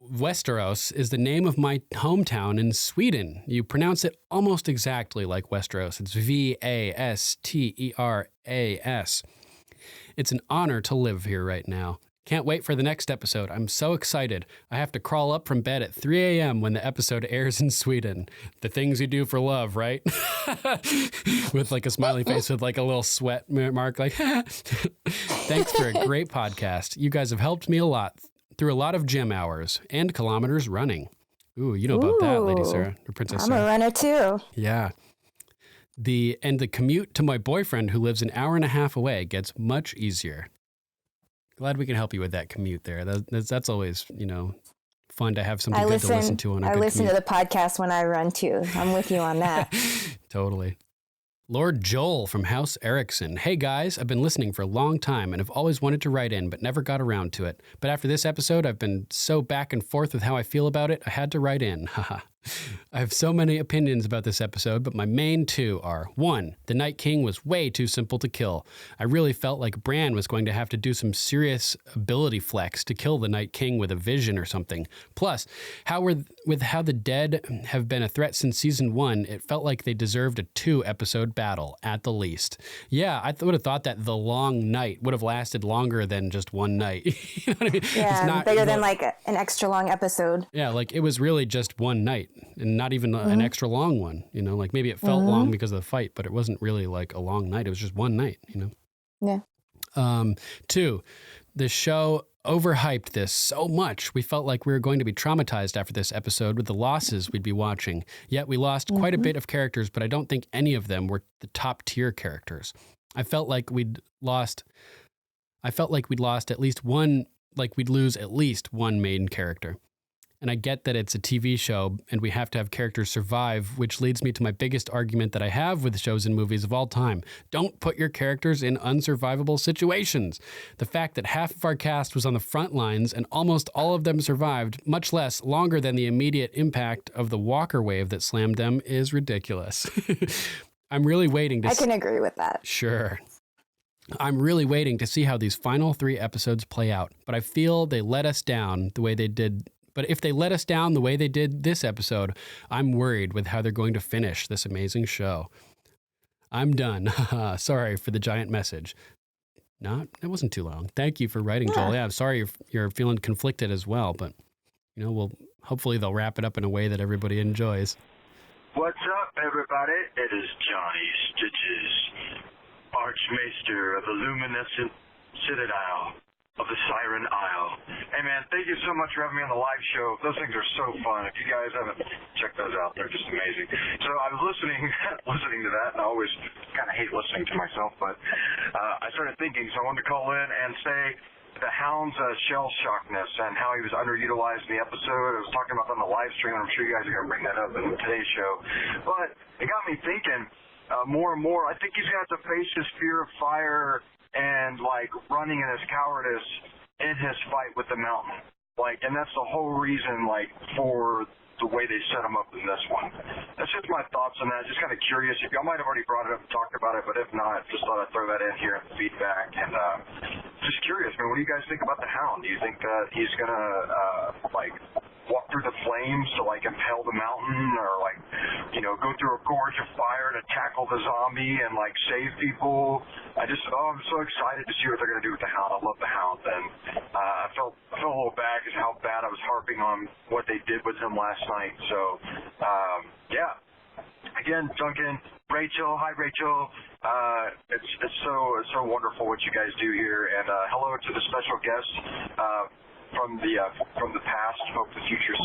Westeros is the name of my hometown in Sweden. You pronounce it almost exactly like Westeros. It's Vasteras. It's an honor to live here right now. Can't wait for the next episode. I'm so excited. I have to crawl up from bed at 3 a.m. when the episode airs in Sweden. The things you do for love, right? With like a smiley face with like a little sweat mark. Like, thanks for a great podcast. You guys have helped me a lot through a lot of gym hours and kilometers running. Ooh, you know about that, Lady Sarah, or Princess I'm Sarah. a runner too. Yeah. The commute to my boyfriend who lives an hour and a half away gets much easier. Glad we can help you with that commute there. That's always, fun to have something good to listen to on a good commute. I listen to the podcast when I run too. I'm with you on that. Totally. Lord Joel from House Erickson. Hey guys, I've been listening for a long time and have always wanted to write in, but never got around to it. But after this episode, I've been so back and forth with how I feel about it, I had to write in. Haha. I have so many opinions about this episode, but my main two are, 1, the Night King was way too simple to kill. I really felt like Bran was going to have to do some serious ability flex to kill the Night King with a vision or something. Plus, with how the dead have been a threat since season 1, it felt like they deserved a 2-episode battle, at the least. Yeah, I would have thought that the long night would have lasted longer than just one night. You know what I mean? Yeah, bigger than like an extra long episode. Yeah, like it was really just one night. And not even an extra long one, like maybe it felt long because of the fight, but it wasn't really like a long night. It was just one night, Yeah. 2, the show overhyped this so much. We felt like we were going to be traumatized after this episode with the losses we'd be watching. Yet we lost quite a bit of characters, but I don't think any of them were the top tier characters. I felt like we'd lose at least one main character. And I get that it's a TV show and we have to have characters survive, which leads me to my biggest argument that I have with shows and movies of all time. Don't put your characters in unsurvivable situations. The fact that half of our cast was on the front lines and almost all of them survived, much less longer than the immediate impact of the Walker wave that slammed them, is ridiculous. I'm really waiting to I can agree with that. Sure. I'm really waiting to see how these final 3 episodes play out, but I feel they let us down the way they did. But if they let us down the way they did this episode, I'm worried with how they're going to finish this amazing show. I'm done. Sorry for the giant message. It wasn't too long. Thank you for writing, Joel. Yeah, I'm sorry you're feeling conflicted as well, but hopefully they'll wrap it up in a way that everybody enjoys. What's up, everybody? It is Johnny Stitches, Archmaester of the Luminescent Citadel of the Siren Isle. Hey man, thank you so much for having me on the live show. Those things are so fun. If you guys haven't checked those out, they're just amazing. So I was listening to that, and I always kind of hate listening to myself, but I started thinking, so I wanted to call in and say the Hound's shell shockness and how he was underutilized in the episode. I was talking about that on the live stream, and I'm sure you guys are going to bring that up in today's show. But it got me thinking more and more. I think he's going to have to face his fear of fire and like running in his cowardice in his fight with the mountain. And that's the whole reason, for the way they set him up in this one. That's just my thoughts on that. Just kind of curious. Y'all might have already brought it up and talked about it, but if not, just thought I'd throw that in here in the feedback. And just curious, man, what do you guys think about the Hound? Do you think that he's going to, walk through the flames to, impale the mountain or, go through a gorge of fire to tackle the zombie and, save people? I'm so excited to see what they're going to do with the Hound. I love the Hound. And I felt a little bad because how bad I was harping on what they did with him last night. So, yeah. Again, Duncan, Rachel. Hi, Rachel. It's so wonderful what you guys do here. And hello to the special guest from the past. Hope the future's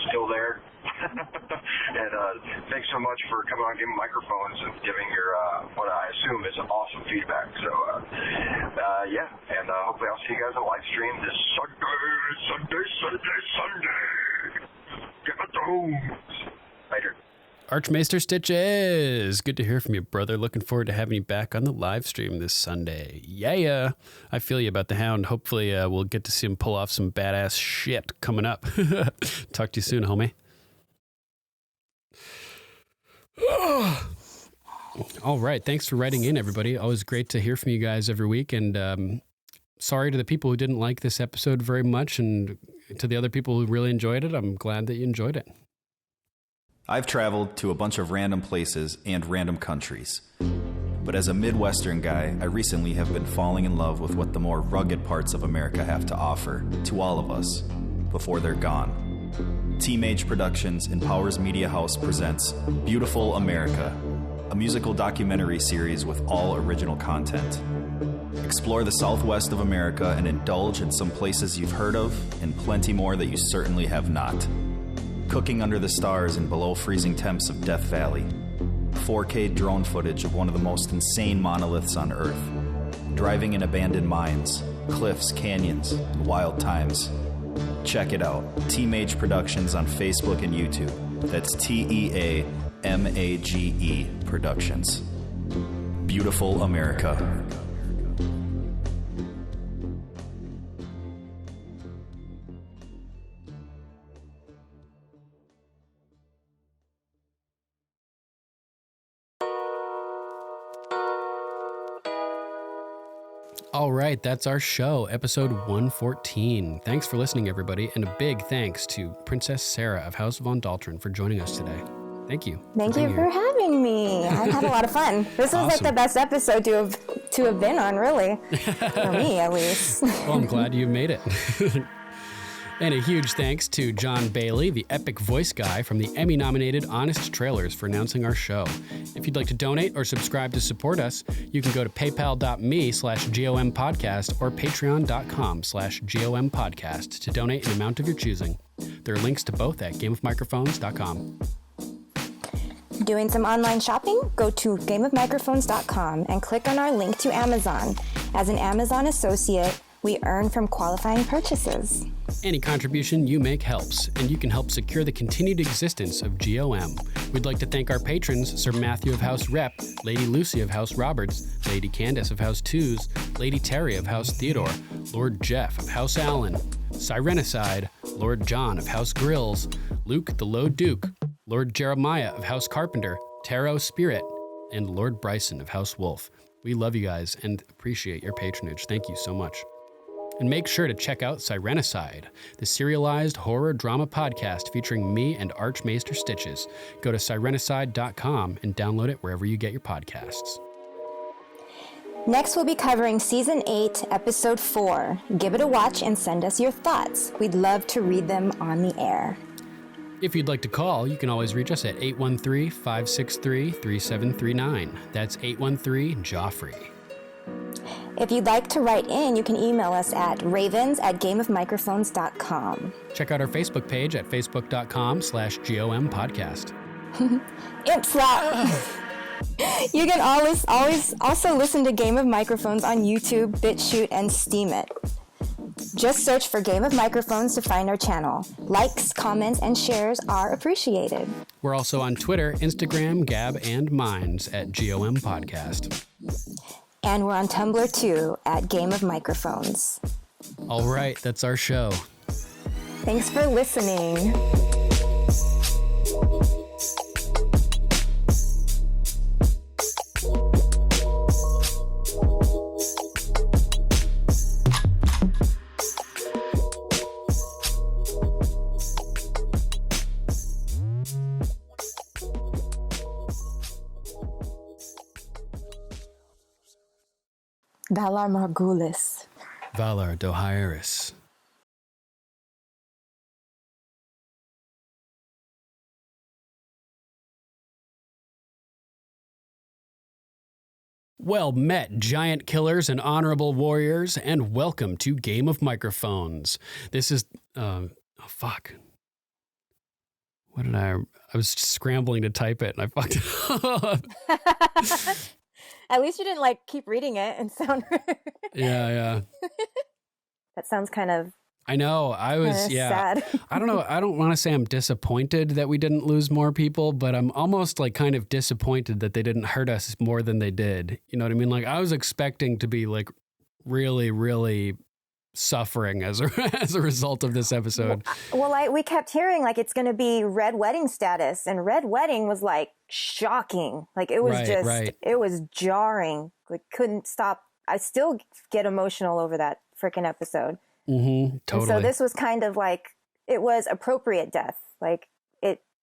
still there. And thanks so much for coming on, giving microphones and giving your what I assume is awesome feedback. So yeah, and hopefully I'll see you guys on live stream this Sunday. Get the homes. Later. Archmaester Stitches, good to hear from you, brother. Looking forward to having you back on the live stream this Sunday. Yeah. I feel you about the Hound. Hopefully we'll get to see him pull off some badass shit coming up. Talk to you soon, homie. All right. Thanks for writing in, everybody. Always great to hear from you guys every week. And sorry to the people who didn't like this episode very much. And to the other people who really enjoyed it, I'm glad that you enjoyed it. I've traveled to a bunch of random places and random countries. But as a Midwestern guy, I recently have been falling in love with what the more rugged parts of America have to offer to all of us before they're gone. TEA MAGE Productions and Powers Media House presents Beautiful America, a musical documentary series with all original content. Explore the Southwest of America and indulge in some places you've heard of and plenty more that you certainly have not. Cooking under the stars and below freezing temps of Death Valley. 4K drone footage of one of the most insane monoliths on Earth. Driving in abandoned mines, cliffs, canyons, and wild times. Check it out. TEA MAGE Productions on Facebook and YouTube. That's TEA MAGE Productions. Beautiful America. All right, that's our show, episode 114. Thanks for listening, everybody, and a big thanks to Princess Sarah of House Von Daltron for joining us today. Thank you. Thank you for having me. I've had a lot of fun. This was like the best episode to have been on, really. For me, at least. Well, I'm glad you made it. And a huge thanks to John Bailey, the epic voice guy from the Emmy-nominated Honest Trailers, for announcing our show. If you'd like to donate or subscribe to support us, you can go to paypal.me/GOMPodcast or patreon.com/GOMPodcast to donate an amount of your choosing. There are links to both at gameofmicrophones.com. Doing some online shopping? Go to gameofmicrophones.com and click on our link to Amazon. As an Amazon associate, we earn from qualifying purchases. Any contribution you make helps, and you can help secure the continued existence of GOM. We'd like to thank our patrons, Sir Matthew of House Repp, Lady Lucy of House Roberts, Lady Candace of House Tews, Lady Teri of House Theodore, Lord Jeff of House Allen, Sirenicide, Lord John of House Grilz, Luke the Low Duke, Lord Jeremiah of House Carpenter, Tarot Spirit, and Lord Bryson of House Wolf. We love you guys and appreciate your patronage. Thank you so much. And make sure to check out Sirenicide, the serialized horror drama podcast featuring me and Archmaester Stitches. Go to sirenicide.com and download it wherever you get your podcasts. Next, we'll be covering Season 8, Episode 4. Give it a watch and send us your thoughts. We'd love to read them on the air. If you'd like to call, you can always reach us at 813-563-3739. That's 813-JOFFREY. If you'd like to write in, you can email us at ravens@gameofmicrophones.com. Check out our Facebook page at facebook.com/GOMPodcast. Ipslap! You can always also listen to Game of Microphones on YouTube, BitChute, and Steemit. Just search for Game of Microphones to find our channel. Likes, comments, and shares are appreciated. We're also on Twitter, Instagram, Gab, and Minds at GOMPodcast. And we're on Tumblr too at Game of Microphones. All right, that's our show. Thanks for listening. Valar Morghulis. Valar Dohaeris. Well met, giant killers and honorable warriors, and welcome to Game of Microphones. This is, fuck. What did I was scrambling to type it and I fucked it up. At least you didn't keep reading it and sound. Yeah. That sounds kind of. I know. I was sad. I don't know. I don't want to say I'm disappointed that we didn't lose more people, but I'm almost kind of disappointed that they didn't hurt us more than they did. You know what I mean? I was expecting to be really, really suffering as a result of this episode. Well, we kept hearing it's going to be Red Wedding status, and Red Wedding was shocking. It was it was jarring. Couldn't stop. I still get emotional over that freaking episode. Mm-hmm, totally. And so this was kind of it was appropriate death.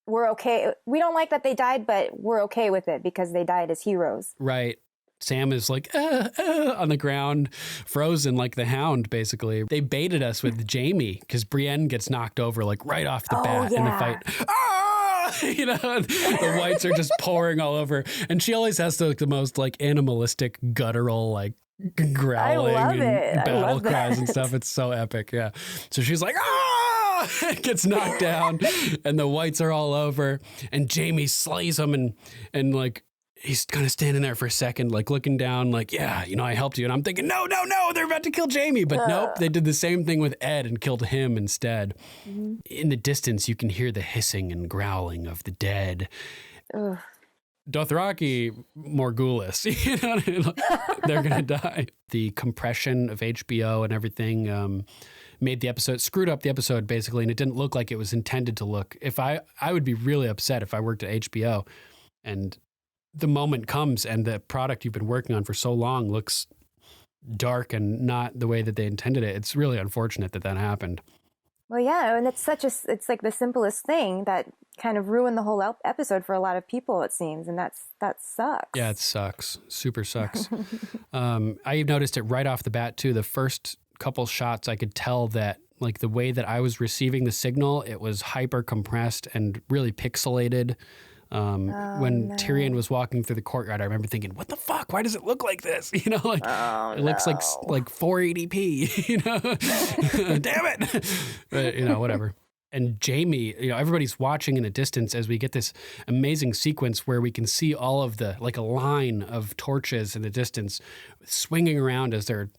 We're okay. We don't like that they died, but we're okay with it because they died as heroes. Right. Sam is like on the ground, frozen like the Hound, basically. They baited us with Jamie because Brienne gets knocked over like right off the bat in the fight. You know, the whites are just pouring all over. And she always has the most like animalistic, guttural, like growling and battle cries and stuff. It's so epic. Yeah. So she's like, gets knocked down and the whites are all over and Jamie slays him and like, he's kind of standing there for a second, like looking down, like, yeah, you know, I helped you. And I'm thinking, no, they're about to kill Jamie. But nope, they did the same thing with Ed and killed him instead. Mm-hmm. In the distance, you can hear the hissing and growling of the dead. Ugh. Dothraki, Morghulis, you know, they're going to die. The compression of HBO and everything made the episode, screwed up the episode basically, and it didn't look like it was intended to look. If I would be really upset if I worked at HBO and the moment comes and the product you've been working on for so long looks dark and not the way that they intended it. It's really unfortunate that happened. Well, yeah, and it's it's like the simplest thing that kind of ruined the whole episode for a lot of people, it seems, and that sucks. Yeah, it sucks. Super sucks. I noticed it right off the bat too. The first couple shots, I could tell that like the way that I was receiving the signal, it was hyper compressed and really pixelated. When Tyrion was walking through the courtyard, I remember thinking, what the fuck? Why does it look like this? You know, like it looks like 480p, you know, damn it. But, you know, whatever. And Jamie, you know, everybody's watching in the distance as we get this amazing sequence where we can see all of the, like a line of torches in the distance swinging around as they're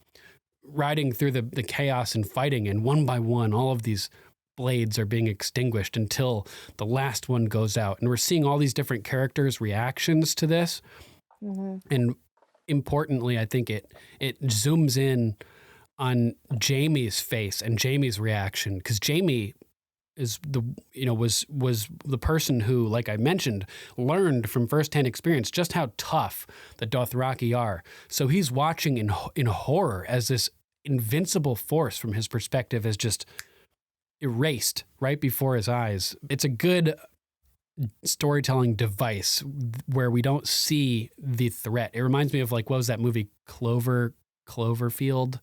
riding through the chaos and fighting. And one by one, all of these blades are being extinguished until the last one goes out. And we're seeing all these different characters' reactions to this. Mm-hmm. And importantly, I think it zooms in on Jamie's face and Jamie's reaction, because Jamie is was the person who, like I mentioned, learned from firsthand experience just how tough the Dothraki are. So he's watching in horror as this invincible force from his perspective is just erased right before his eyes. It's a good storytelling device where we don't see the threat. It reminds me of like, what was that movie, Cloverfield?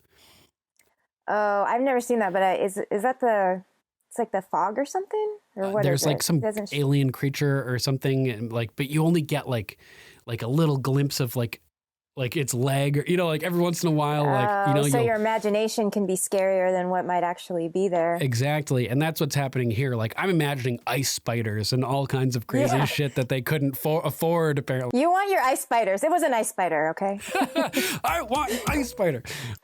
Oh, I've never seen that, but is that it's like the fog or something? Or what there's is like it? Some alien creature or something, and like, but you only get like a little glimpse of like its leg, or, you know, like every once in a while, like, you know. So your imagination can be scarier than what might actually be there. Exactly. And that's what's happening here. Like, I'm imagining ice spiders and all kinds of crazy shit that they couldn't afford, apparently. You want your ice spiders. It was an ice spider, okay? I want an ice spider.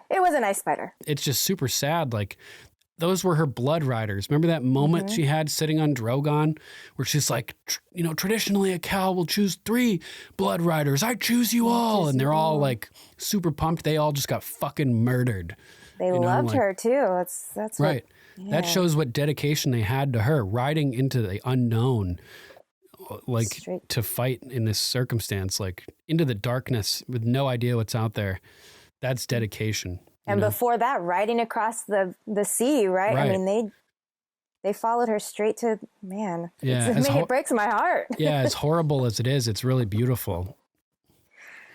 It was an ice spider. It's just super sad. Like, those were her blood riders. Remember that moment she had sitting on Drogon where she's like, you know, traditionally a cow will choose 3 blood riders. I choose you all. And they're all like super pumped. They all just got fucking murdered. They loved her too. That's right. That shows what dedication they had to her, riding into the unknown, like to fight in this circumstance, like into the darkness with no idea what's out there. That's dedication. And before that, riding across the sea, right? I mean, they followed her straight to, man. Yeah, it breaks my heart. Yeah, as horrible as it is, it's really beautiful.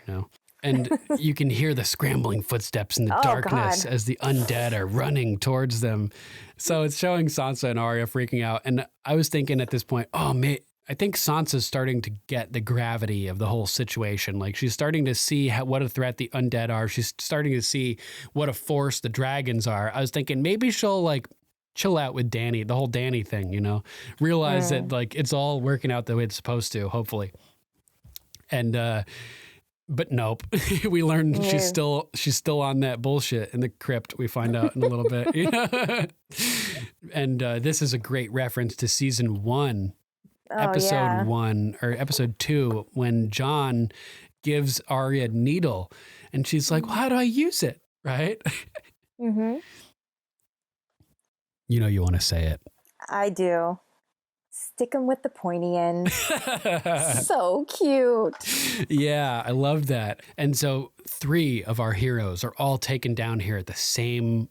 You know, and you can hear the scrambling footsteps in the darkness as the undead are running towards them. So it's showing Sansa and Arya freaking out. And I was thinking at this point, oh, man, I think Sansa's starting to get the gravity of the whole situation. Like, she's starting to see what a threat the undead are. She's starting to see what a force the dragons are. I was thinking maybe she'll like chill out with Dany, the whole Dany thing, you know, realize that like it's all working out the way it's supposed to, hopefully. And, but nope, we learned she's still on that bullshit in the crypt. We find out in a little bit, you know? And this is a great reference to season 1. Episode 1 or episode 2, when Jon gives Arya a needle and she's like, well, how do I use it? Right? Mm-hmm. You know, you want to say it. I do. Stick him with the pointy end. So cute. Yeah, I love that. And so 3 of our heroes are all taken down here at the same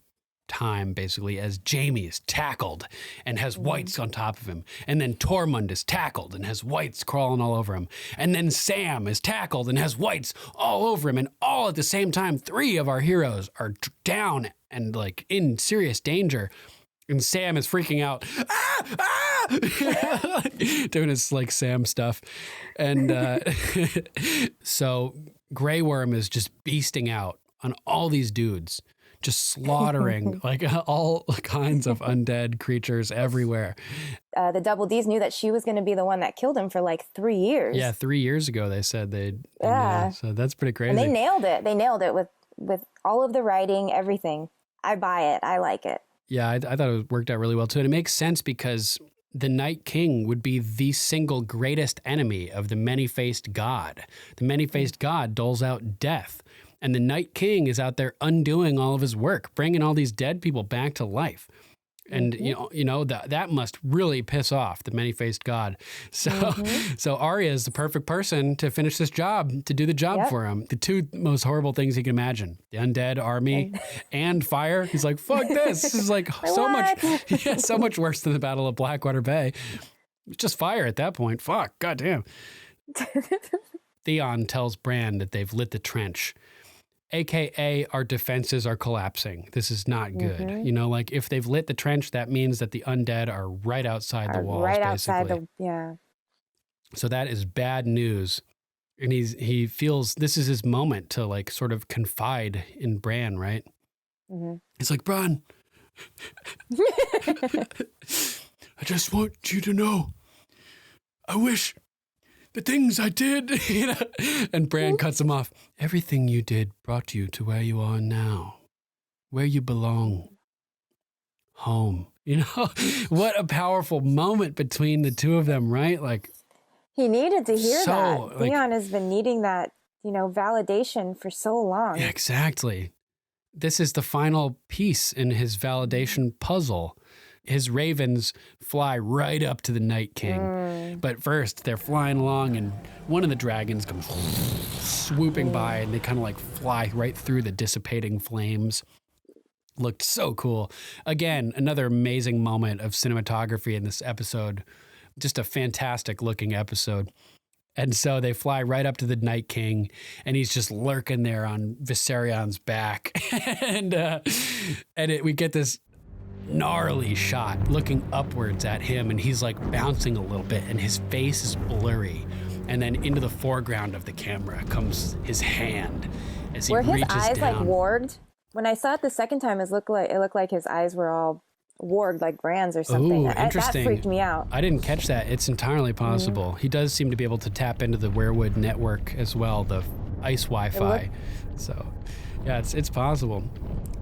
time, basically, as Jamie is tackled and has whites on top of him. And then Tormund is tackled and has whites crawling all over him. And then Sam is tackled and has whites all over him. And all at the same time, 3 of our heroes are down and like in serious danger. And Sam is freaking out, doing his like Sam stuff. And so Grey Worm is just beasting out on all these dudes, just slaughtering like all kinds of undead creatures everywhere. The Double Ds knew that she was going to be the one that killed him for like 3 years. Yeah, 3 years ago they said they'd. Yeah. So that's pretty crazy. And they nailed it. They nailed it with all of the writing, everything. I buy it. I like it. Yeah, I thought it worked out really well too. And it makes sense because the Night King would be the single greatest enemy of the many-faced god. The many-faced god doles out death. And the Night King is out there undoing all of his work, bringing all these dead people back to life. And, you know that must really piss off the many-faced god. So so Arya is the perfect person to finish this job, to do the job for him. The 2 most horrible things he can imagine, the undead army and fire. He's like, fuck this. This is like so much worse than the Battle of Blackwater Bay. It's just fire at that point. Fuck, goddamn. Theon tells Bran that they've lit the trench. AKA our defenses are collapsing. This is not good. You know, like if they've lit the trench, that means that the undead are right outside the walls. Right outside yeah. So that is bad news. And he feels this is his moment to like sort of confide in Bran, right? He's like, Bran, I just want you to know, I wish the things I did, you know, and Bran cuts him off. Everything you did brought you to where you are now, where you belong, home. You know, what a powerful moment between the 2 of them, right? Like, he needed to hear that. Theon has been needing that, you know, validation for so long. Yeah, exactly. This is the final piece in his validation puzzle. His ravens fly right up to the Night King. But first, they're flying along, and one of the dragons comes swooping by, and they kind of like fly right through the dissipating flames. Looked so cool. Again, another amazing moment of cinematography in this episode. Just a fantastic looking episode. And so they fly right up to the Night King, and he's just lurking there on Viserion's back. and we get this gnarly shot looking upwards at him, and he's like bouncing a little bit, and his face is blurry. And then into the foreground of the camera comes his hand as he reaches down. Were his eyes like warged? When I saw it the second time, it looked like his eyes were all warged like Bran's or something. Ooh, interesting. That freaked me out. I didn't catch that. It's entirely possible. He does seem to be able to tap into the Werewood network as well, the ice Wi-Fi. So yeah, it's possible.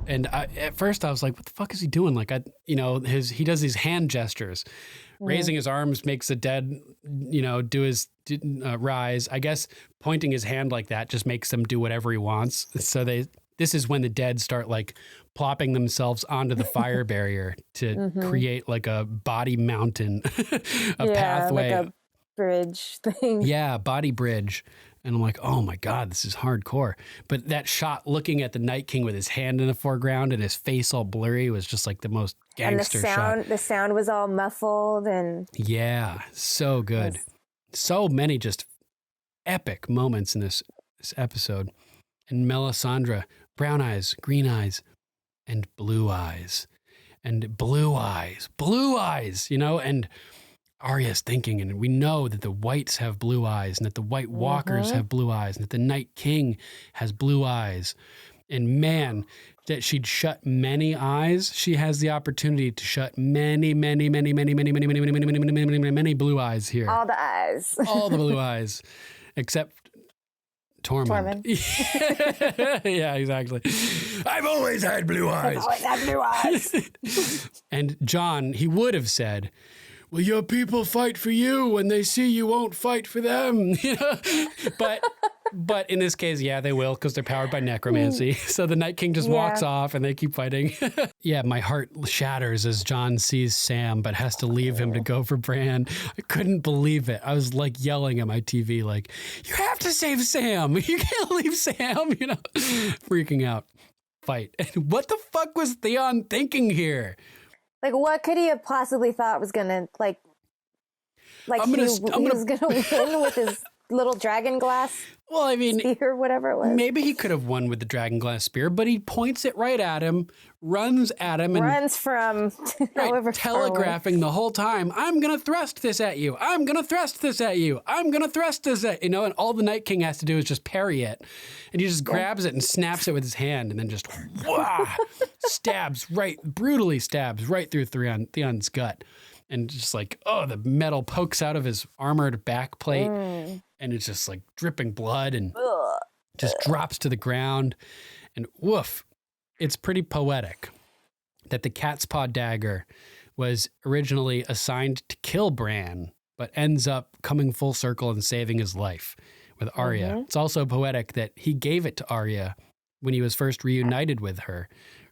And at first I was like, what the fuck is he doing? Like, he does these hand gestures. Raising his arms makes the dead, do his rise. I guess pointing his hand like that just makes them do whatever he wants. So this is when the dead start like plopping themselves onto the fire barrier to create like a body mountain, pathway. Like a bridge thing. Yeah, body bridge. And I'm like, oh my God, this is hardcore. But that shot looking at the Night King with his hand in the foreground and his face all blurry was just like the most gangster shot. And the sound was all muffled and... Yeah, so good. So many just epic moments in this episode. And Melisandre, brown eyes, green eyes, and blue eyes. And blue eyes, and... Arya's thinking, and we know that the Whites have blue eyes, and that the White Walkers have blue eyes, and that the Night King has blue eyes. And man, that she'd shut many eyes. She has the opportunity to shut many blue eyes here. All the eyes. All the blue eyes, except Tormund. Yeah, exactly. I've always had blue eyes. I've always had blue eyes. And Jon, he would have said, will your people fight for you when they see you won't fight for them? But in this case, yeah, they will, because they're powered by necromancy. So the Night King just walks off and they keep fighting. Yeah, my heart shatters as Jon sees Sam, but has to leave him to go for Bran. I couldn't believe it. I was like yelling at my TV, like, you have to save Sam. You can't leave Sam, freaking out. fight. And what the fuck was Theon thinking here? Like, what could he have possibly thought was gonna he was gonna win with his little dragon glass? Well, I mean, spear, whatever it was. Maybe he could have won with the dragon glass spear, but he points it right at him, runs at him, and runs from however telegraphing the whole time. I'm gonna thrust this at you. I'm gonna thrust this at you. I'm gonna thrust this at and all the Night King has to do is just parry it, and he just grabs it and snaps it with his hand, and then just brutally stabs right through Theon's gut. And just the metal pokes out of his armored back plate and it's just dripping blood and just drops to the ground. And woof, it's pretty poetic that the cat's paw dagger was originally assigned to kill Bran, but ends up coming full circle and saving his life with Arya. It's also poetic that he gave it to Arya when he was first reunited with her.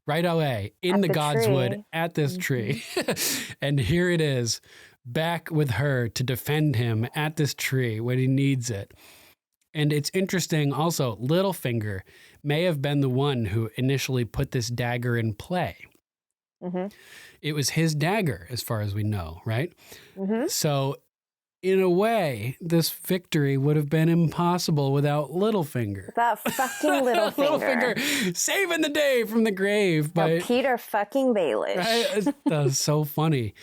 Right away, in the Godswood, at this tree. And here it is, back with her to defend him at this tree when he needs it. And it's interesting also, Littlefinger may have been the one who initially put this dagger in play. It was his dagger, as far as we know, right? So, in a way, this victory would have been impossible without Littlefinger. That fucking Littlefinger. Littlefinger saving the day from the grave. By Peter fucking Baelish. Right? That was so funny.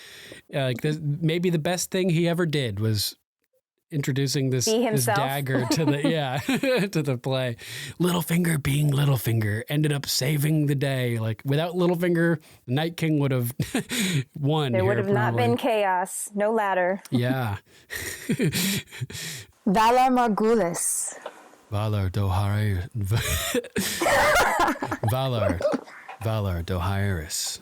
Maybe the best thing he ever did was introducing this dagger to the to the play. Littlefinger being Littlefinger ended up saving the day. Without Littlefinger, the Night King would have won. There would have not been chaos. No ladder. Yeah. Valar Morghulis. Valar Dohaeris. Valar Dohaeris.